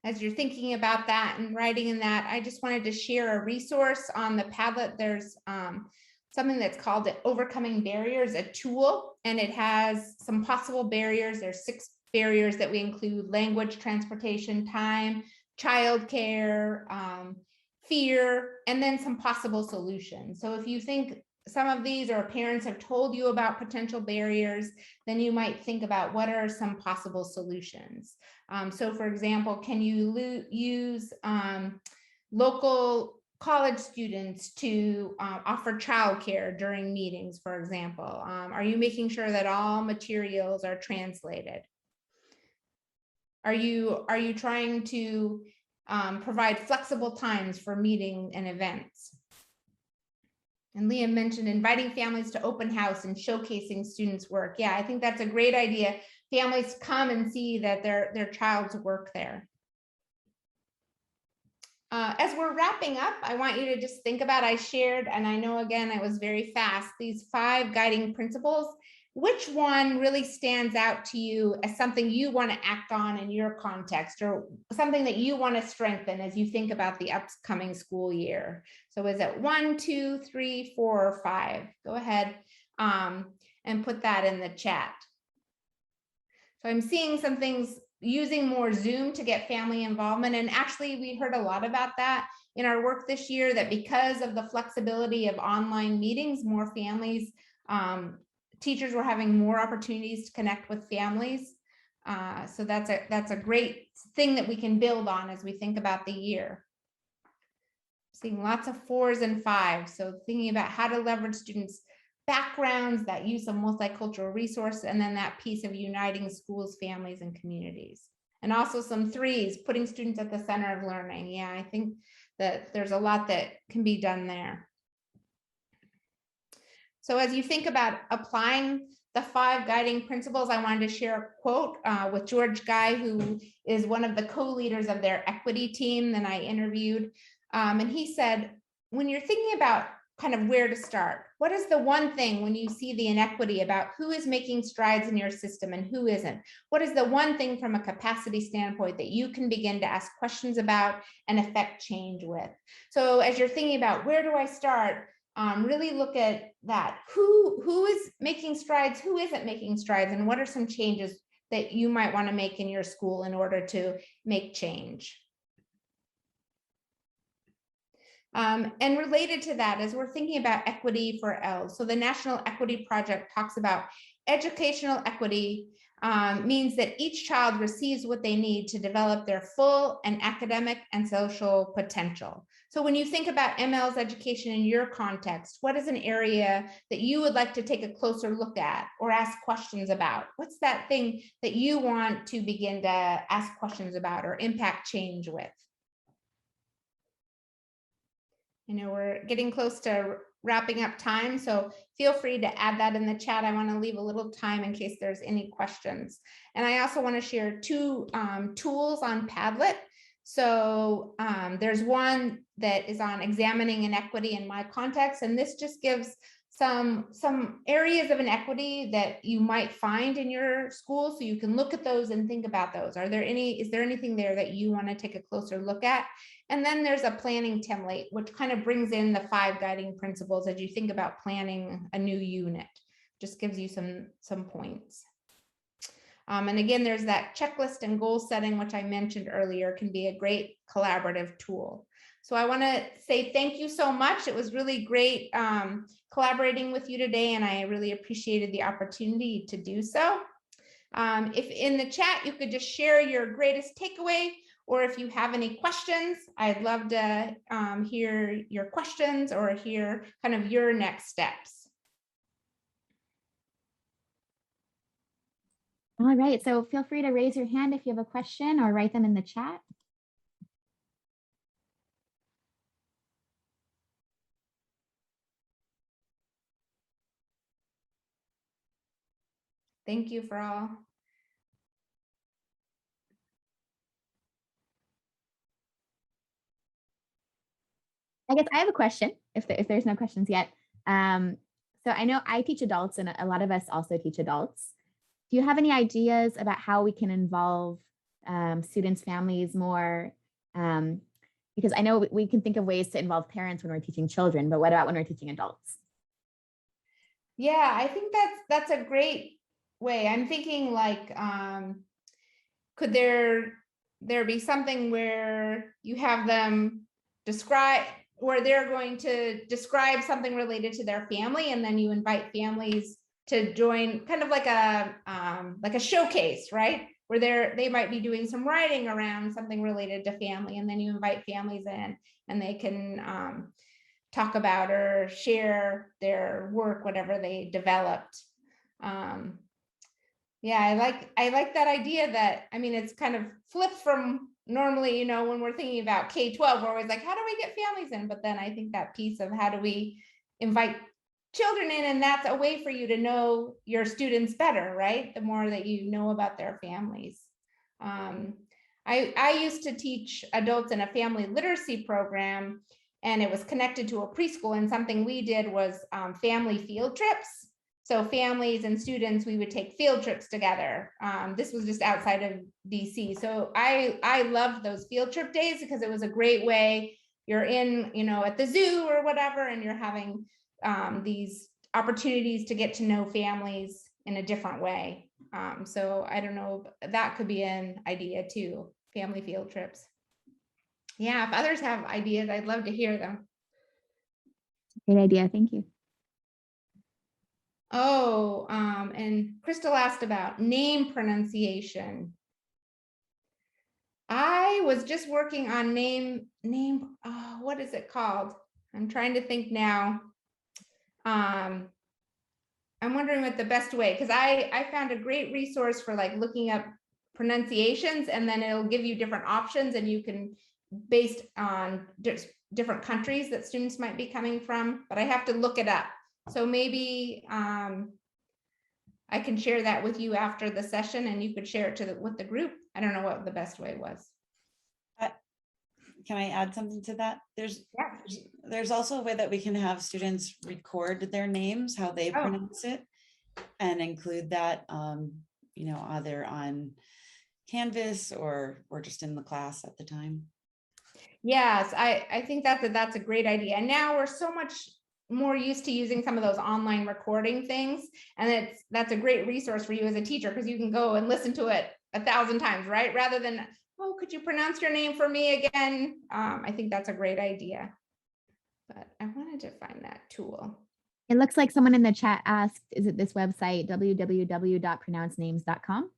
As you're thinking about that and writing in that, I just wanted to share a resource on the Padlet. There's something that's called Overcoming Barriers, a tool, and it has some possible barriers. There's 6 barriers that we include: language, transportation, time, childcare, fear, and then some possible solutions. So if you think some of these, or parents have told you about potential barriers, then you might think about what are some possible solutions. So for example, can you use local college students to offer childcare during meetings, for example? Are you making sure that all materials are translated? Are you trying to provide flexible times for meeting and events? And Liam mentioned inviting families to open house and showcasing students' work. Yeah, I think that's a great idea. Families come and see that their child's work there. As we're wrapping up, I want you to just think about, I shared, and I know again, I was very fast, these 5 guiding principles. Which one really stands out to you as something you want to act on in your context, or something that you want to strengthen as you think about the upcoming school year? So is it 1, 2, 3, 4, or 5? Go ahead and put that in the chat. So I'm seeing some things: using more Zoom to get family involvement. And actually, we heard a lot about that in our work this year, that because of the flexibility of online meetings, more families, teachers were having more opportunities to connect with families. So that's a great thing that we can build on as we think about the year. Seeing lots of 4s and 5s. So thinking about how to leverage students' backgrounds, that use of multicultural resource, and then that piece of uniting schools, families, and communities. And also some threes, putting students at the center of learning. Yeah, I think that there's a lot that can be done there. So as you think about applying the 5 guiding principles, I wanted to share a quote with George Guy, who is one of the co-leaders of their equity team that I interviewed. And he said, when you're thinking about kind of where to start, what is the one thing when you see the inequity about who is making strides in your system and who isn't? What is the one thing from a capacity standpoint that you can begin to ask questions about and affect change with? So as you're thinking about where do I start, really look at that. Who is making strides, who isn't making strides, and what are some changes that you might want to make in your school in order to make change? And related to that, as we're thinking about equity for ELS, so the National Equity Project talks about educational equity means that each child receives what they need to develop their full and academic and social potential. So when you think about ML's education in your context, what is an area that you would like to take a closer look at or ask questions about? What's that thing that you want to begin to ask questions about or impact change with? You know, we're getting close to wrapping up time, so feel free to add that in the chat. I want to leave a little time in case there's any questions. And I also want to share 2 tools on Padlet. So there's one that is on examining inequity in my context, and this just gives some areas of inequity that you might find in your school, so you can look at those and think about those. Is there anything there that you want to take a closer look at? And then there's a planning template, which kind of brings in the 5 guiding principles as you think about planning a new unit. Just gives you some points. And again, there's that checklist and goal setting, which I mentioned earlier, can be a great collaborative tool. So I want to say thank you so much. It was really great collaborating with you today, and I really appreciated the opportunity to do so. If in the chat, you could just share your greatest takeaway, or if you have any questions, I'd love to hear your questions or hear kind of your next steps. All right, so feel free to raise your hand if you have a question or write them in the chat. Thank you for all. I guess I have a question, if there's no questions yet. So I know I teach adults and a lot of us also teach adults. Do you have any ideas about how we can involve students, families more? Because I know we can think of ways to involve parents when we're teaching children, but what about when we're teaching adults? Yeah, I think that's a great way. I'm thinking like, could there be something where you have them describe, where they're going to describe something related to their family, and then you invite families to join, kind of like a showcase, right? Where they might be doing some writing around something related to family, and then you invite families in and they can talk about or share their work, whatever they developed. Yeah, I like that idea. That, I mean, it's kind of flipped from normally, you know, when we're thinking about K-12, we're always like, how do we get families in? But then I think that piece of how do we invite children in, and that's a way for you to know your students better, right? The more that you know about their families. I used to teach adults in a family literacy program, and it was connected to a preschool, and something we did was family field trips. So families and students, we would take field trips together. This was just outside of DC. So I loved those field trip days because it was a great way. You're in, you know, at the zoo or whatever, and you're having these opportunities to get to know families in a different way. So I don't know, that could be an idea too, family field trips. Yeah, if others have ideas, I'd love to hear them. Great idea, thank you. Oh, and Crystal asked about name pronunciation. I was just working on what is it called? I'm trying to think now. I'm wondering what the best way, because I found a great resource for like looking up pronunciations, and then it'll give you different options, and you can, based on different countries that students might be coming from, but I have to look it up. So maybe I can share that with you after the session, and you could share it with the group. I don't know what the best way was. Can I add something to that? Yeah. There's also a way that we can have students record their names, how they Oh. pronounce it, and include that, you know, either on Canvas or just in the class at the time. Yes, I think that's a great idea. And now we're so much more used to using some of those online recording things, and that's a great resource for you as a teacher, because you can go and listen to it 1,000 times, right? Rather than, oh, could you pronounce your name for me again? I think that's a great idea. But I wanted to find that tool. It looks like someone in the chat asked, is it this website, www.pronouncenames.com?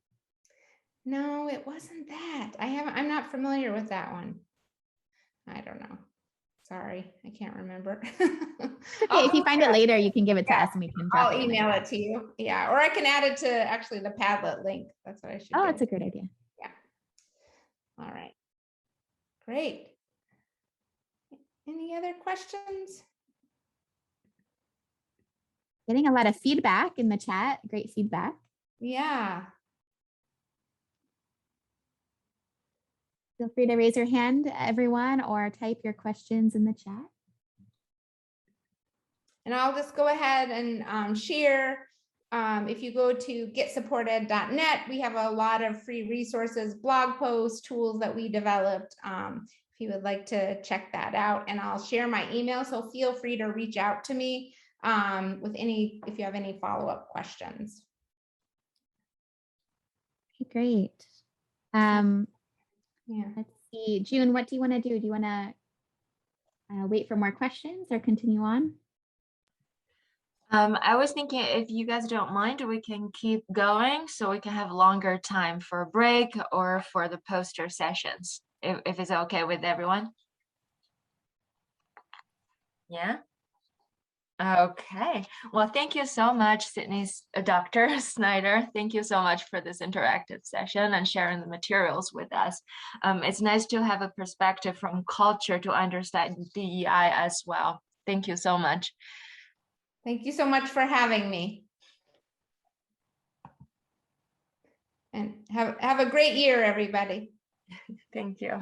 No, it wasn't that. I'm not familiar with that one. I don't know. Sorry, I can't remember. Okay, if you find it later, you can give it to us and we can drop I'll it in the email chat. it to you. Yeah, or I can add it to actually the Padlet link. That's what I should do. Oh, that's a great idea. Yeah. All right. Great. Any other questions? Getting a lot of feedback in the chat. Great feedback. Yeah. Feel free to raise your hand, everyone, or type your questions in the chat. And I'll just go ahead and share. If you go to getsupported.net, we have a lot of free resources, blog posts, tools that we developed. If you would like to check that out, and I'll share my email. So feel free to reach out to me if you have any follow-up questions. Okay, great. Yeah. Let's see, June, what do you want to do? Do you want to wait for more questions or continue on? I was thinking, if you guys don't mind, we can keep going so we can have longer time for a break or for the poster sessions, if it's okay with everyone. Yeah. Okay. Well, thank you so much, Dr. Snyder. Thank you so much for this interactive session and sharing the materials with us. It's nice to have a perspective from culture to understand DEI as well. Thank you so much. Thank you so much for having me. And have a great year, everybody. Thank you.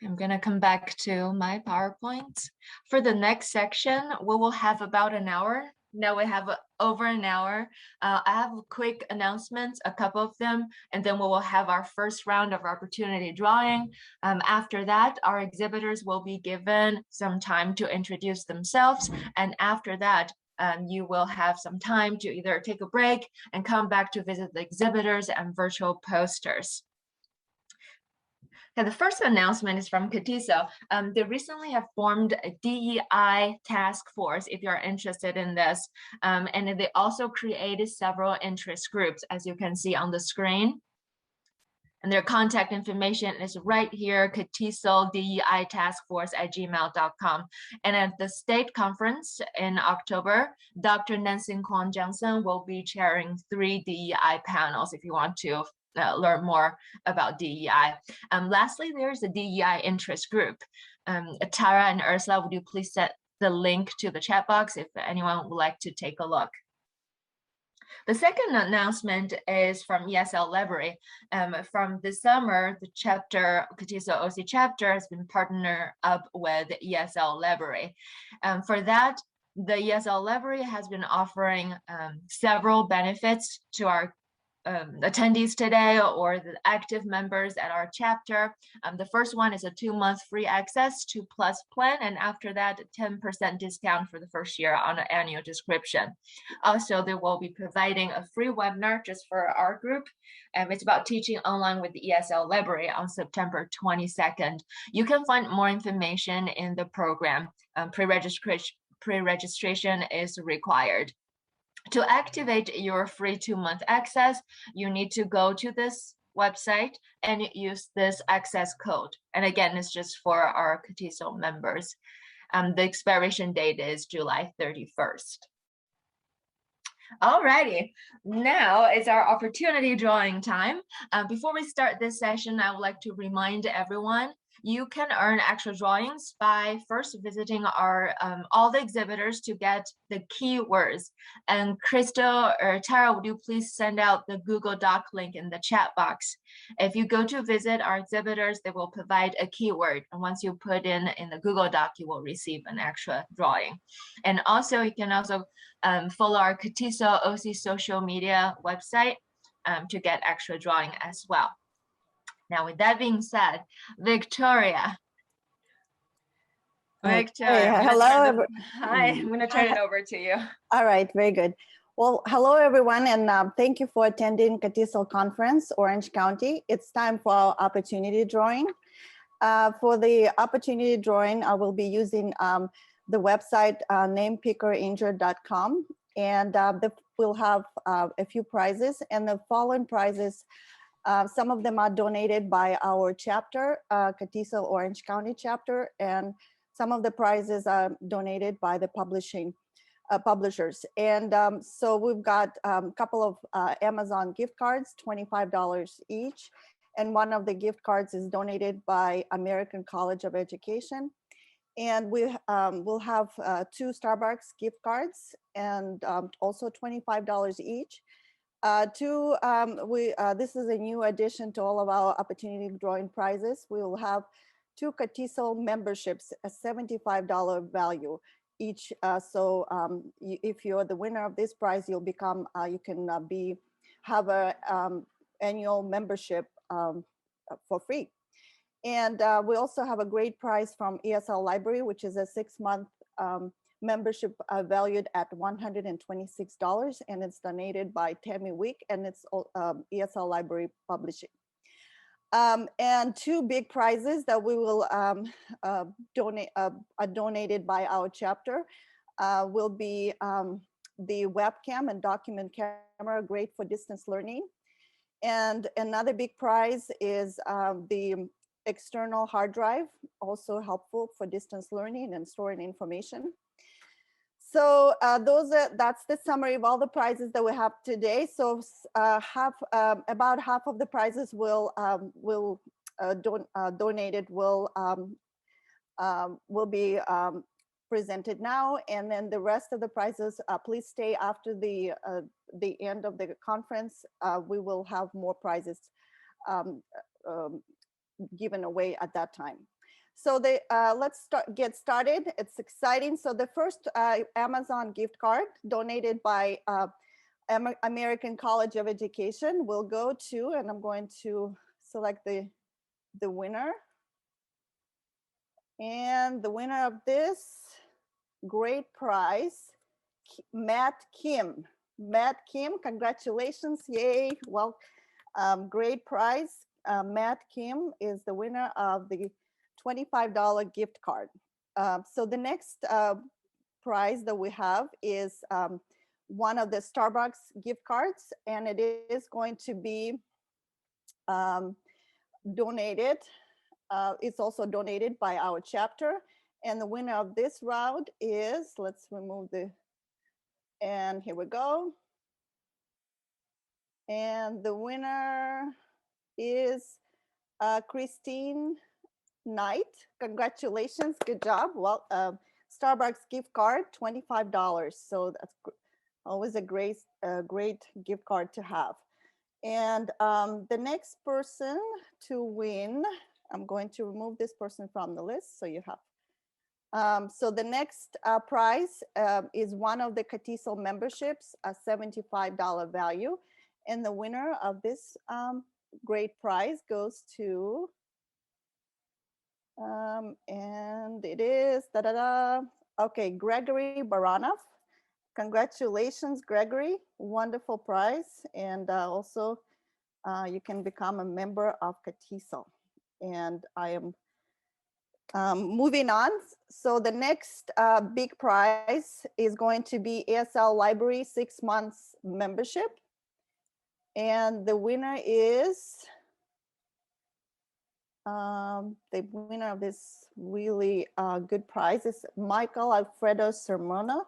I'm going to come back to my PowerPoint. For the next section, we will have about an hour. Now we have over an hour. I have quick announcements, a couple of them, and then we will have our first round of opportunity drawing. After that, our exhibitors will be given some time to introduce themselves. And after that, you will have some time to either take a break and come back to visit the exhibitors and virtual posters. Now, the first announcement is from CATESOL. They recently have formed a DEI task force, if you're interested in this. And they also created several interest groups, as you can see on the screen. And their contact information is right here, CATESOL DEI Task Force at gmail.com. And at the state conference in October, Dr. Nancy Kwon Johnson will be chairing 3 DEI panels if you want to learn more about DEI. Lastly, there's a DEI interest group. Tara and Ursula, would you please set the link to the chat box if anyone would like to take a look? The second announcement is from ESL Library. From this summer, the CATESOL OC chapter has been partnered up with ESL Library. For that, the ESL Library has been offering several benefits to our attendees today or the active members at our chapter. The first one is a 2-month free access to Plus plan, and after that, 10% discount for the first year on an annual subscription. Also, they will be providing a free webinar just for our group. It's about teaching online with the ESL Library on September 22nd. You can find more information in the program. Pre-registration is required. To activate your free 2-month access, you need to go to this website and use this access code. And again, it's just for our CATESOL members. The expiration date is July 31st. Alrighty, now is our opportunity drawing time. Before we start this session, I would like to remind everyone you can earn extra drawings by first visiting our all the exhibitors to get the keywords. And Crystal or Tara, would you please send out the Google Doc link in the chat box? If you go to visit our exhibitors, they will provide a keyword. And once you put in the Google Doc, you will receive an extra drawing. And also, you can also follow our CATESOL OC social media website to get extra drawing as well. Now, with that being said, Victoria. Victoria, hello. Hi, I'm going to turn it over to you. All right, very good. Well, hello everyone, and thank you for attending CATESOL conference, Orange County. It's time for our opportunity drawing. For the opportunity drawing, I will be using the website namepickerinjured.com, and we'll have a few prizes, and the following prizes, some of them are donated by our chapter, CATESOL Orange County chapter, and some of the prizes are donated by the publishers. And so we've got a couple of Amazon gift cards, $25 each. And one of the gift cards is donated by American College of Education. And we will have 2 Starbucks gift cards, and also $25 each. This is a new addition to all of our opportunity drawing prizes. We will have 2 CATESOL memberships, a $75 value each. If you're the winner of this prize, you'll become, you can have a annual membership for free. And we also have a great prize from ESL Library, which is a 6-month membership valued at $126, and it's donated by Tammy Wick, and it's ESL Library Publishing. And 2 big prizes that we will donate are donated by our chapter will be the webcam and document camera, great for distance learning. And another big prize is the external hard drive, also helpful for distance learning and storing information. So that's the summary of all the prizes that we have today. So about half of the prizes donated will be presented now, and then the rest of the prizes, please stay after the end of the conference. We will have more prizes given away at that time. So let's get started. It's exciting. So the first Amazon gift card donated by American College of Education will go to, and I'm going to select the winner. And the winner of this great prize, Matt Kim. Matt Kim, congratulations, yay. Well, great prize. Matt Kim is the winner of the $25 gift card. So the next prize that we have is one of the Starbucks gift cards, and it is going to be donated. It's also donated by our chapter, and the winner of this round is, let's remove and here we go. And the winner is Christine Knight. Congratulations, good job. Well, Starbucks gift card, $25. So that's always a great gift card to have. And the next person to win, I'm going to remove this person from the list, so you have. So the next prize is one of the CATESOL memberships, a $75 value. And the winner of this great prize goes to, and it is, okay, Gregory Baranov. Congratulations, Gregory, wonderful prize. And also you can become a member of CATESOL. And I am moving on. So the next big prize is going to be ESL Library 6 months membership. And the winner is The winner of this really good prize is Michael Alfredo Sermona.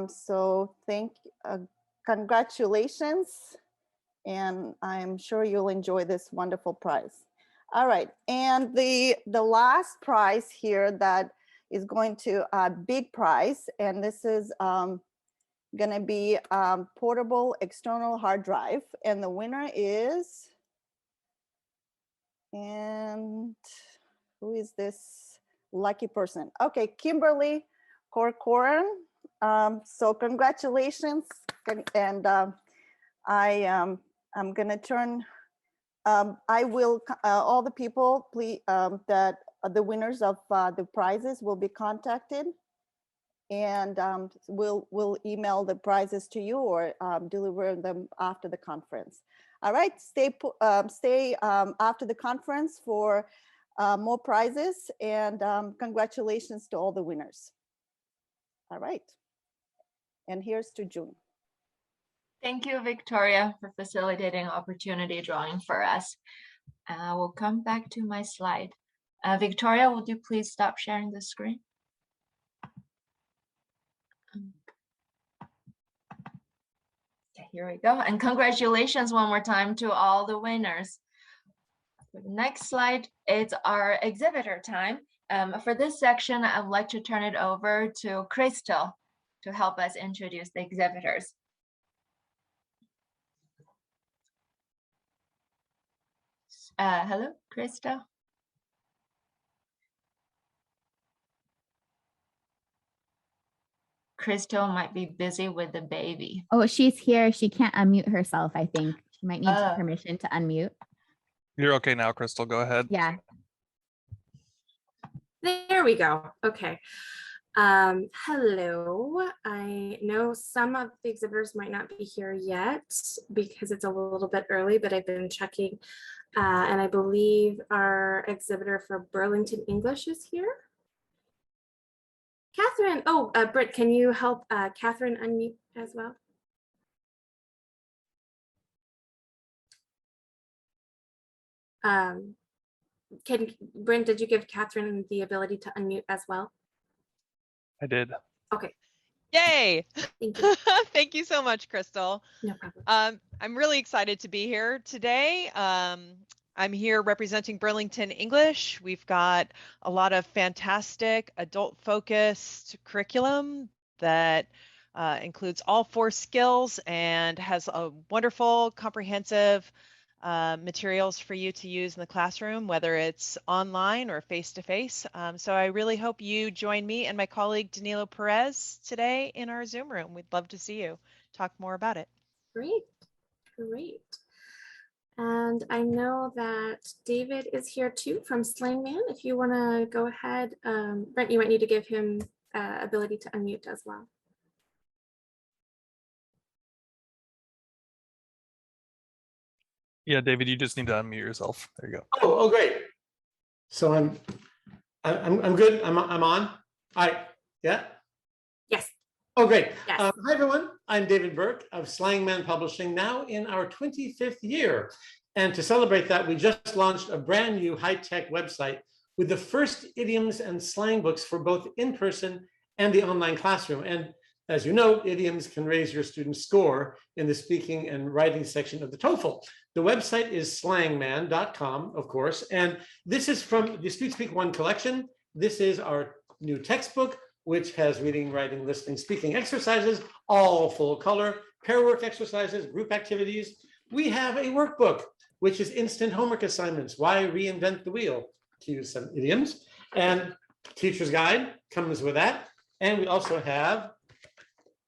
So congratulations, and I'm sure you'll enjoy this wonderful prize. All right, and the last prize here that is going to a big prize, and this is going to be portable external hard drive, and the winner is, and who is this lucky person? Okay, Kimberly Corcoran. So congratulations, and I'm going to turn. I will all the people, please, that the winners of the prizes will be contacted, and we'll email the prizes to you or deliver them after the conference. All right, stay after the conference for more prizes, and congratulations to all the winners. All right, and here's to June. Thank you, Victoria, for facilitating opportunity drawing for us. We'll come back to my slide. Victoria, would you please stop sharing the screen? Okay, here we go. And congratulations one more time to all the winners. For the next slide, it's our exhibitor time. For this section, I'd like to turn it over to Crystal to help us introduce the exhibitors. Hello, Crystal. Crystal might be busy with the baby. Oh, she's here. She can't unmute herself, I think. She might need permission to unmute. You're okay now, Crystal. Go ahead. Yeah. There we go. Okay. Hello. I know some of the exhibitors might not be here yet because it's a little bit early, but I've been checking, and I believe our exhibitor for Burlington English is here. Catherine. Oh, Britt, can you help Catherine unmute as well? Brent, did you give Catherine the ability to unmute as well? I did. Okay. Yay! Thank you. Thank you so much, Crystal. No problem. I'm really excited to be here today. I'm here representing Burlington English. We've got a lot of fantastic adult-focused curriculum that includes all 4 skills and has a wonderful, comprehensive materials for you to use in the classroom, whether it's online or face-to-face. So I really hope you join me and my colleague Danilo Perez today in our Zoom room. We'd love to see you talk more about it. Great, great. And I know that David is here too from Slangman. If you want to go ahead, Brent, you might need to give him ability to unmute as well. Yeah, David, you just need to unmute yourself. There you go. Oh, great. So I'm good. I'm on. All right. Yeah. Yes. Oh, great. Yes. Hi, everyone. I'm David Burke of Slangman Publishing, now in our 25th year. And to celebrate that, we just launched a brand new high-tech website with the first idioms and slang books for both in-person and the online classroom. And as you know, idioms can raise your student's score in the speaking and writing section of the TOEFL. The website is slangman.com, of course, and this is from the Speak 1 collection. This is our new textbook, which has reading, writing, listening, speaking exercises, all full color, pair work exercises, group activities. We have a workbook, which is instant homework assignments. Why reinvent the wheel? To use some idioms. And teacher's guide comes with that. And we also have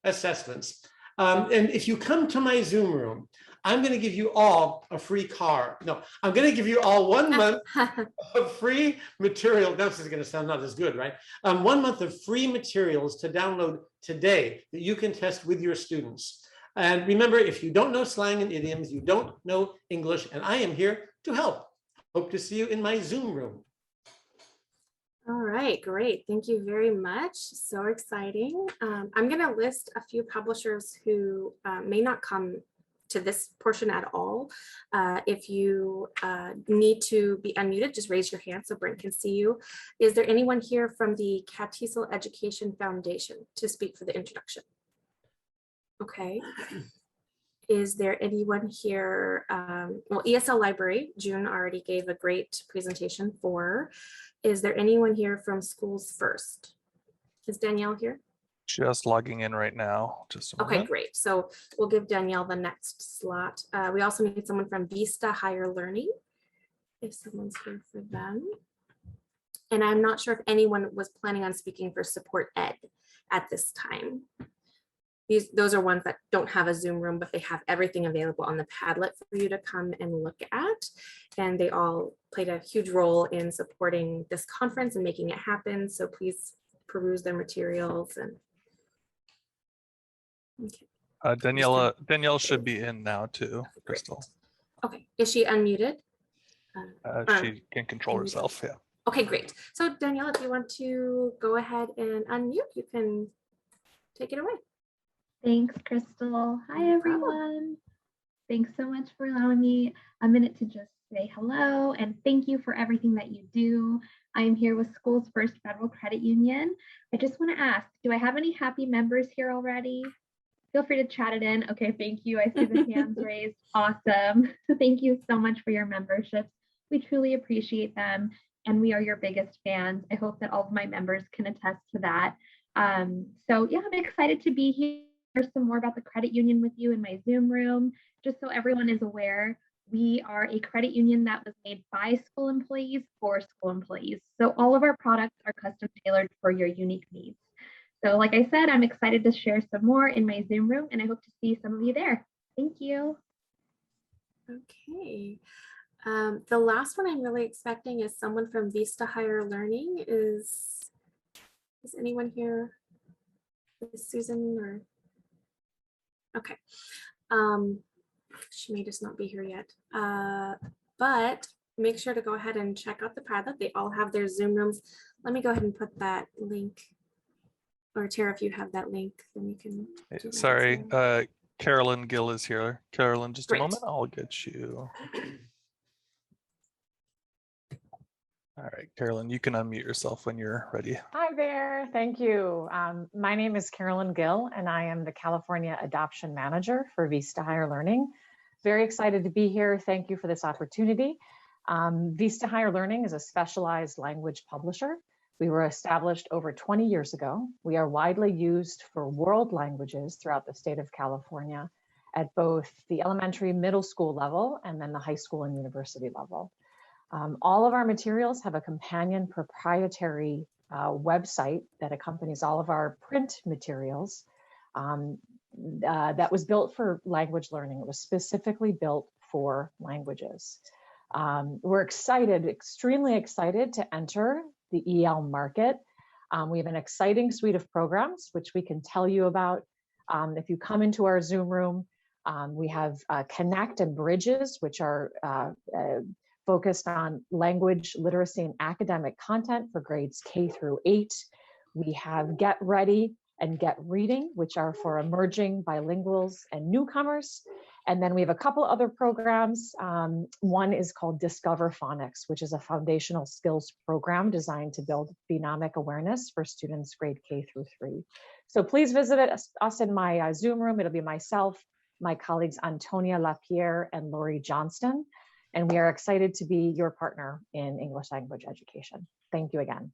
assessments. And if you come to my Zoom room, I'm going to give you all a free car. No, I'm going to give you all 1 month of free material. Now, this is going to sound not as good, right? 1 month of free materials to download today that you can test with your students. And remember, if you don't know slang and idioms, you don't know English, and I am here to help. Hope to see you in my Zoom room. All right, great. Thank you very much. So exciting. I'm going to list a few publishers who may not come to this portion at all. If you need to be unmuted, just raise your hand so Brent can see you. Is there anyone here from the CATESOL Education Foundation to speak for the introduction? Okay. Is there anyone here? Well, ESL Library, June already gave a great presentation for. Is there anyone here from Schools First? Is Danielle here? Just logging in right now. Just a moment. Okay, great. So we'll give Danielle the next slot. We also need someone from Vista Higher Learning, if someone's here for them. And I'm not sure if anyone was planning on speaking for Support Ed at this time. Those are ones that don't have a Zoom room, but they have everything available on the Padlet for you to come and look at. And they all played a huge role in supporting this conference and making it happen. So please peruse their materials. And okay. Danielle should be in now too, Crystal. Okay, is she unmuted? She can control herself, yeah. Okay, great. So Danielle, if you want to go ahead and unmute, you can take it away. Thanks, Crystal. Hi, everyone. Thanks so much for allowing me a minute to just say hello and thank you for everything that you do. I'm here with Schools First Federal Credit Union. I just want to ask, do I have any happy members here already? Feel free to chat it in. Okay, thank you. I see the hands raised. Awesome. Thank you so much for your memberships. We truly appreciate them and we are your biggest fans. I hope that all of my members can attest to that. So yeah, I'm excited to be here. Some more about the credit union with you in my Zoom room. Just so everyone is aware, we are a credit union that was made by school employees for school employees. So all of our products are custom tailored for your unique needs. So like I said, I'm excited to share some more in my Zoom room and I hope to see some of you there. Thank you. Okay. The last one I'm really expecting is someone from Vista Higher Learning. Is anyone here? Is Susan or? Okay. She may just not be here yet. But make sure to go ahead and check out the Padlet. They all have their Zoom rooms. Let me go ahead and put that link. Or Tara, if you have that link, then you can. Sorry, Carolyn Gill is here. Carolyn, just Great. a moment. I'll get you. All right, Carolyn, you can unmute yourself when you're ready. Hi there, thank you. My name is Carolyn Gill and I am the California Adoption Manager for Vista Higher Learning. Very excited to be here. Thank you for this opportunity. Vista Higher Learning is a specialized language publisher. We were established over 20 years ago. We are widely used for world languages throughout the state of California at both the elementary, middle school level, and then the high school and university level. All of our materials have a companion proprietary website that accompanies all of our print materials that was built for language learning. It was specifically built for languages. We're excited, extremely excited to enter the EL market. We have an exciting suite of programs, which we can tell you about. If you come into our Zoom room, we have Connect and Bridges, which are focused on language literacy and academic content for grades K through 8. We have Get Ready and Get Reading, which are for emerging bilinguals and newcomers. And then we have a couple other programs. One is called Discover Phonics, which is a foundational skills program designed to build phonomic awareness for students grade K through 3. So please visit us in my Zoom room. It'll be myself, my colleagues Antonia Lapierre and Lori Johnston. And we are excited to be your partner in English language education. Thank you again.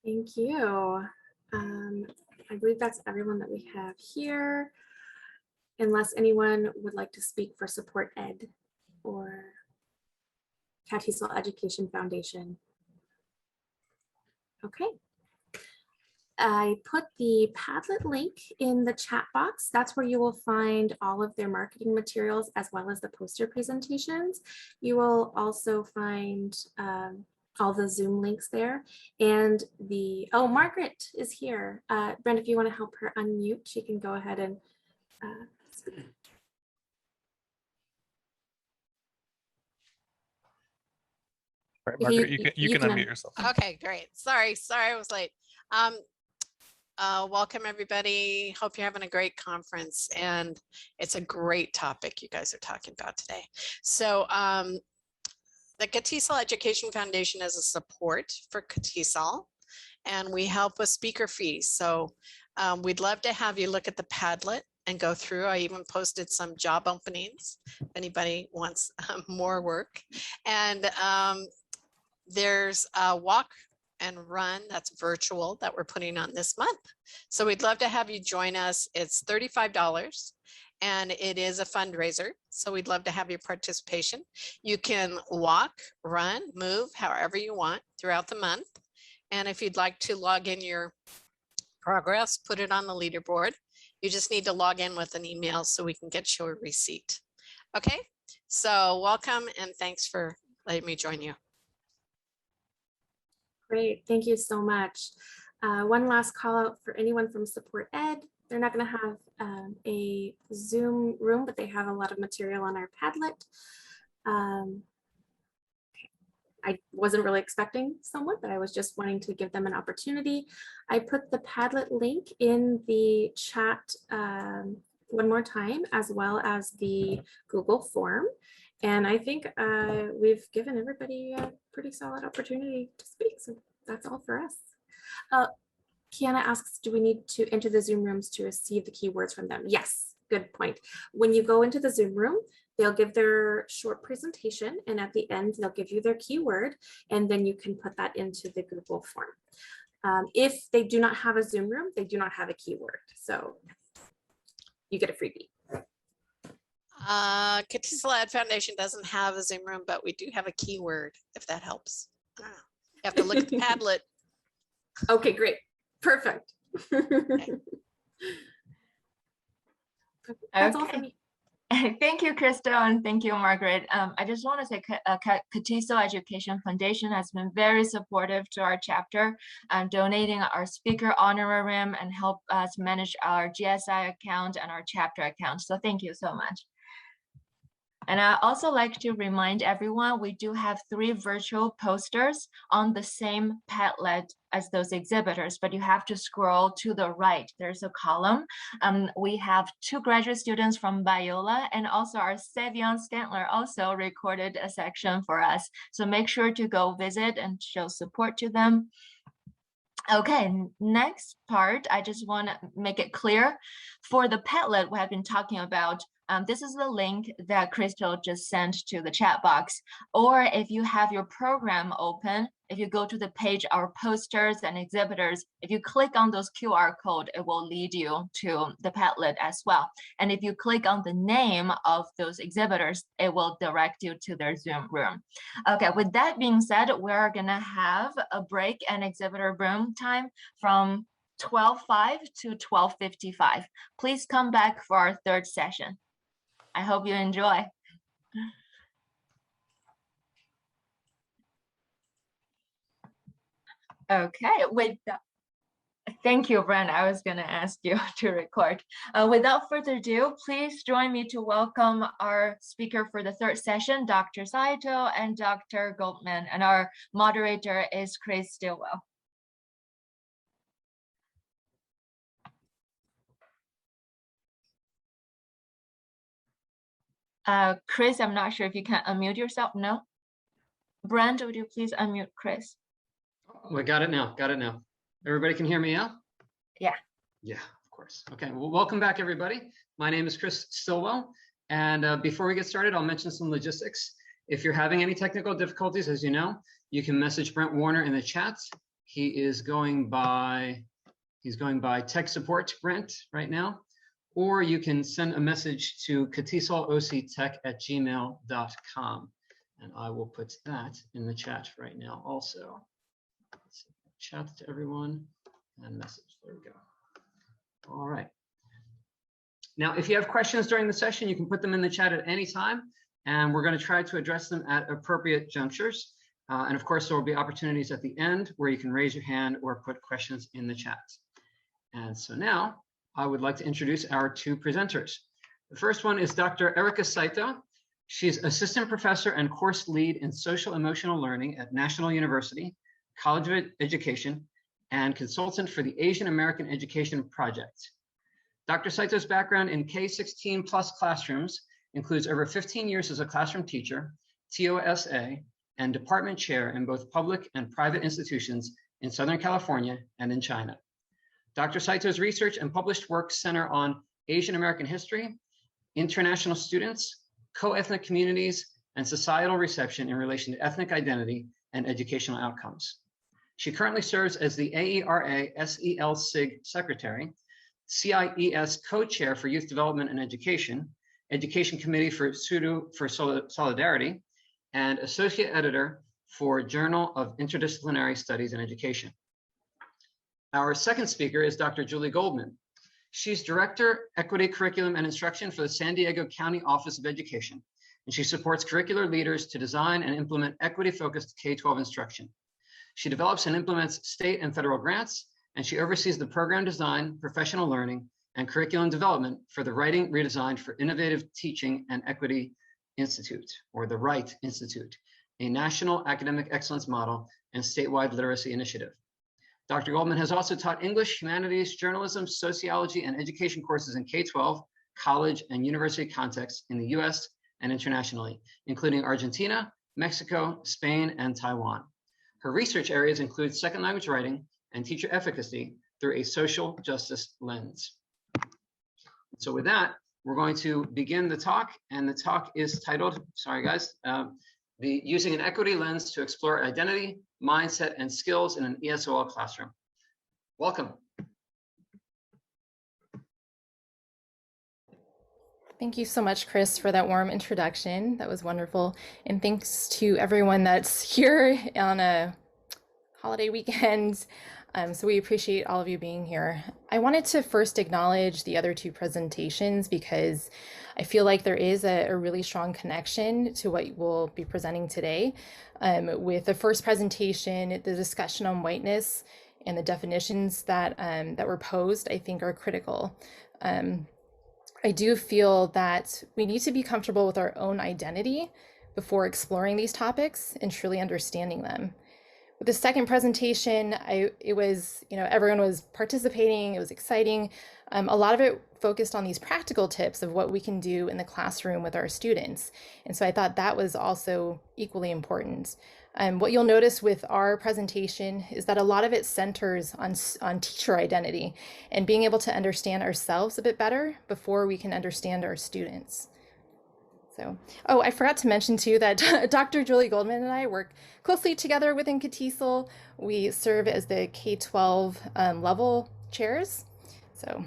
Thank you. I believe that's everyone that we have here. Unless anyone would like to speak for Support Ed or CATESOL Education Foundation. Okay. I put the Padlet link in the chat box. That's where you will find all of their marketing materials as well as the poster presentations. You will also find all the Zoom links there. And oh, Margaret is here. Brenda, if you want to help her unmute, she can go ahead and speak. All right, Margaret, you can unmute yourself. Okay, great. Sorry, I was late. Welcome, everybody. Hope you're having a great conference, and it's a great topic you guys are talking about today. So the CATESOL Education Foundation is a support for CATESOL, and we help with speaker fees. So we'd love to have you look at the Padlet and go through. I even posted some job openings if anybody wants more work. And there's a walk and run that's virtual that we're putting on this month. So we'd love to have you join us. It's $35 and it is a fundraiser. So we'd love to have your participation. You can walk, run, move, however you want throughout the month. And if you'd like to log in your progress, put it on the leaderboard. You just need to log in with an email so we can get you a receipt. Okay, so welcome and thanks for letting me join you. Great, thank you so much. One last call out for anyone from Support Ed. They're not going to have a Zoom room, but they have a lot of material on our Padlet. I wasn't really expecting someone, but I was just wanting to give them an opportunity. I put the Padlet link in the chat one more time, as well as the Google form. And I think we've given everybody a pretty solid opportunity to speak. So that's all for us. Kiana asks, do we need to enter the Zoom rooms to receive the keywords from them? Yes, good point. When you go into the Zoom room, they'll give their short presentation, and at the end, they'll give you their keyword, and then you can put that into the Google form. If they do not have a Zoom room, they do not have a keyword. So you get a freebie. CATESOL Ed Foundation doesn't have a Zoom room, but we do have a keyword, if that helps. I don't know. You have to look at the Padlet. Okay, great. Perfect. Okay. That's all for me. Thank you, Crystal, and thank you, Margaret. I just want to say CATESOL Education Foundation has been very supportive to our chapter, donating our speaker honorarium and help us manage our GSI account and our chapter account. So thank you so much. And I also like to remind everyone, we do have 3 virtual posters on the same Padlet as those exhibitors, but you have to scroll to the right. There's a column. We have 2 graduate students from Biola, and also our Savion Stantler also recorded a section for us. So make sure to go visit and show support to them. Okay, next part, I just want to make it clear. For the Padlet we have been talking about, this is the link that Crystal just sent to the chat box. Or if you have your program open, if you go to the page, our posters and exhibitors, if you click on those QR code, it will lead you to the Padlet as well. And if you click on the name of those exhibitors, it will direct you to their Zoom room. Okay, with that being said, we're gonna have a break and exhibitor room time from 12:05 to 12:55. Please come back for our 3rd session. I hope you enjoy. Okay, thank you, Bren. I was going to ask you to record. Without further ado, please join me to welcome our speaker for the 3rd session, Dr. Saito and Dr. Goldman, and our moderator is Chris Stilwell. Chris, I'm not sure if you can unmute yourself. No? Brand, would you please unmute Chris? We got it now. Got it now. Everybody can hear me now? Yeah. Yeah, of course. Okay. Well, welcome back, everybody. My name is Chris Stilwell. And before we get started, I'll mention some logistics. If you're having any technical difficulties, as you know, you can message Brent Warner in the chat. He's going by tech support Brent right now. Or you can send a message to catesoloctech@gmail.com. And I will put that in the chat right now also. Let's see, chat to everyone and message. There we go. All right. Now, if you have questions during the session, you can put them in the chat at any time, and we're going to try to address them at appropriate junctures. And of course, there will be opportunities at the end where you can raise your hand or put questions in the chat. And so now, I would like to introduce our 2 presenters. The first one is Dr. Erika Saito. She's assistant professor and course lead in social emotional learning at National University College of Education and consultant for the Asian American Education Project. Dr. Saito's background in K-16 plus classrooms includes over 15 years as a classroom teacher, TOSA, and department chair in both public and private institutions in Southern California and in China. Dr. Saito's research and published work center on Asian American history, international students, co-ethnic communities, and societal reception in relation to ethnic identity and educational outcomes. She currently serves as the AERA SEL SIG Secretary, CIES Co-Chair for Youth Development and Education, Education Committee for Solidarity, and Associate Editor for Journal of Interdisciplinary Studies in Education. Our second speaker is Dr. Julie Goldman. She's Director, Equity, Curriculum, and Instruction for the San Diego County Office of Education, and she supports curricular leaders to design and implement equity-focused K-12 instruction. She develops and implements state and federal grants, and she oversees the program design, professional learning, and curriculum development for the Writing Redesigned for Innovative Teaching and Equity Institute, or the WRITE Institute, a national academic excellence model and statewide literacy initiative. Dr. Goldman has also taught English, humanities, journalism, sociology, and education courses in K-12, college, and university contexts in the US and internationally, including Argentina, Mexico, Spain, and Taiwan. Her research areas include second language writing and teacher efficacy through a social justice lens. So with that, we're going to begin the talk, and the talk is titled, sorry guys, Using an Equity Lens to Explore Identity, Mindset, and Skills in an ESOL Classroom. Welcome. Thank you so much, Chris, for that warm introduction. That was wonderful. And thanks to everyone that's here on a holiday weekend. So we appreciate all of you being here. I wanted to first acknowledge the other two presentations because I feel like there is a really strong connection to what we'll be presenting today. With the first presentation, the discussion on whiteness and the definitions that, that were posed, I think are critical. I do feel that we need to be comfortable with our own identity before exploring these topics and truly understanding them. With the second presentation, it was, everyone was participating, it was exciting. A lot of it focused on these practical tips of what we can do in the classroom with our students. And so I thought that was also equally important. What you'll notice with our presentation is that a lot of it centers on teacher identity and being able to understand ourselves a bit better before we can understand our students. So, oh, I forgot to mention too that Dr. Julie Goldman and I work closely together within CATESOL. We serve as the K-12 level chairs. So,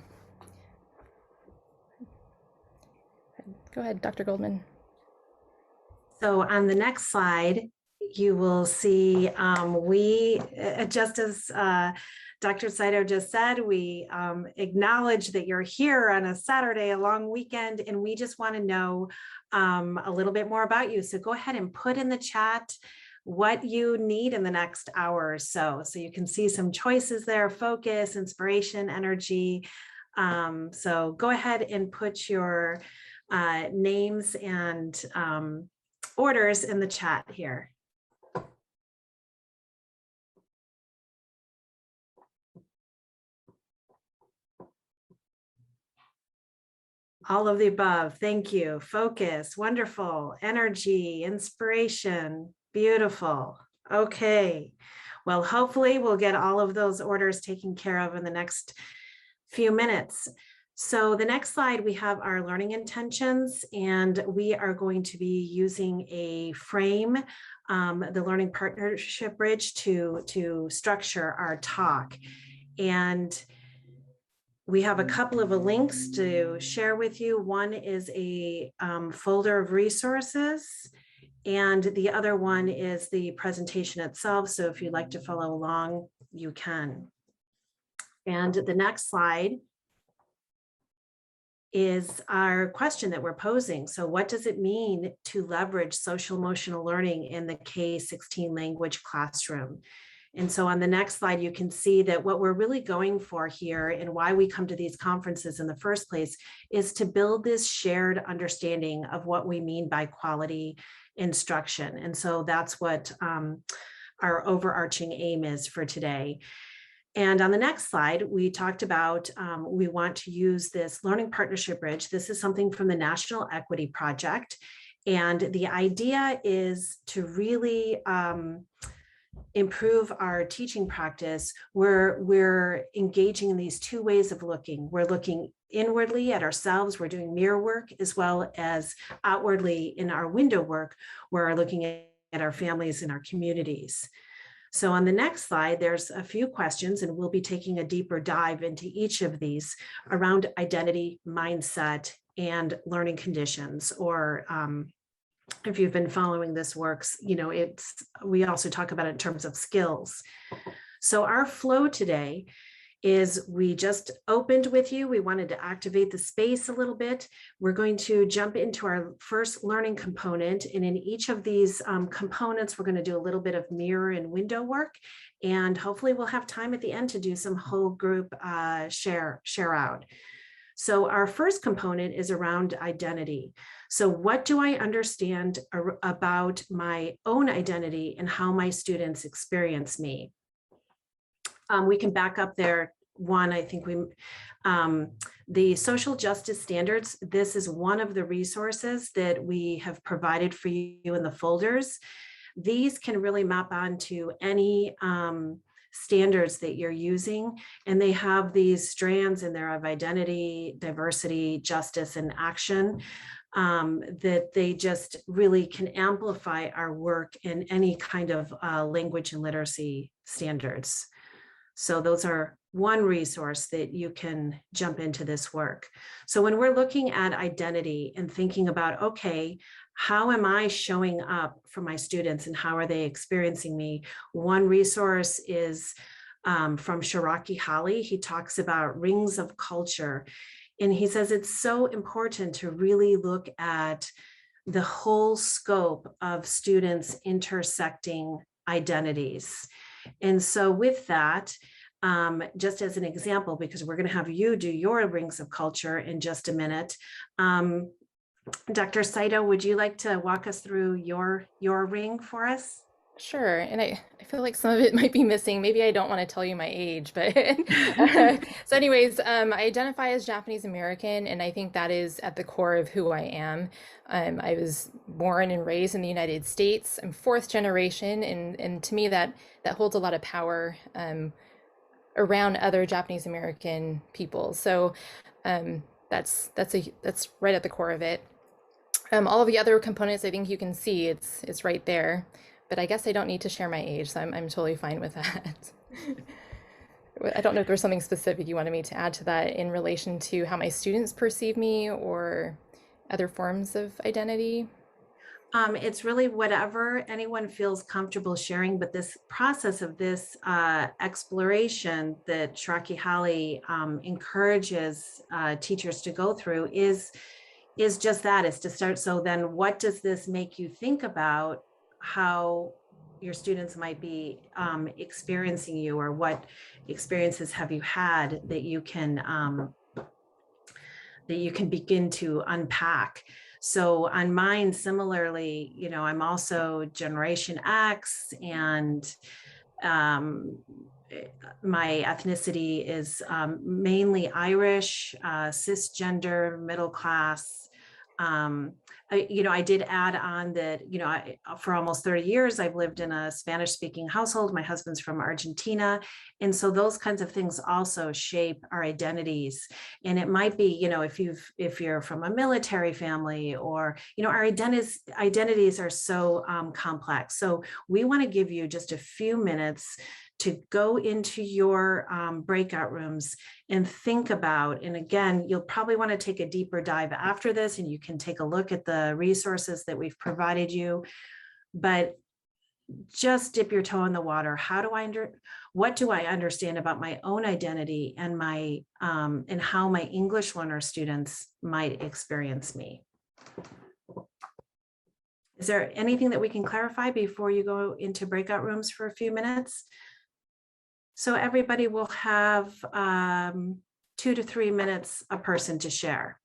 go ahead, Dr. Goldman. So on the next slide, you will see we, just as Dr. Saito just said, we acknowledge that you're here on a Saturday, a long weekend, and we just want to know a little bit more about you. So go ahead and put in the chat what you need in the next hour or so. So you can see some choices there: focus, inspiration, energy. So go ahead and put your names and orders in the chat here. All of the above. Thank you. Focus. Wonderful. Energy. Inspiration. Beautiful. Okay. Well, hopefully we'll get all of those orders taken care of in the next few minutes. So the next slide, we have our learning intentions, and we are going to be using a frame, the Learning Partnership Bridge, to structure our talk. And we have a couple of links to share with you. One is a folder of resources, and the other one is the presentation itself. So if you'd like to follow along, you can. And the next slide is our question that we're posing. So what does it mean to leverage social emotional learning in the K-16 language classroom? And so on the next slide, you can see that what we're really going for here and why we come to these conferences in the first place is to build this shared understanding of what we mean by quality instruction. And so that's what our overarching aim is for today. And on the next slide, we talked about we want to use this Learning Partnership Bridge. This is something from the National Equity Project. And the idea is to really improve our teaching practice. We're engaging in these two ways of looking. We're looking inwardly at ourselves, we're doing mirror work, as well as outwardly in our window work, we're looking at our families and our communities. So on the next slide, there's a few questions, and we'll be taking a deeper dive into each of these around identity, mindset, and learning conditions. Or if you've been following this works, you know, we also talk about it in terms of skills. So our flow today is we just opened with you. We wanted to activate the space a little bit. We're going to jump into our first learning component. And in each of these components, we're going to do a little bit of mirror and window work. And hopefully we'll have time at the end to do some whole group share out. So our first component is around identity. So what do I understand about my own identity and how my students experience me? We can back up there. One, I think the social justice standards, this is one of the resources that we have provided for you in the folders. These can really map onto any standards that you're using, and they have these strands in there of identity, diversity, justice, and action that they just really can amplify our work in any kind of language and literacy standards. So those are one resource that you can jump into this work. So when we're looking at identity and thinking about, okay, how am I showing up for my students and how are they experiencing me? One resource is from Shiraki Holly. He talks about rings of culture. And he says it's so important to really look at the whole scope of students' intersecting identities. And so with that, just as an example, because we're going to have you do your rings of culture in just a minute, Dr. Saito, would you like to walk us through your ring for us? Sure, and I feel like some of it might be missing. Maybe I don't want to tell you my age, but so anyways, I identify as Japanese American, and I think that is at the core of who I am. I was born and raised in the United States. I'm fourth generation, and to me that holds a lot of power around other Japanese American people. So that's right at the core of it. All of the other components, I think you can see it's right there. But I guess I don't need to share my age, so I'm totally fine with that. I don't know if there's something specific you wanted me to add to that in relation to how my students perceive me or other forms of identity. It's really whatever anyone feels comfortable sharing, but this process of this exploration that Shiraki Holly encourages teachers to go through is just that, is to start. So then what does this make you think about how your students might be experiencing you, or what experiences have you had that you can begin to unpack? So on mine, similarly, you know, I'm also Generation X, and my ethnicity is mainly Irish, cisgender, middle class. I did add on that, for almost 30 years, I've lived in a Spanish speaking household. My husband's from Argentina. And so those kinds of things also shape our identities. And it might be, if you're from a military family, or, our identities are so complex. So we want to give you just a few minutes to go into your breakout rooms and think about, and again, you'll probably want to take a deeper dive after this, and you can take a look at the resources that we've provided you, but just dip your toe in the water. What do I understand about my own identity and and how my English learner students might experience me? Is there anything that we can clarify before you go into breakout rooms for a few minutes? So everybody will have 2 to 3 minutes a person to share.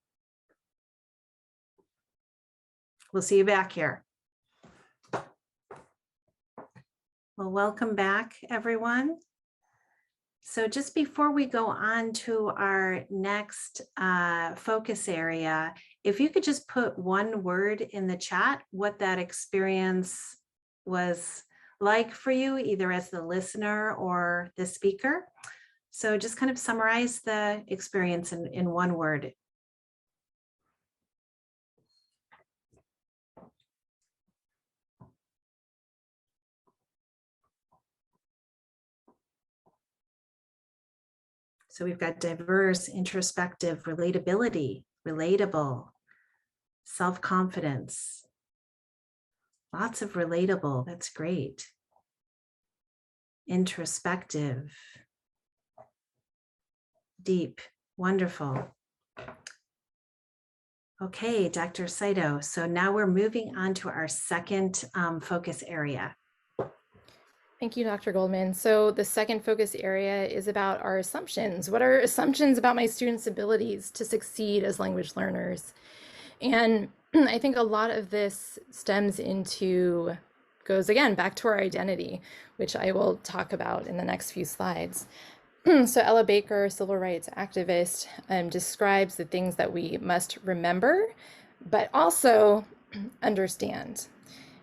We'll see you back here. Well, welcome back, everyone. So just before we go on to our next focus area, if you could just put one word in the chat, what that experience was like for you, either as the listener or the speaker. So just kind of summarize the experience in one word. So we've got diverse, introspective, relatability, relatable, self-confidence. Lots of relatable, that's great. Introspective, deep, wonderful. Okay, Dr. Saito. So now we're moving on to our second focus area. Thank you, Dr. Goldman. So the second focus area is about our assumptions. What are assumptions about my students' abilities to succeed as language learners? And I think a lot of this goes again back to our identity, which I will talk about in the next few slides. So Ella Baker, civil rights activist, describes the things that we must remember, but also understand.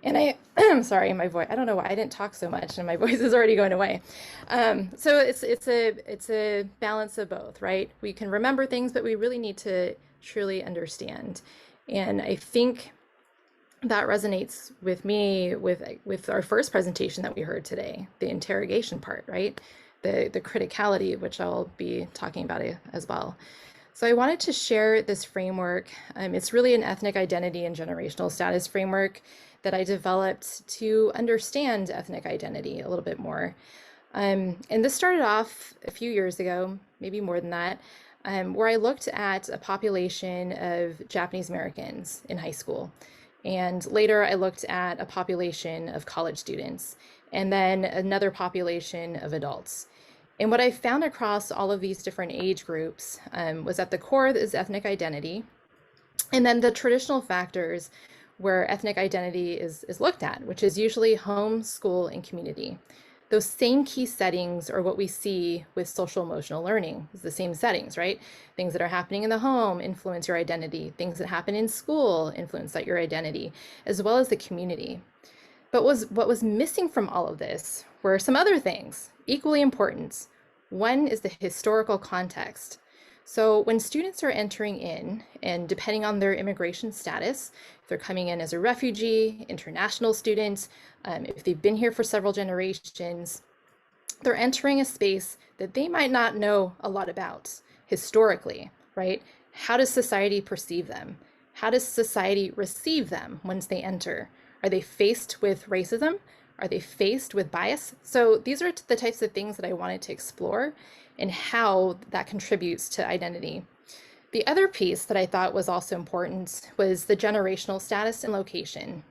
And I'm sorry, my voice, I don't know why I didn't talk so much and my voice is already going away. So it's a balance of both, right? We can remember things, but we really need to truly understand. And I think that resonates with me with our first presentation that we heard today, the interrogation part, right? The criticality, which I'll be talking about as well. So I wanted to share this framework. It's really an ethnic identity and generational status framework that I developed to understand ethnic identity a little bit more. And this started off a few years ago, maybe more than that, where I looked at a population of Japanese Americans in high school. And later I looked at a population of college students, and then another population of adults. And what I found across all of these different age groups was at the core is ethnic identity. And then the traditional factors where ethnic identity is looked at, which is usually home, school, and community. Those same key settings are what we see with social emotional learning. It's the same settings, right? Things that are happening in the home influence your identity. Things that happen in school influence your identity, as well as the community. But what was missing from all of this were some other things equally important. One is the historical context. So when students are entering in, and depending on their immigration status, if they're coming in as a refugee, international students, if they've been here for several generations, they're entering a space that they might not know a lot about historically, right? How does society perceive them? How does society receive them once they enter? Are they faced with racism? Are they faced with bias? So these are the types of things that I wanted to explore and how that contributes to identity. The other piece that I thought was also important was the generational status and location.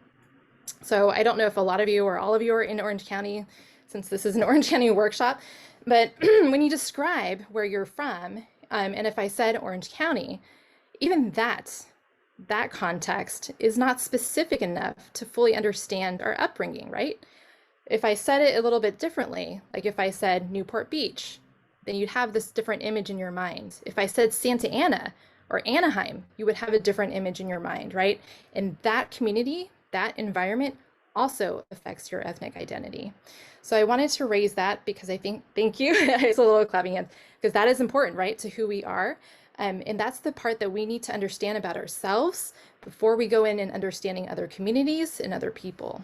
So I don't know if a lot of you or all of you are in Orange County, since this is an Orange County workshop, but when you describe where you're from, and if I said Orange County, even that context is not specific enough to fully understand our upbringing, right? If I said it a little bit differently, like if I said Newport Beach, then you'd have this different image in your mind. If I said Santa Ana or Anaheim, you would have a different image in your mind, right? And that community, that environment also affects your ethnic identity. So I wanted to raise that because I think, thank you, it's a little clapping hands, because that is important, right, to who we are. And that's the part that we need to understand about ourselves before we go in and understanding other communities and other people.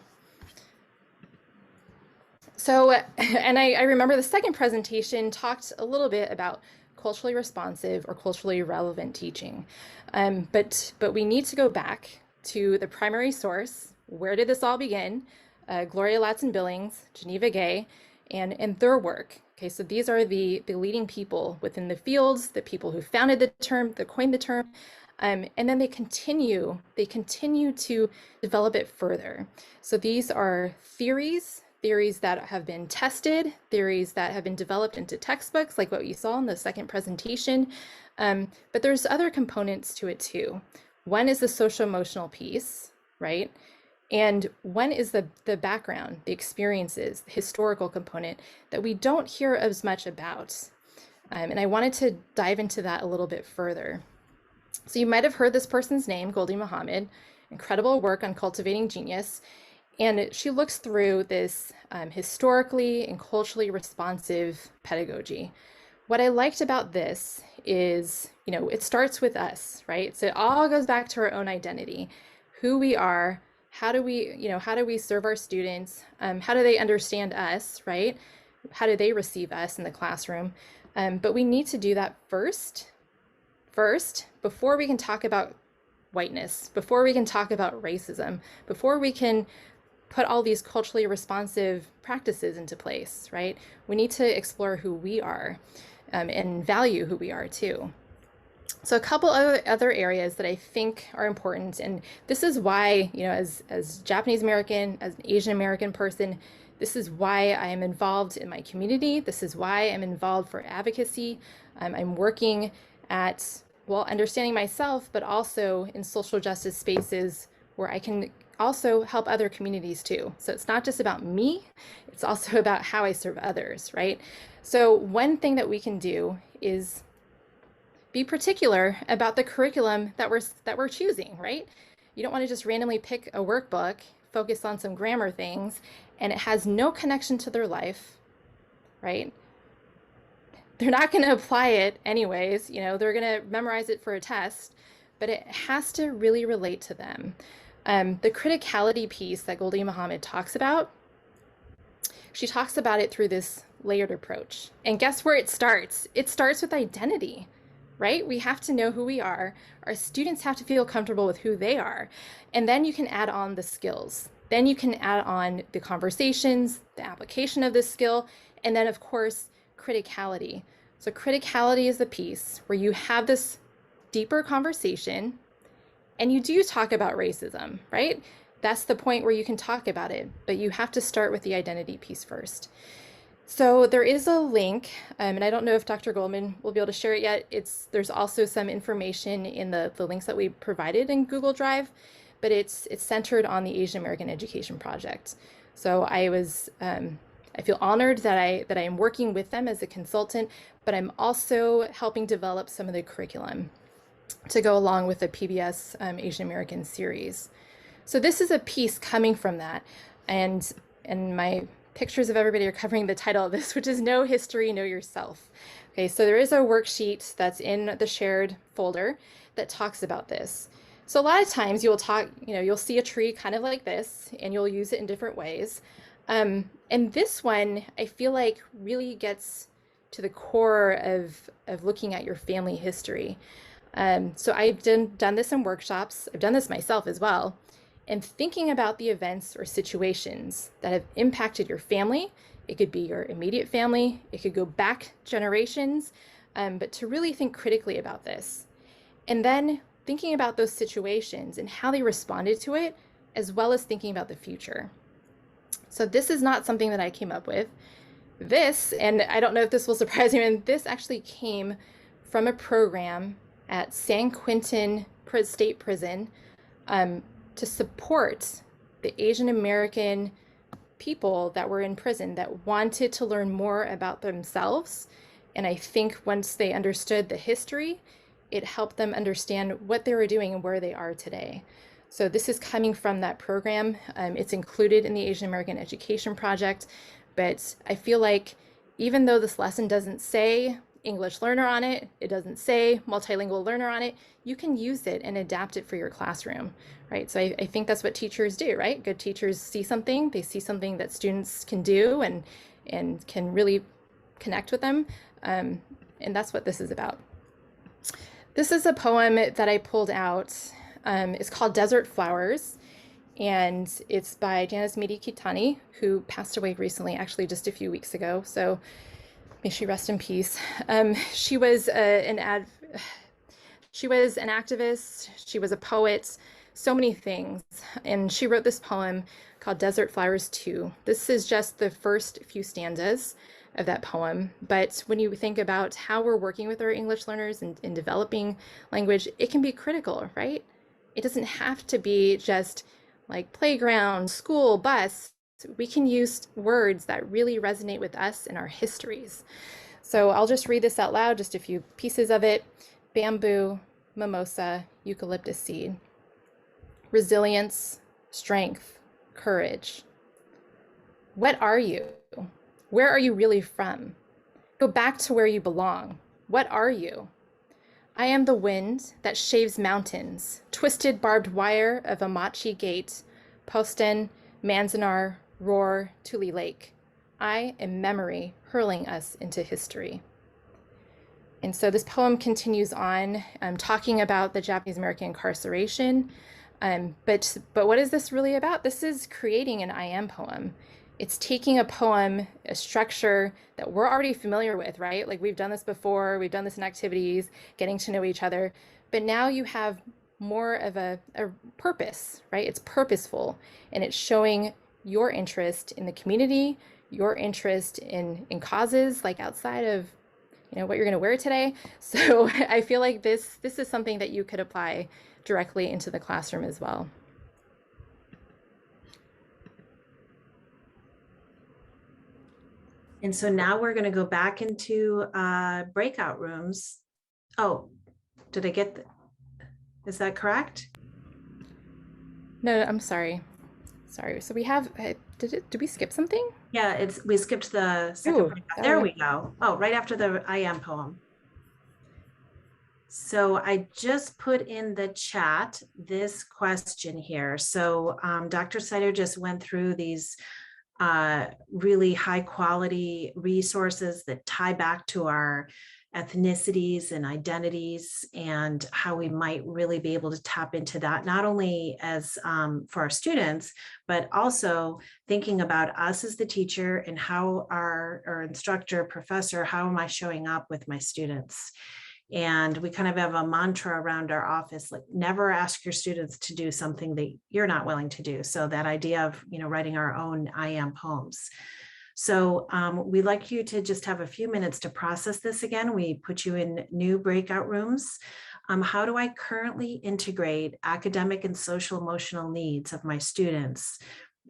So, and I remember the second presentation talked a little bit about culturally responsive or culturally relevant teaching. But we need to go back to the primary source. Where did this all begin? Gloria Ladson-Billings, Geneva Gay, and their work. Okay, so these are the leading people within the fields, the people who founded the term, that coined the term, and then they continue to develop it further. So these are theories that have been tested, theories that have been developed into textbooks, like what you saw in the second presentation. But there's other components to it too. One is the social emotional piece, right? And one is the background, the experiences, the historical component that we don't hear as much about. And I wanted to dive into that a little bit further. So you might have heard this person's name, Goldie Muhammad, incredible work on cultivating genius. And she looks through this historically and culturally responsive pedagogy. What I liked about this is, it starts with us, right? So it all goes back to our own identity, who we are, how do we serve our students? How do they understand us, right? How do they receive us in the classroom? But we need to do that first, before we can talk about whiteness, before we can talk about racism, before we can put all these culturally responsive practices into place, right? We need to explore who we are and value who we are too. So a couple other areas that I think are important, and this is why, as Japanese American, as an Asian American person, this is why I am involved in my community. This is why I'm involved for advocacy. I'm working at, understanding myself, but also in social justice spaces where I can also help other communities too. So it's not just about me, it's also about how I serve others, right? So one thing that we can do is be particular about the curriculum that we're choosing, right? You don't want to just randomly pick a workbook, focus on some grammar things, and it has no connection to their life, right? They're not going to apply it anyways, they're going to memorize it for a test, but it has to really relate to them. The criticality piece that Goldie Muhammad talks about, she talks about it through this layered approach. And guess where it starts? It starts with identity, right? We have to know who we are. Our students have to feel comfortable with who they are. And then you can add on the skills. Then you can add on the conversations, the application of this skill, and then of course, criticality. So criticality is the piece where you have this deeper conversation and you do talk about racism, right? That's the point where you can talk about it, but you have to start with the identity piece first. So there is a link, and I don't know if Dr. Goldman will be able to share it yet. There's also some information in the links that we provided in Google Drive, but it's centered on the Asian American Education Project. So I feel honored that I am working with them as a consultant, but I'm also helping develop some of the curriculum to go along with the PBS Asian American series. So this is a piece coming from that, and my pictures of everybody are covering the title of this, which is Know History, Know Yourself. Okay, so there is a worksheet that's in the shared folder that talks about this. So a lot of times you'll see a tree kind of like this, and you'll use it in different ways. And this one, I feel like really gets to the core of looking at your family history. So I've done this in workshops. I've done this myself as well. And thinking about the events or situations that have impacted your family. It could be your immediate family. It could go back generations, but to really think critically about this. And then thinking about those situations and how they responded to it, as well as thinking about the future. So this is not something that I came up with. This, and I don't know if this will surprise you, this actually came from a program at San Quentin State Prison to support the Asian American people that were in prison that wanted to learn more about themselves. And I think once they understood the history, it helped them understand what they were doing and where they are today. So this is coming from that program. It's included in the Asian American Education Project, but I feel like even though this lesson doesn't say English learner on it, it doesn't say multilingual learner on it, you can use it and adapt it for your classroom, right? So I think that's what teachers do, right? Good teachers see something, they see something that students can do and can really connect with them. And that's what this is about. This is a poem that I pulled out. It's called Desert Flowers, and it's by Janice Midi Kitani, who passed away recently, actually just a few weeks ago. So may she rest in peace. She was an activist. She was a poet, so many things. And she wrote this poem called Desert Flowers 2. This is just the first few stanzas of that poem. But when you think about how we're working with our English learners and in developing language, it can be critical, right? It doesn't have to be just like playground, school, bus. We can use words that really resonate with us and our histories. So I'll just read this out loud, just a few pieces of it. Bamboo, mimosa, eucalyptus seed. Resilience, strength, courage. What are you? Where are you really from? Go back to where you belong. What are you? I am the wind that shaves mountains, twisted barbed wire of Amachi Gate, Poston, Manzanar, Roar, Tule Lake. I am memory hurling us into history. And so this poem continues on, talking about the Japanese American incarceration. But what is this really about? This is creating an I am poem. It's taking a poem, a structure that we're already familiar with, right? Like we've done this before, we've done this in activities, getting to know each other, but now you have more of a purpose, right? It's purposeful, and it's showing your interest in the community, your interest in causes like outside of, you know, what you're gonna wear today. So I feel like this is something that you could apply directly into the classroom as well. And so now we're going to go back into breakout rooms. Oh, did I get is that correct? No, I'm sorry. Sorry. So we have, did we skip something? Yeah, we skipped the second breakout. There we go. Oh, right after the I am poem. So I just put in the chat this question here. So Dr. Sider just went through these really high quality resources that tie back to our ethnicities and identities and how we might really be able to tap into that, not only as for our students, but also thinking about us as the teacher and how our instructor, professor, how am I showing up with my students? And we kind of have a mantra around our office, like never ask your students to do something that you're not willing to do. So that idea of, you know, writing our own I am poems. So we'd like you to just have a few minutes to process this again. We put you in new breakout rooms. How do I currently integrate academic and social emotional needs of my students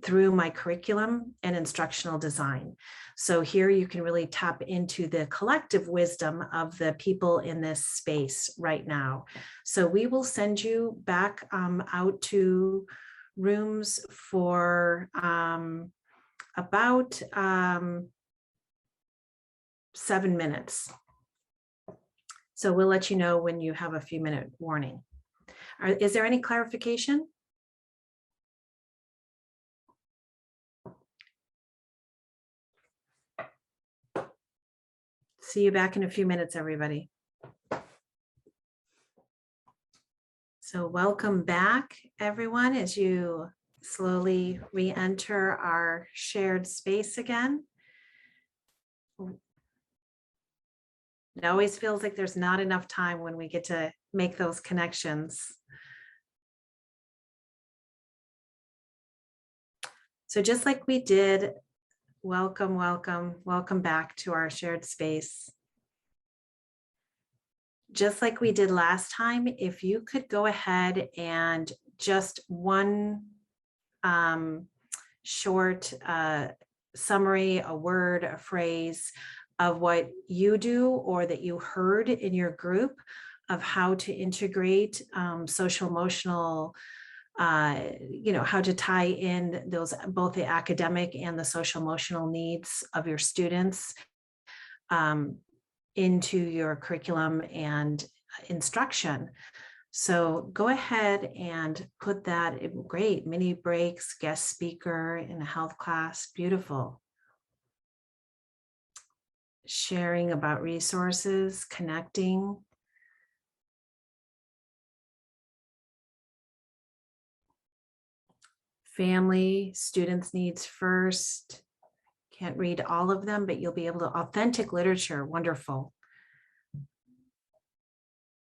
through my curriculum and instructional design? So here you can really tap into the collective wisdom of the people in this space right now. So we will send you back out to rooms for about 7 minutes. So we'll let you know when you have a few minute warning. Is there any clarification? See you back in a few minutes, everybody. So welcome back, everyone, as you slowly re-enter our shared space again. It always feels like there's not enough time when we get to make those connections. So just like we did, welcome, welcome, welcome back to our shared space. Just like we did last time, if you could go ahead and just one short summary, a word, a phrase of what you do or that you heard in your group of how to integrate social emotional, you know, how to tie in those, both the academic and the social emotional needs of your students into your curriculum and instruction. So go ahead and put that in. Great, mini breaks, guest speaker in a health class, beautiful. Sharing about resources, connecting. Family, students' needs first. Can't read all of them, but you'll be able to. Authentic literature, wonderful.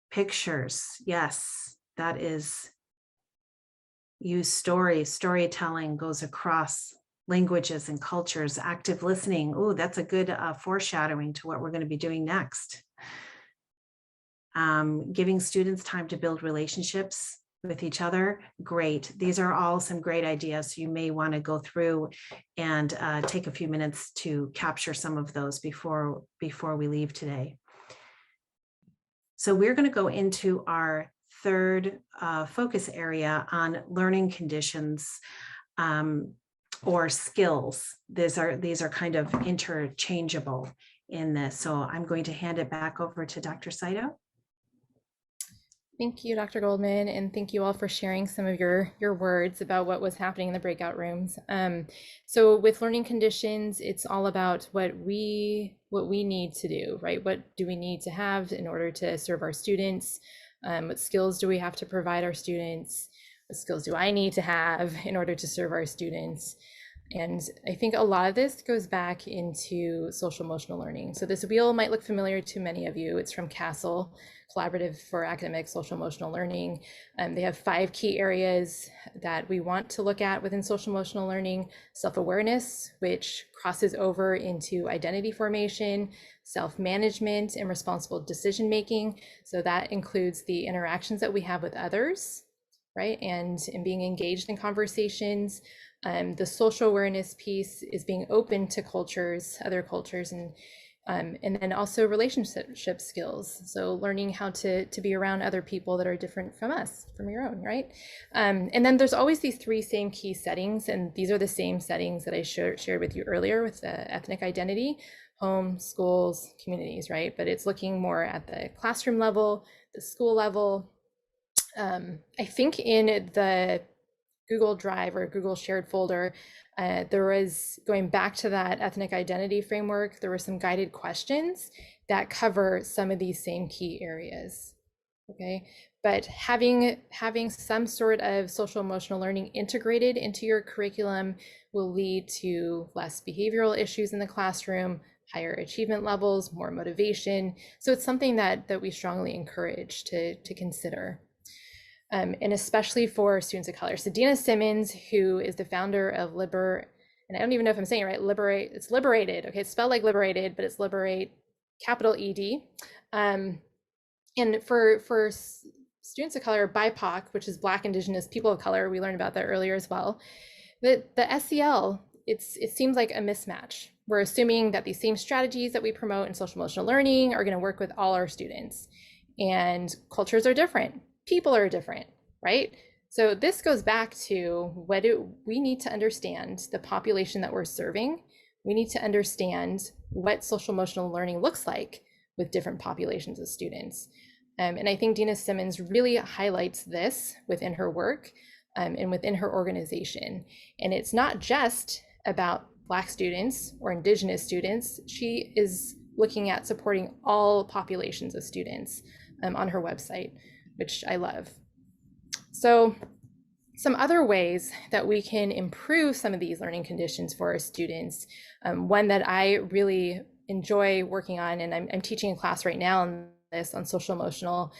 Pictures, yes, that is. Use storytelling goes across languages and cultures. Active listening, oh, that's a good foreshadowing to what we're going to be doing next. Giving students time to build relationships with each other, great. These are all some great ideas. So you may want to go through and take a few minutes to capture some of those before we leave today. So we're going to go into our third focus area on learning conditions or skills. These are kind of interchangeable in this. So I'm going to hand it back over to Dr. Saito. Thank you, Dr. Goldman, and thank you all for sharing some of your words about what was happening in the breakout rooms. So with learning conditions, it's all about what we need to do, right? What do we need to have in order to serve our students? What skills do we have to provide our students? What skills do I need to have in order to serve our students? And I think a lot of this goes back into social emotional learning. So this wheel might look familiar to many of you. It's from CATESOL, Collaborative for Academic Social Emotional Learning. They have 5 key areas that we want to look at within social emotional learning: self-awareness, which crosses over into identity formation, self-management, and responsible decision-making. So that includes the interactions that we have with others, right? And in being engaged in conversations. The social awareness piece is being open to cultures, other cultures, and then also relationship skills. So learning how to be around other people that are different from us, from your own, right? And then there's always these 3 same key settings, and these are the same settings that I shared with you earlier with the ethnic identity: home, schools, communities, right? But it's looking more at the classroom level, the school level. I think in the Google Drive or Google shared folder, there was, going back to that ethnic identity framework, there were some guided questions that cover some of these same key areas. Okay, but having some sort of social emotional learning integrated into your curriculum will lead to less behavioral issues in the classroom, higher achievement levels, more motivation. So it's something that we strongly encourage to consider. And especially for students of color. So Dina Simmons, who is the founder of and I don't even know if I'm saying it right, it's Liberated. Okay, it's spelled like Liberated, but it's Liberate, capital ED. And for students of color, BIPOC, which is Black, Indigenous, people of color, we learned about that earlier as well. The SEL, it seems like a mismatch. We're assuming that these same strategies that we promote in social emotional learning are going to work with all our students. And cultures are different. People are different, right? So this goes back to we need to understand the population that we're serving. We need to understand what social emotional learning looks like with different populations of students. And I think Dina Simmons really highlights this within her work and within her organization. And it's not just about Black students or Indigenous students. She is looking at supporting all populations of students on her website, which I love. So some other ways that we can improve some of these learning conditions for our students, one that I really enjoy working on, and I'm teaching a class right now on this, on social emotional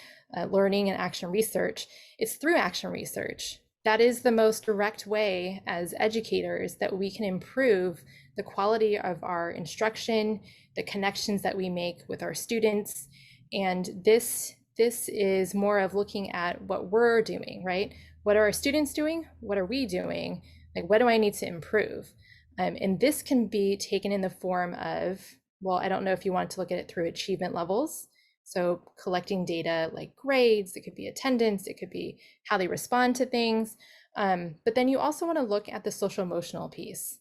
learning and action research, it's through action research. That is the most direct way as educators that we can improve the quality of our instruction, the connections that we make with our students. And this is more of looking at what we're doing, right? What are our students doing? What are we doing? Like, what do I need to improve? And this can be taken in the form of, well, I don't know if you want to look at it through achievement levels. So collecting data like grades, it could be attendance, it could be how they respond to things. But then you also want to look at the social emotional piece.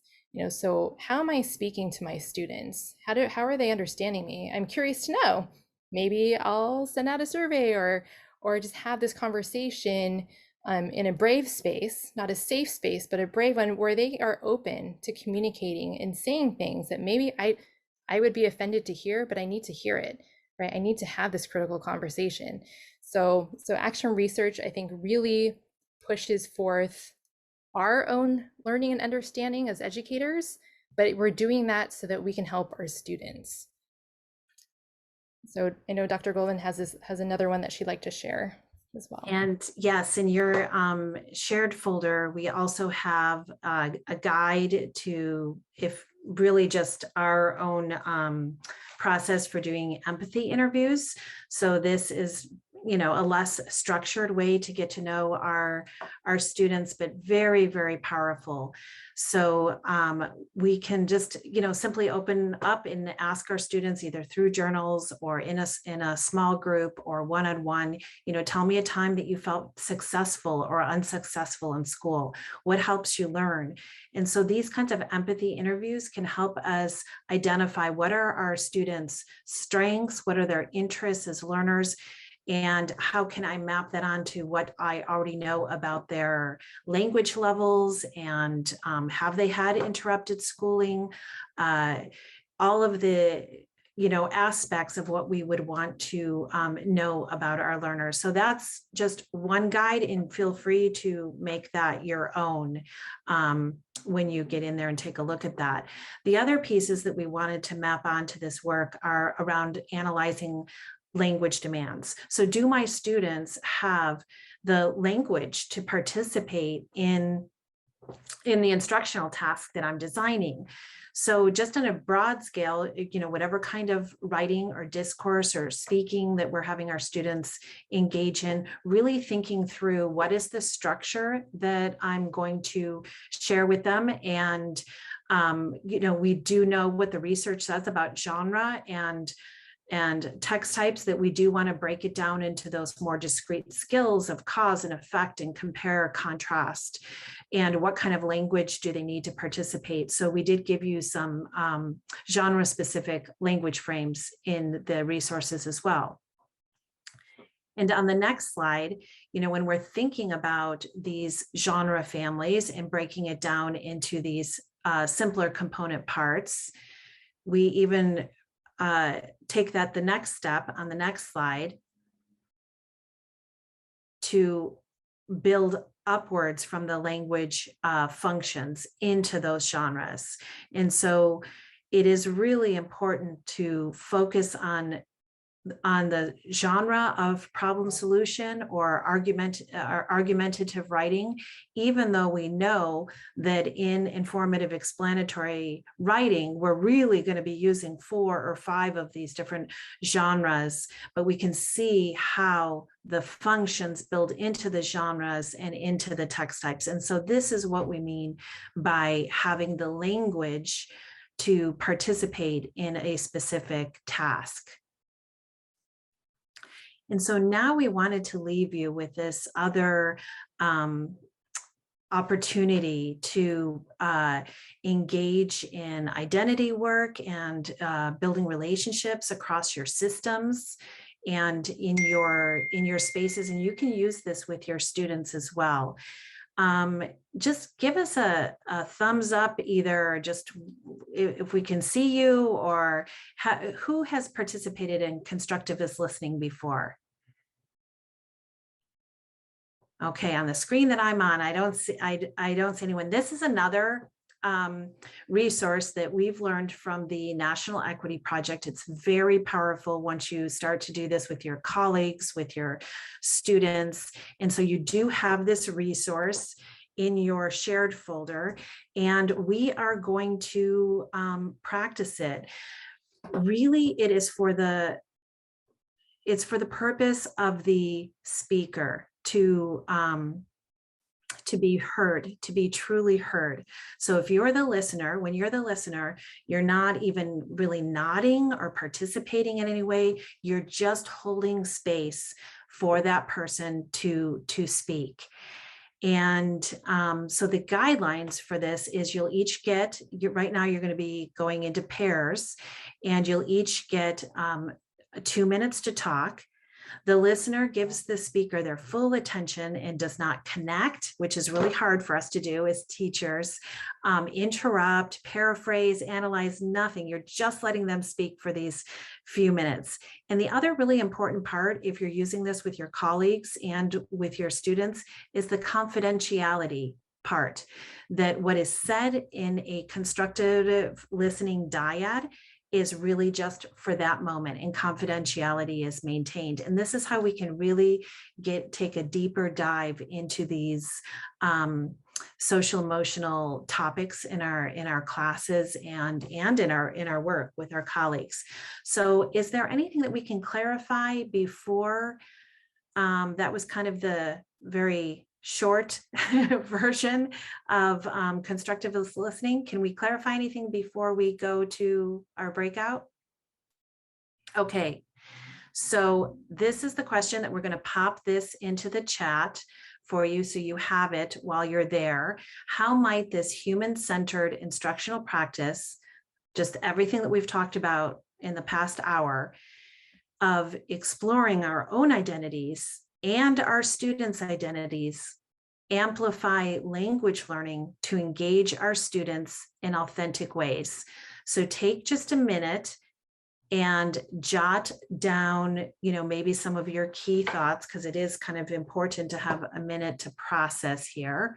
So how am I speaking to my students? How are they understanding me? I'm curious to know. Maybe I'll send out a survey or just have this conversation in a brave space, not a safe space, but a brave one where they are open to communicating and saying things that maybe I would be offended to hear, but I need to hear it, right? I need to have this critical conversation. So action research, I think, really pushes forth our own learning and understanding as educators, but we're doing that so that we can help our students. So I know Dr. Goldman has another one that she'd like to share as well. And yes, in your shared folder, we also have a guide to, if really just our own process for doing empathy interviews. So this is a less structured way to get to know our students, but very, very powerful. So we can just, simply open up and ask our students either through journals or in a small group or one-on-one, tell me a time that you felt successful or unsuccessful in school. What helps you learn? And so these kinds of empathy interviews can help us identify what are our students' strengths, what are their interests as learners, and how can I map that onto what I already know about their language levels, and have they had interrupted schooling, all of the aspects of what we would want to know about our learners. So that's just one guide, and feel free to make that your own when you get in there and take a look at that. The other pieces that we wanted to map onto this work are around analyzing language demands. So do my students have the language to participate in the instructional task that I'm designing? So just on a broad scale, whatever kind of writing or discourse or speaking that we're having our students engage in, really thinking through what is the structure that I'm going to share with them. And, we do know what the research says about genre and text types, that we do want to break it down into those more discrete skills of cause and effect and compare, contrast, and what kind of language do they need to participate. So we did give you some genre specific language frames in the resources as well. And on the next slide, when we're thinking about these genre families and breaking it down into these simpler component parts, we even take that the next step on the next slide to build upwards from the language functions into those genres. And so it is really important to focus on the genre of problem solution or argumentative writing, even though we know that in informative explanatory writing, we're really going to be using 4 or 5 of these different genres, but we can see how the functions build into the genres and into the text types. And so this is what we mean by having the language to participate in a specific task. And so now we wanted to leave you with this other opportunity to engage in identity work and building relationships across your systems and in your spaces. And you can use this with your students as well. Just give us a thumbs up, either just if we can see you, or who has participated in constructivist listening before. Okay, on the screen that I'm on, I don't see anyone. This is another resource that we've learned from the National Equity Project. It's very powerful once you start to do this with your colleagues, with your students. And so you do have this resource in your shared folder, and we are going to practice it. Really, it's for the purpose of the speaker to be heard, to be truly heard. So if you're the listener, when you're the listener, you're not even really nodding or participating in any way. You're just holding space for that person to speak. And so the guidelines for this is you'll each get, right now you're going to be going into pairs, and you'll each get 2 minutes to talk. The listener gives the speaker their full attention and does not connect, which is really hard for us to do as teachers. Interrupt, paraphrase, analyze, nothing. You're just letting them speak for these few minutes. And the other really important part, if you're using this with your colleagues and with your students, is the confidentiality part, that what is said in a constructive listening dyad is really just for that moment, and confidentiality is maintained. And this is how we can really take a deeper dive into these social emotional topics in our classes and in our work with our colleagues. So is there anything that we can clarify before That was kind of the very short version of constructivist listening. Can we clarify anything before we go to our breakout? Okay, so this is the question that we're going to pop this into the chat for you so you have it while you're there. How might this human-centered instructional practice, just everything that we've talked about in the past hour, of exploring our own identities and our students' identities, amplify language learning to engage our students in authentic ways? So take just a minute and jot down, maybe some of your key thoughts, because it is kind of important to have a minute to process here.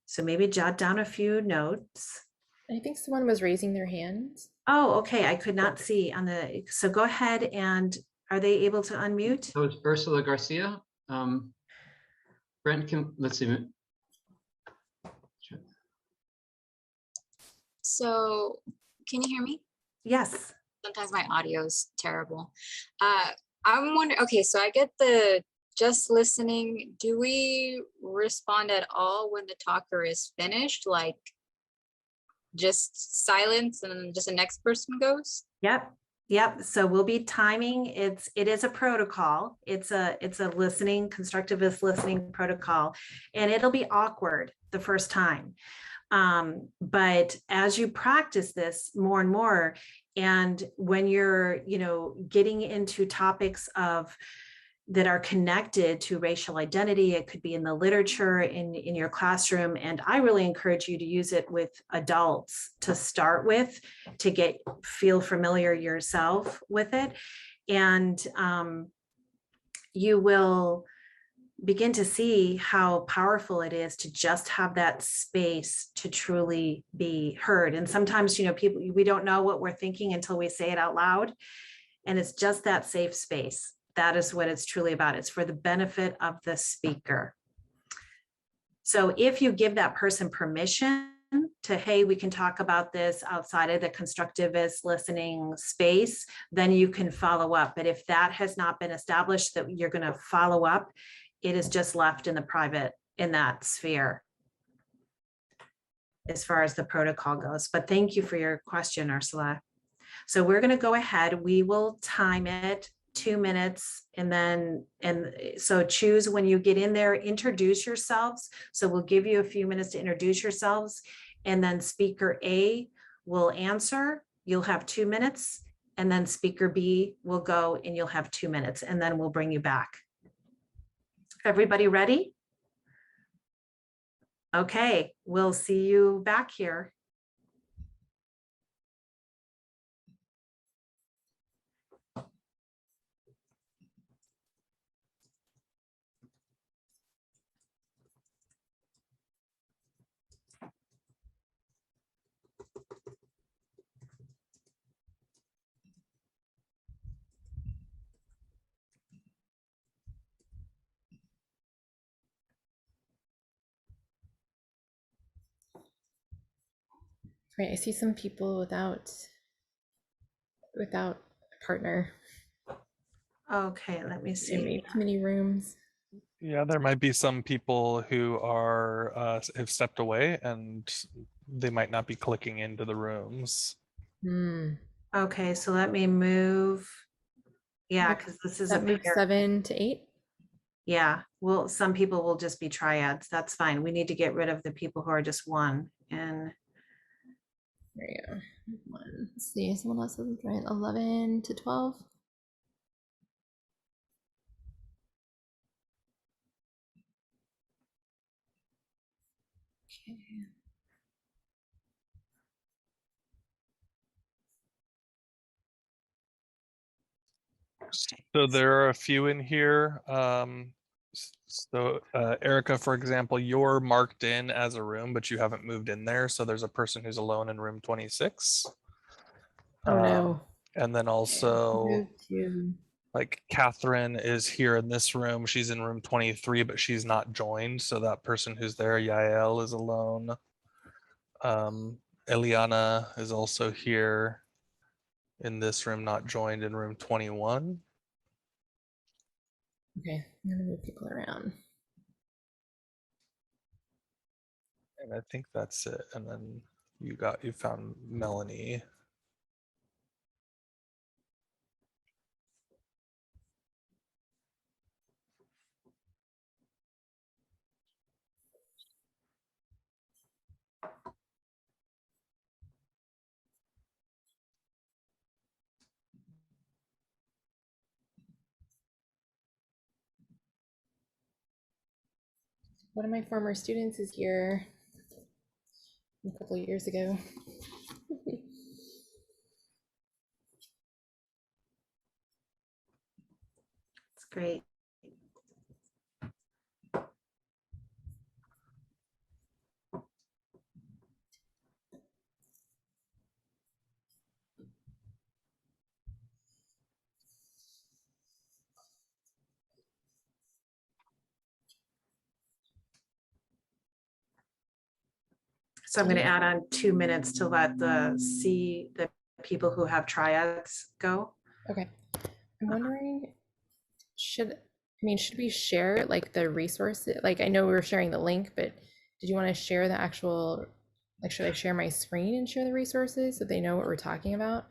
So maybe jot down a few notes. I think someone was raising their hands. Oh, okay. I could not see on the, so go ahead, and are they able to unmute? So it's Ursula Garcia. Brent, let's see. So can you hear me? Yes. Sometimes my audio is terrible. I'm wondering, okay, so I get the just listening. Do we respond at all when the talker is finished? Like just silence and then just the next person goes? Yep. So we'll be timing. It is a protocol. It's a listening, constructivist listening protocol, and it'll be awkward the first time. But as you practice this more and more, and when you're, getting into topics that are connected to racial identity, it could be in the literature in your classroom. And I really encourage you to use it with adults to start with, to feel familiar yourself with it. And you will begin to see how powerful it is to just have that space to truly be heard. And sometimes, we don't know what we're thinking until we say it out loud. And it's just that safe space. That is what it's truly about. It's for the benefit of the speaker. So if you give that person permission to, hey, we can talk about this outside of the constructivist listening space, then you can follow up. But if that has not been established, that you're going to follow up, it is just left in the private, in that sphere, as far as the protocol goes. But thank you for your question, Ursula. So we're going to go ahead. We will time it 2 minutes, and so choose when you get in there, introduce yourselves. So we'll give you a few minutes to introduce yourselves, and then speaker A will answer. You'll have 2 minutes, and then speaker B will go and you'll have 2 minutes, and then we'll bring you back. Everybody ready? Okay, we'll see you back here. Right, I see some people without a partner. Okay, let me see. Maybe too many rooms. Yeah, there might be some people who have stepped away, and they might not be clicking into the rooms. Okay, so let me move. Yeah, because this is a move 7 to 8. Yeah, well, some people will just be triads. That's fine. We need to get rid of the people who are just one. And there you go. Let's see, someone else has joined 11 to 12. Okay. So there are a few in here. Erica, for example, you're marked in as a room, but you haven't moved in there. So there's a person who's alone in room 26. Oh no. And then also, like Catherine is here in this room. She's in room 23, but she's not joined. So that person who's there, Yael, is alone. Eliana is also here in this room, not joined in room 21. Okay, I'm gonna move people around. And I think that's it. And then you found Melanie. One of my former students is here a couple of years ago. It's great. So I'm going to add on 2 minutes to let the people who have triads go. Okay. I'm wondering, should we share like the resources? Like, I know we were sharing the link, but did you want to share the actual, like, should I share my screen and share the resources so they know what we're talking about?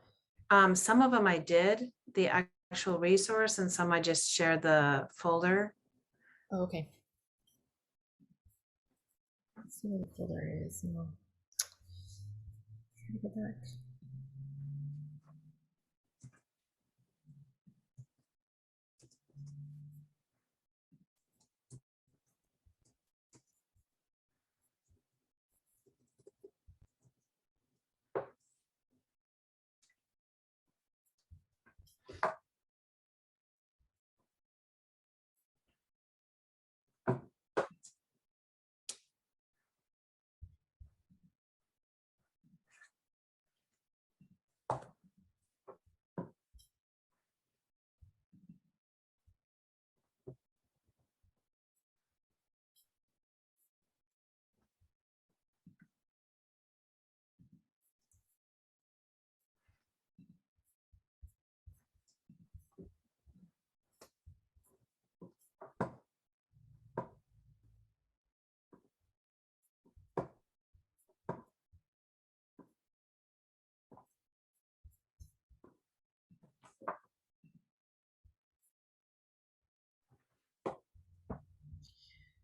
Some of them I did, the actual resource, and some I just shared the folder. Oh, okay. Let's see where the folder is. No. Try to go back.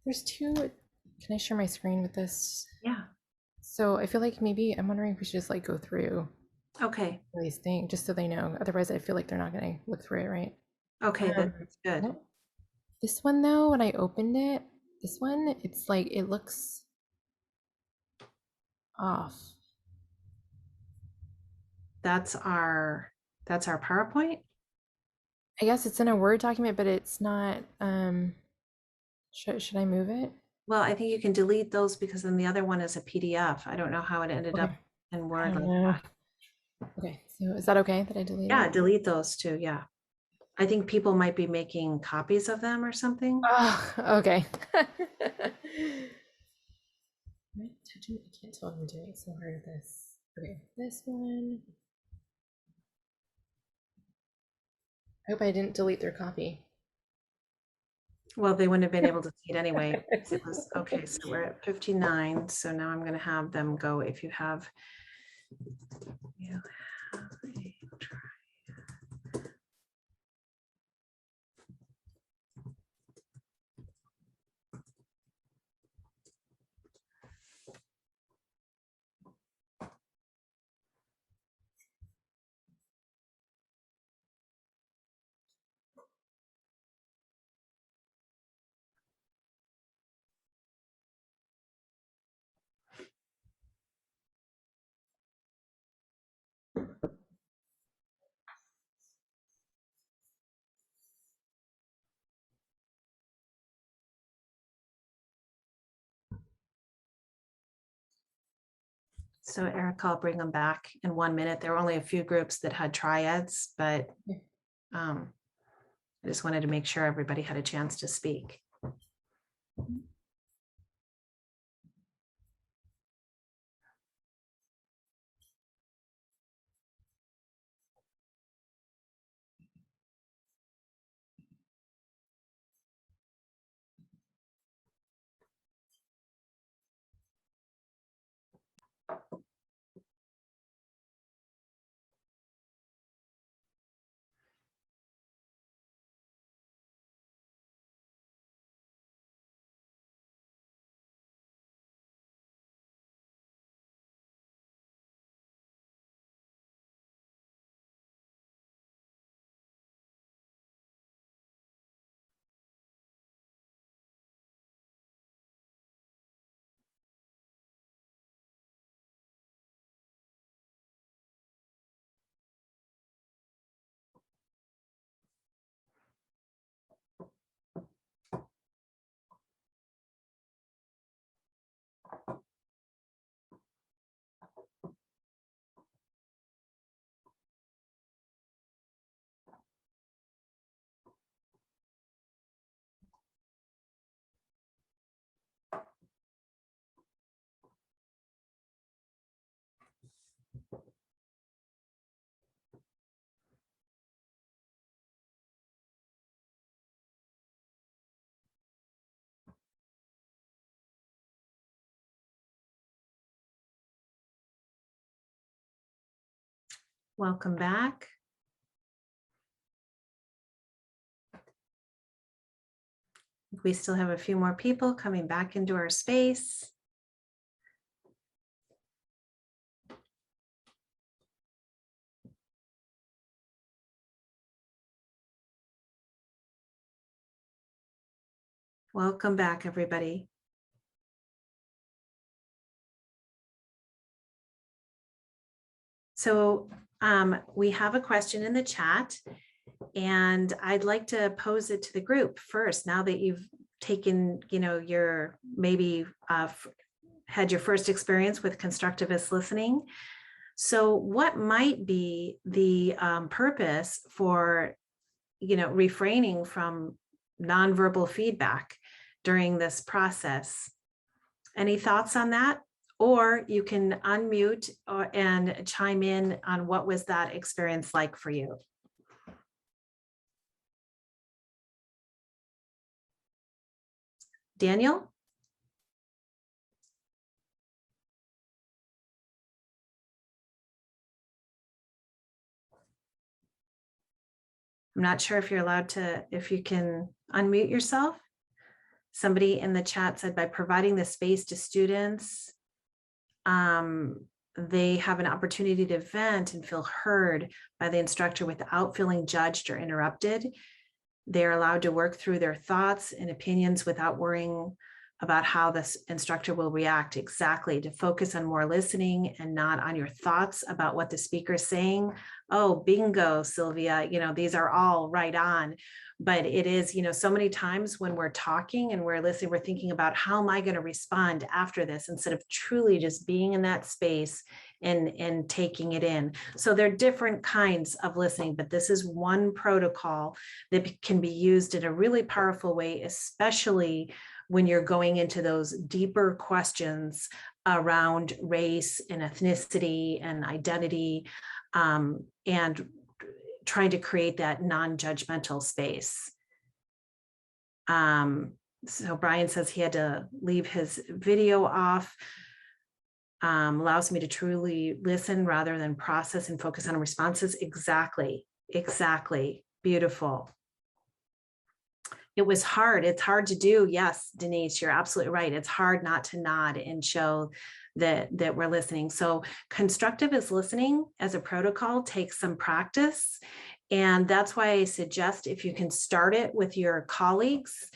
There's two. Can I share my screen with this? Yeah. So I feel like maybe I'm wondering if we should just like go through Okay. these things just so they know. Otherwise, I feel like they're not going to look through it, right? Okay, that's good. Well, this one though, when I opened it, this one, it's like it looks off. That's our PowerPoint. I guess it's in a Word document, but it's not. Should I move it? Well, I think you can delete those because then the other one is a PDF. I don't know how it ended up Okay. in I Word don't like know. that. Okay, so is that okay that I delete Yeah, it? delete those too. Yeah. I think people might be making copies of them or something. Oh, okay. I can't tell if I'm doing so hard at this. Okay, this one. I hope I didn't delete their copy. Well, they wouldn't have been able to see it anyway. It was okay. So we're at 59. So now I'm going to have them go. If you have a try. So Eric, I'll bring them back in 1 minute. There were only a few groups that had triads, but I just wanted to make sure everybody had a chance to speak. Welcome back. We still have a few more people coming back into our space. Welcome back, everybody. So we have a question in the chat, and I'd like to pose it to the group first. Now that you've taken, your maybe had your first experience with constructivist listening. So what might be the purpose for, refraining from nonverbal feedback during this process? Any thoughts on that? Or you can unmute and chime in on what was that experience like for you? Daniel? I'm not sure if you're allowed to, if you can unmute yourself. Somebody in the chat said by providing the space to students, they have an opportunity to vent and feel heard by the instructor without feeling judged or interrupted. They're allowed to work through their thoughts and opinions without worrying about how this instructor will react. Exactly, to focus on more listening and not on your thoughts about what the speaker is saying. Oh, bingo, Sylvia, these are all right on. But it is, so many times when we're talking and we're listening, we're thinking about how am I going to respond after this, instead of truly just being in that space and taking it in. So there are different kinds of listening, but this is one protocol that can be used in a really powerful way, especially when you're going into those deeper questions around race and ethnicity and identity, and trying to create that non-judgmental space. So Brian says he had to leave his video off. Allows me to truly listen rather than process and focus on responses. Exactly. Beautiful. It was hard. It's hard to do. Yes, Denise, you're absolutely right. It's hard not to nod and show that we're listening. So constructivist listening as a protocol takes some practice. And that's why I suggest if you can start it with your colleagues,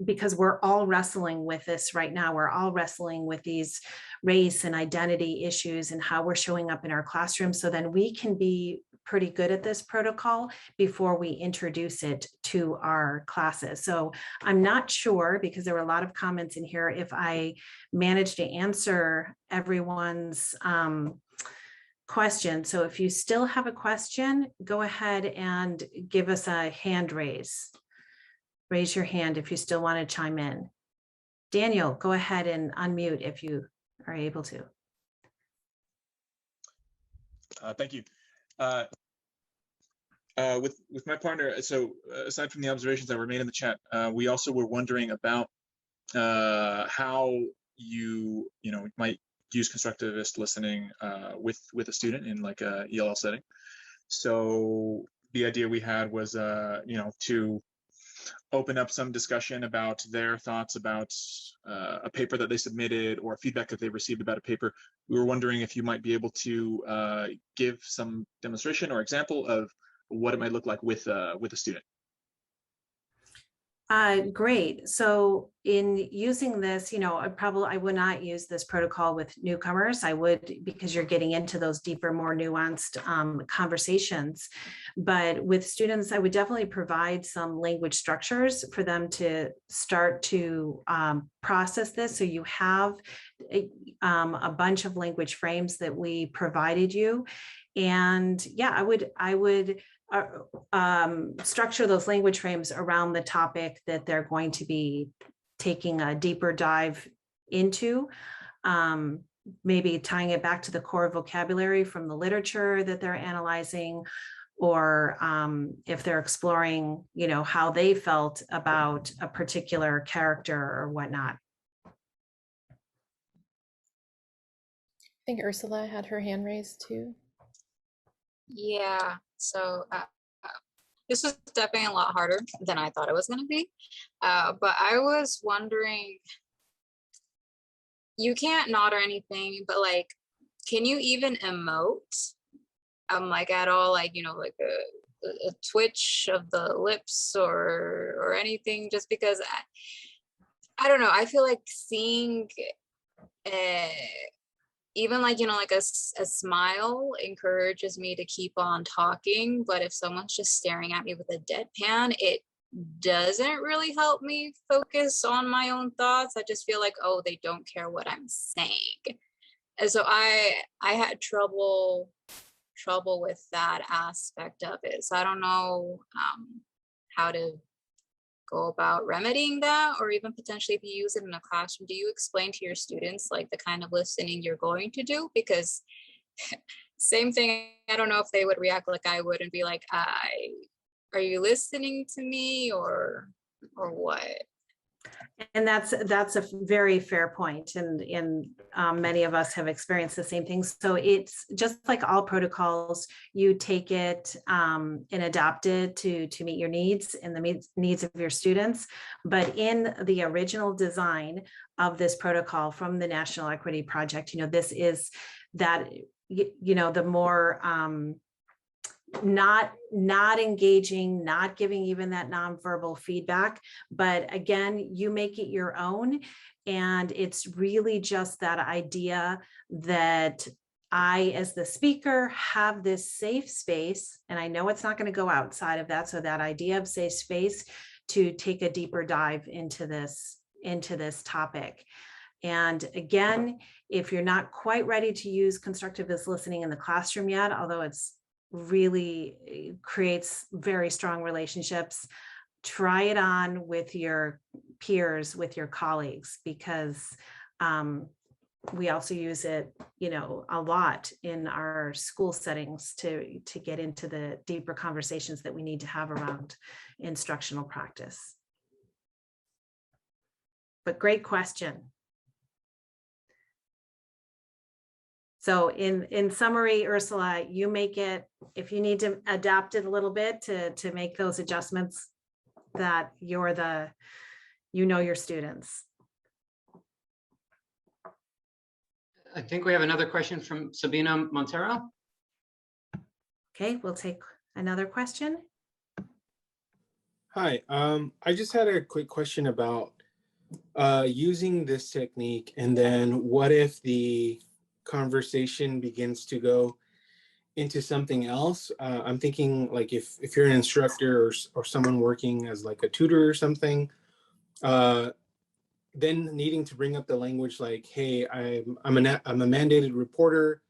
because we're all wrestling with this right now. We're all wrestling with these race and identity issues and how we're showing up in our classroom. So then we can be pretty good at this protocol before we introduce it to our classes. So I'm not sure, because there were a lot of comments in here, if I managed to answer everyone's question. So if you still have a question, go ahead and give us a hand raise. Raise your hand if you still want to chime in. Daniel, go ahead and unmute if you are able to. Thank you. With my partner, so aside from the observations that were made in the chat, we also were wondering about how you might use constructivist listening with a student in like a ELL setting. So the idea we had was to open up some discussion about their thoughts about a paper that they submitted or feedback that they received about a paper. We were wondering if you might be able to give some demonstration or example of what it might look like with a student. Great. So in using this, I would not use this protocol with newcomers. I would, because you're getting into those deeper, more nuanced conversations. But with students, I would definitely provide some language structures for them to start to process this. So you have a bunch of language frames that we provided you. And yeah, I would structure those language frames around the topic that they're going to be taking a deeper dive into. maybe tying it back to the core vocabulary from the literature that they're analyzing, or if they're exploring, how they felt about a particular character or whatnot. I think Ursula had her hand raised too. Yeah, so this was definitely a lot harder than I thought it was going to be. But I was wondering, you can't nod or anything, but like, can you even emote? Like at all, like, like a twitch of the lips or anything, just because I don't know. I feel like seeing even like, like a smile encourages me to keep on talking. But if someone's just staring at me with a deadpan, it doesn't really help me focus on my own thoughts. I just feel like, oh, they don't care what I'm saying. And so I had trouble with that aspect of it. So I don't know how to go about remedying that, or even potentially if you use it in a classroom, do you explain to your students like the kind of listening you're going to do? Because same thing, I don't know if they would react like I would and be like, are you listening to me or what? And that's a very fair point, and many of us have experienced the same thing. So it's just like all protocols, you take it and adapt it to meet your needs and the needs of your students. But in the original design of this protocol from the National Equity Project, this is that, the more not engaging, not giving even that nonverbal feedback, but again, you make it your own. And it's really just that idea that I, as the speaker, have this safe space, and I know it's not going to go outside of that. So that idea of safe space to take a deeper dive into this topic. And again, if you're not quite ready to use constructivist listening in the classroom yet, although it's really creates very strong relationships, try it on with your peers, with your colleagues, because we also use it, a lot in our school settings to get into the deeper conversations that we need to have around instructional practice. But great question. So in summary, Ursula, you make it, if you need to adapt it a little bit to make those adjustments, that you're your students. I think we have another question from Sabina Montero. Okay, we'll take another question. Hi, I just had a quick question about using this technique, and then what if the conversation begins to go into something else? I'm thinking like if you're an instructor or someone working as like a tutor or something, then needing to bring up the language like, hey, I'm a mandated reporter,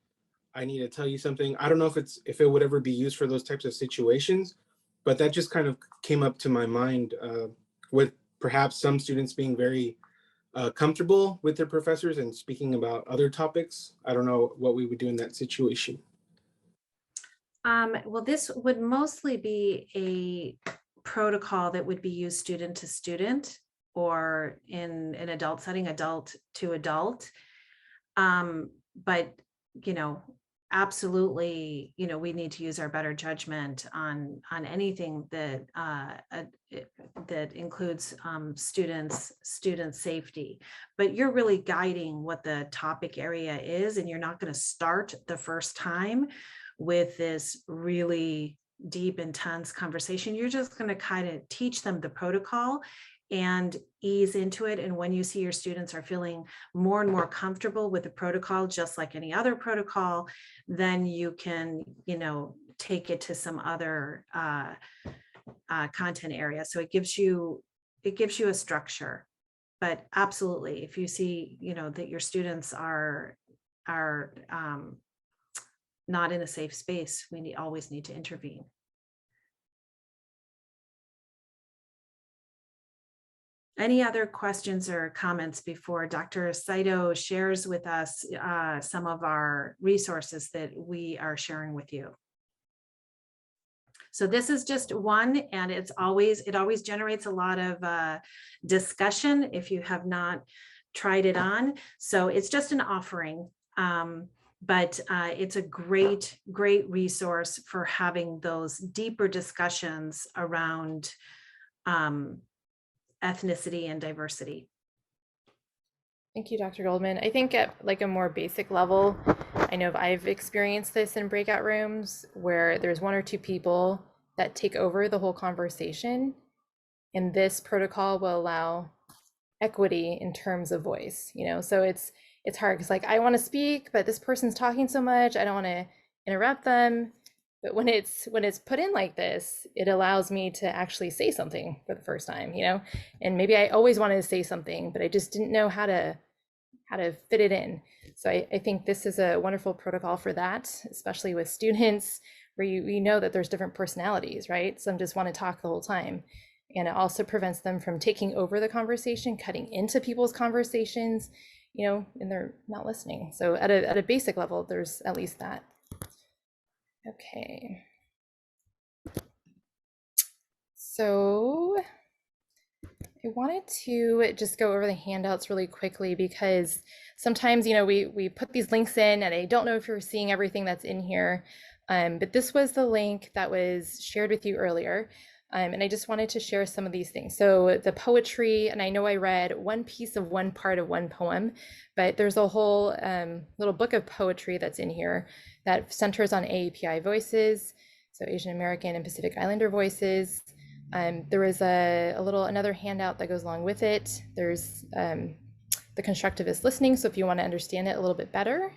I need to tell you something. I don't know if it would ever be used for those types of situations, but that just kind of came up to my mind with perhaps some students being very comfortable with their professors and speaking about other topics. I don't know what we would do in that situation. Well, this would mostly be a protocol that would be used student to student, or in an adult setting, adult to adult. But, absolutely, we need to use our better judgment on anything that that includes student safety. But you're really guiding what the topic area is, and you're not going to start the first time with this really deep, intense conversation. You're just going to kind of teach them the protocol and ease into it. And when you see your students are feeling more and more comfortable with the protocol, just like any other protocol, then you can, take it to some other content area. So it gives you a structure. But absolutely, if you see, that your students are not in a safe space, we always need to intervene. Any other questions or comments before Dr. Saito shares with us some of our resources that we are sharing with you? So this is just one, and it always generates a lot of discussion if you have not tried it on. So it's just an offering, but it's a great resource for having those deeper discussions around ethnicity and diversity. Thank you, Dr. Goldman. I think at like a more basic level, I know I've experienced this in breakout rooms where there's one or two people that take over the whole conversation. And this protocol will allow equity in terms of voice, you know, so it's hard because like I want to speak, but this person's talking so much, I don't want to interrupt them. But when it's put in like this, it allows me to actually say something for the first time, you know, and maybe I always wanted to say something, but I just didn't know how to fit it in. So I think this is a wonderful protocol for that, especially with students where you know that there's different personalities, right? Some just want to talk the whole time. And it also prevents them from taking over the conversation, cutting into people's conversations, you know, and they're not listening. So at a basic level, there's at least that. Okay. So I wanted to just go over the handouts really quickly because sometimes, you know, we put these links in and I don't know if you're seeing everything that's in here, but this was the link that was shared with you earlier. And I just wanted to share some of these things. So the poetry, and I know I read one piece of one part of one poem, but there's a whole little book of poetry that's in here that centers on AAPI voices, so Asian American and Pacific Islander voices. There is another handout that goes along with it. There's the constructivist listening, so if you want to understand it a little bit better,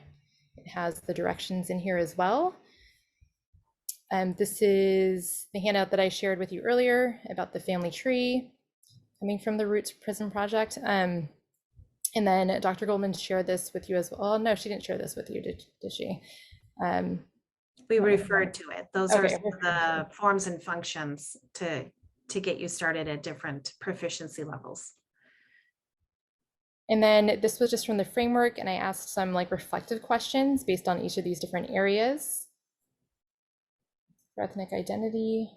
it has the directions in here as well. This is the handout that I shared with you earlier about the family tree coming from the Roots Prism Project. And then Dr. Goldman shared this with you as well. Oh, no, she didn't share this with you, did she? We referred to it. Those are the forms and functions to get you started at different proficiency levels. And then this was just from the framework, and I asked some like reflective questions based on each of these different areas. For ethnic identity,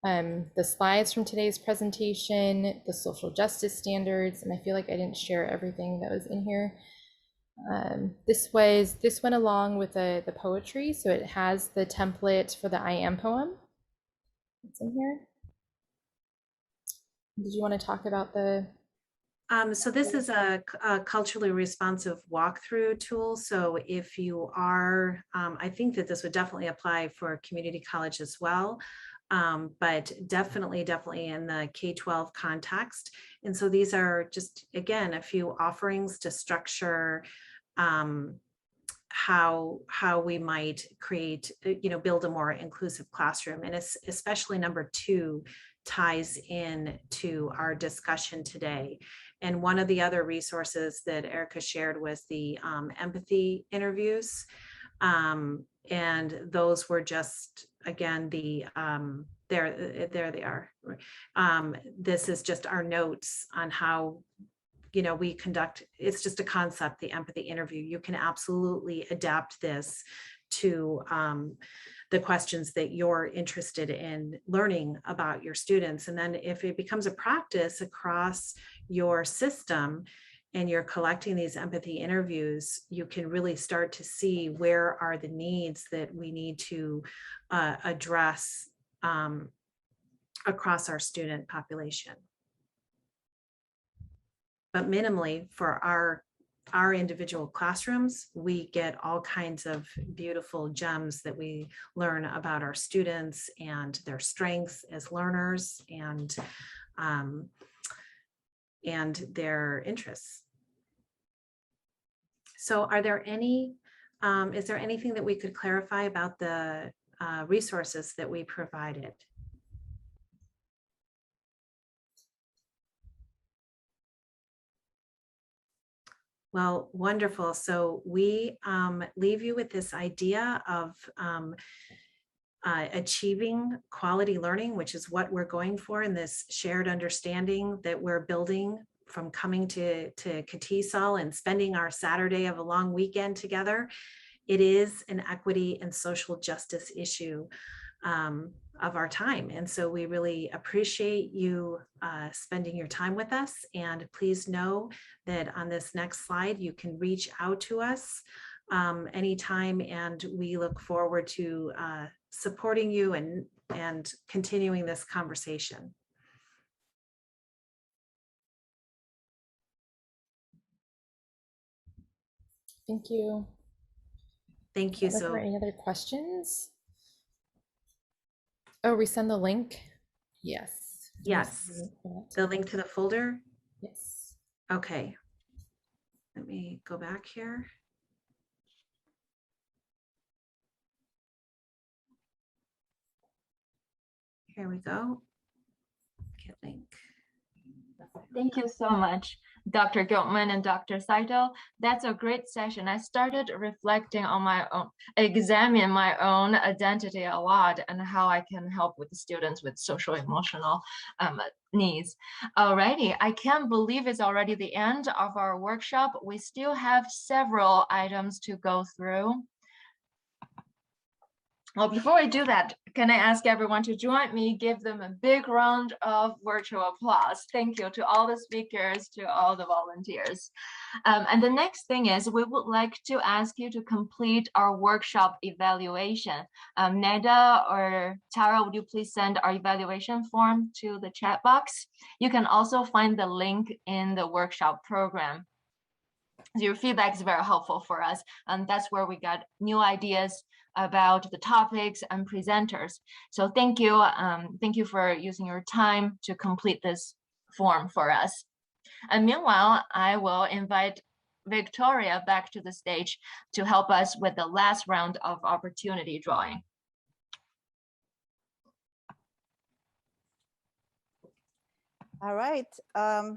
the slides from today's presentation, the social justice standards, and I feel like I didn't share everything that was in here. This went along with the poetry, so it has the template for the I Am poem. It's in here. Did you want to talk about the? So this is a culturally responsive walkthrough tool. So if you are, I think that this would definitely apply for community college as well, but definitely in the K-12 context. And so these are just, again, a few offerings to structure how we might create, build a more inclusive classroom. And it's especially number 2 ties in to our discussion today. And one of the other resources that Erica shared was the empathy interviews. And those were just, again, there they are. This is just our notes on how, we conduct, it's just a concept, the empathy interview. You can absolutely adapt this to the questions that you're interested in learning about your students. And then if it becomes a practice across your system and you're collecting these empathy interviews, you can really start to see where are the needs that we need to address across our student population. But minimally for our individual classrooms, we get all kinds of beautiful gems that we learn about our students and their strengths as learners and their interests. So are there any, is there anything that we could clarify about the resources that we provided? Well, wonderful. So we leave you with this idea of achieving quality learning, which is what we're going for in this shared understanding that we're building from coming to CATESOL and spending our Saturday of a long weekend together. It is an equity and social justice issue of our time. And so we really appreciate you spending your time with us. And please know that on this next slide, you can reach out to us anytime, and we look forward to supporting you and continuing this conversation. Thank you. Thank you. Are there So any other questions? Oh, resend the link? Yes. yes, the link to the folder. Yes. Okay. Let me go back here. Here we go. Get link. Thank you so much, Dr. Gilman and Dr. Saito. That's a great session. I started reflecting on my own, examine my own identity a lot and how I can help with the students with social emotional needs. Alrighty, I can't believe it's already the end of our workshop. We still have several items to go through. Well, before I do that, can I ask everyone to join me, give them a big round of virtual applause. Thank you to all the speakers, to all the volunteers. And the next thing is we would like to ask you to complete our workshop evaluation. Neda or Tara, would you please send our evaluation form to the chat box? You can also find the link in the workshop program. Your feedback is very helpful for us, and that's where we got new ideas about the topics and presenters. So thank you for using your time to complete this form for us. And meanwhile, I will invite Victoria back to the stage to help us with the last round of opportunity drawing. All right,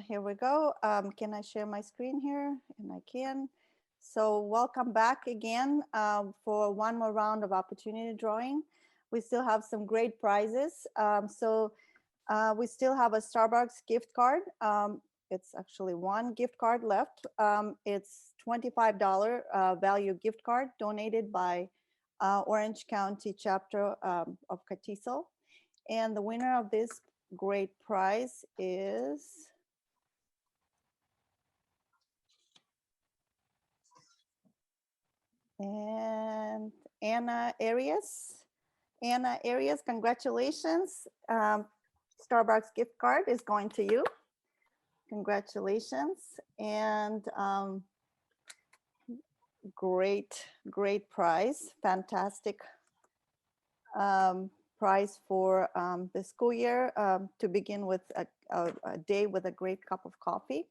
here we go. Can I share my screen here? And I can. So welcome back again for one more round of opportunity drawing. We still have some great prizes. We still have a Starbucks gift card. It's actually one gift card left. It's $25 value gift card donated by Orange County chapter of CATESOL. And the winner of this great prize is Anna Arias. Anna Arias, congratulations. Starbucks gift card is going to you. Congratulations. And great prize, fantastic prize for the school year to begin with a day with a great cup of coffee.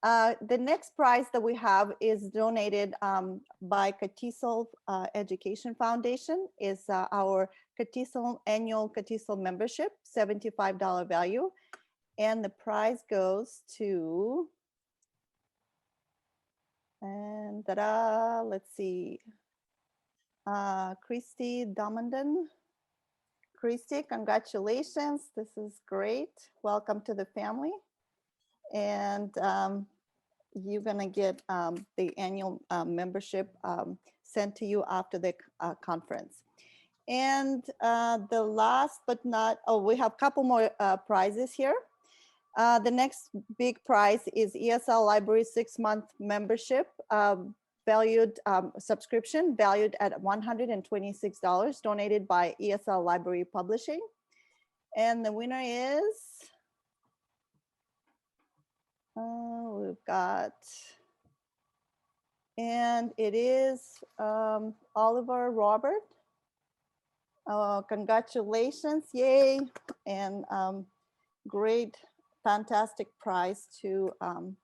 The next prize that we have is donated by CATESOL Education Foundation. Is our CATESOL annual CATESOL membership, $75 value. And the prize goes to, and let's see, Christy Domandan. Christy, congratulations. This is great. Welcome to the family. And you're gonna get the annual membership sent to you after the conference. And the last but not, we have a couple more prizes here. The next big prize is ESL Library 6-month membership, valued subscription valued at $126, donated by ESL Library Publishing. And the winner is, we've got, and it is Oliver Robert. Congratulations, yay. And great, fantastic prize to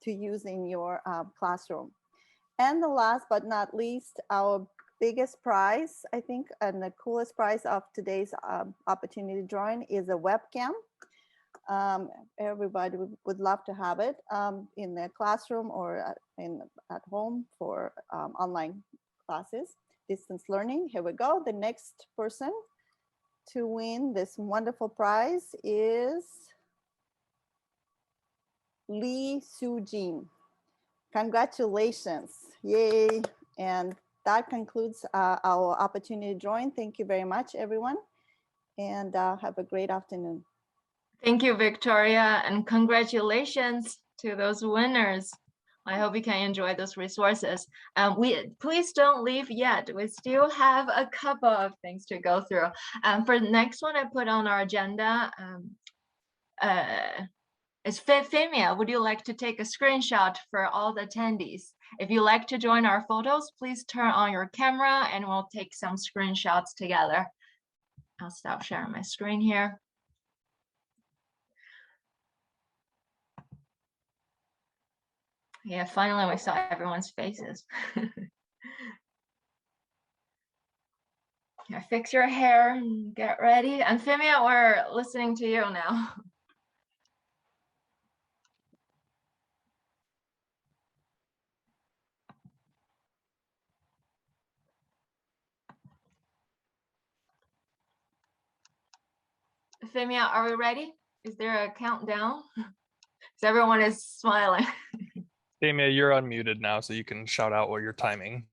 use in your classroom. And the last but not least, our biggest prize, I think, and the coolest prize of today's opportunity drawing is a webcam. Everybody would love to have it in their classroom or at home for online classes, distance learning. Here we go. The next person to win this wonderful prize is Lee Soo-jin. Congratulations, yay. And that concludes our opportunity to join. Thank you very much, everyone. And have a great afternoon. Thank you, Victoria, and congratulations to those winners. I hope you can enjoy those resources. Please don't leave yet. We still have a couple of things to go through. For the next one I put on our agenda is Femia. Would you like to take a screenshot for all the attendees? If you like to join our photos, please turn on your camera and we'll take some screenshots together. I'll stop sharing my screen here. Yeah, finally we saw everyone's faces. Yeah, fix your hair and get ready. And Femia, we're listening to you now. Femia, are we ready? Is there a countdown? So everyone is smiling. Damia, you're unmuted now, so you can shout out what you're timing.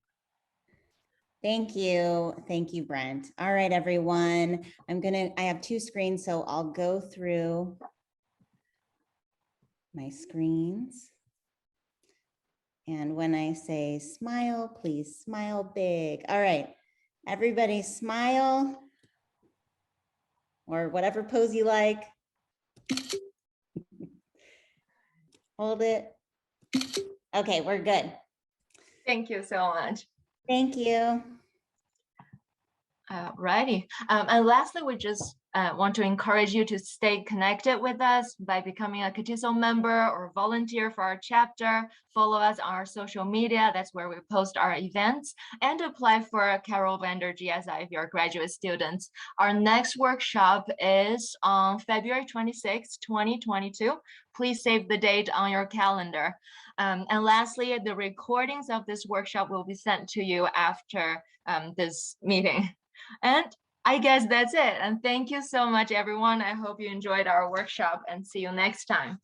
Thank you, Brent. All right, everyone. I have two screens, so I'll go through my screens. And when I say smile, please smile big. All right, everybody smile, or whatever pose you like. Hold it. Okay, we're good. Thank you so much. Thank you. Righty. And lastly, we just want to encourage you to stay connected with us by becoming a CATESOL member or volunteer for our chapter. Follow us on our social media. That's where we post our events, and apply for a Carol Vander GSI if you're a graduate student. Our next workshop is on February 26, 2022. Please save the date on your calendar. And lastly, the recordings of this workshop will be sent to you after this meeting. And I guess that's it. And thank you so much, everyone. I hope you enjoyed our workshop and see you next time.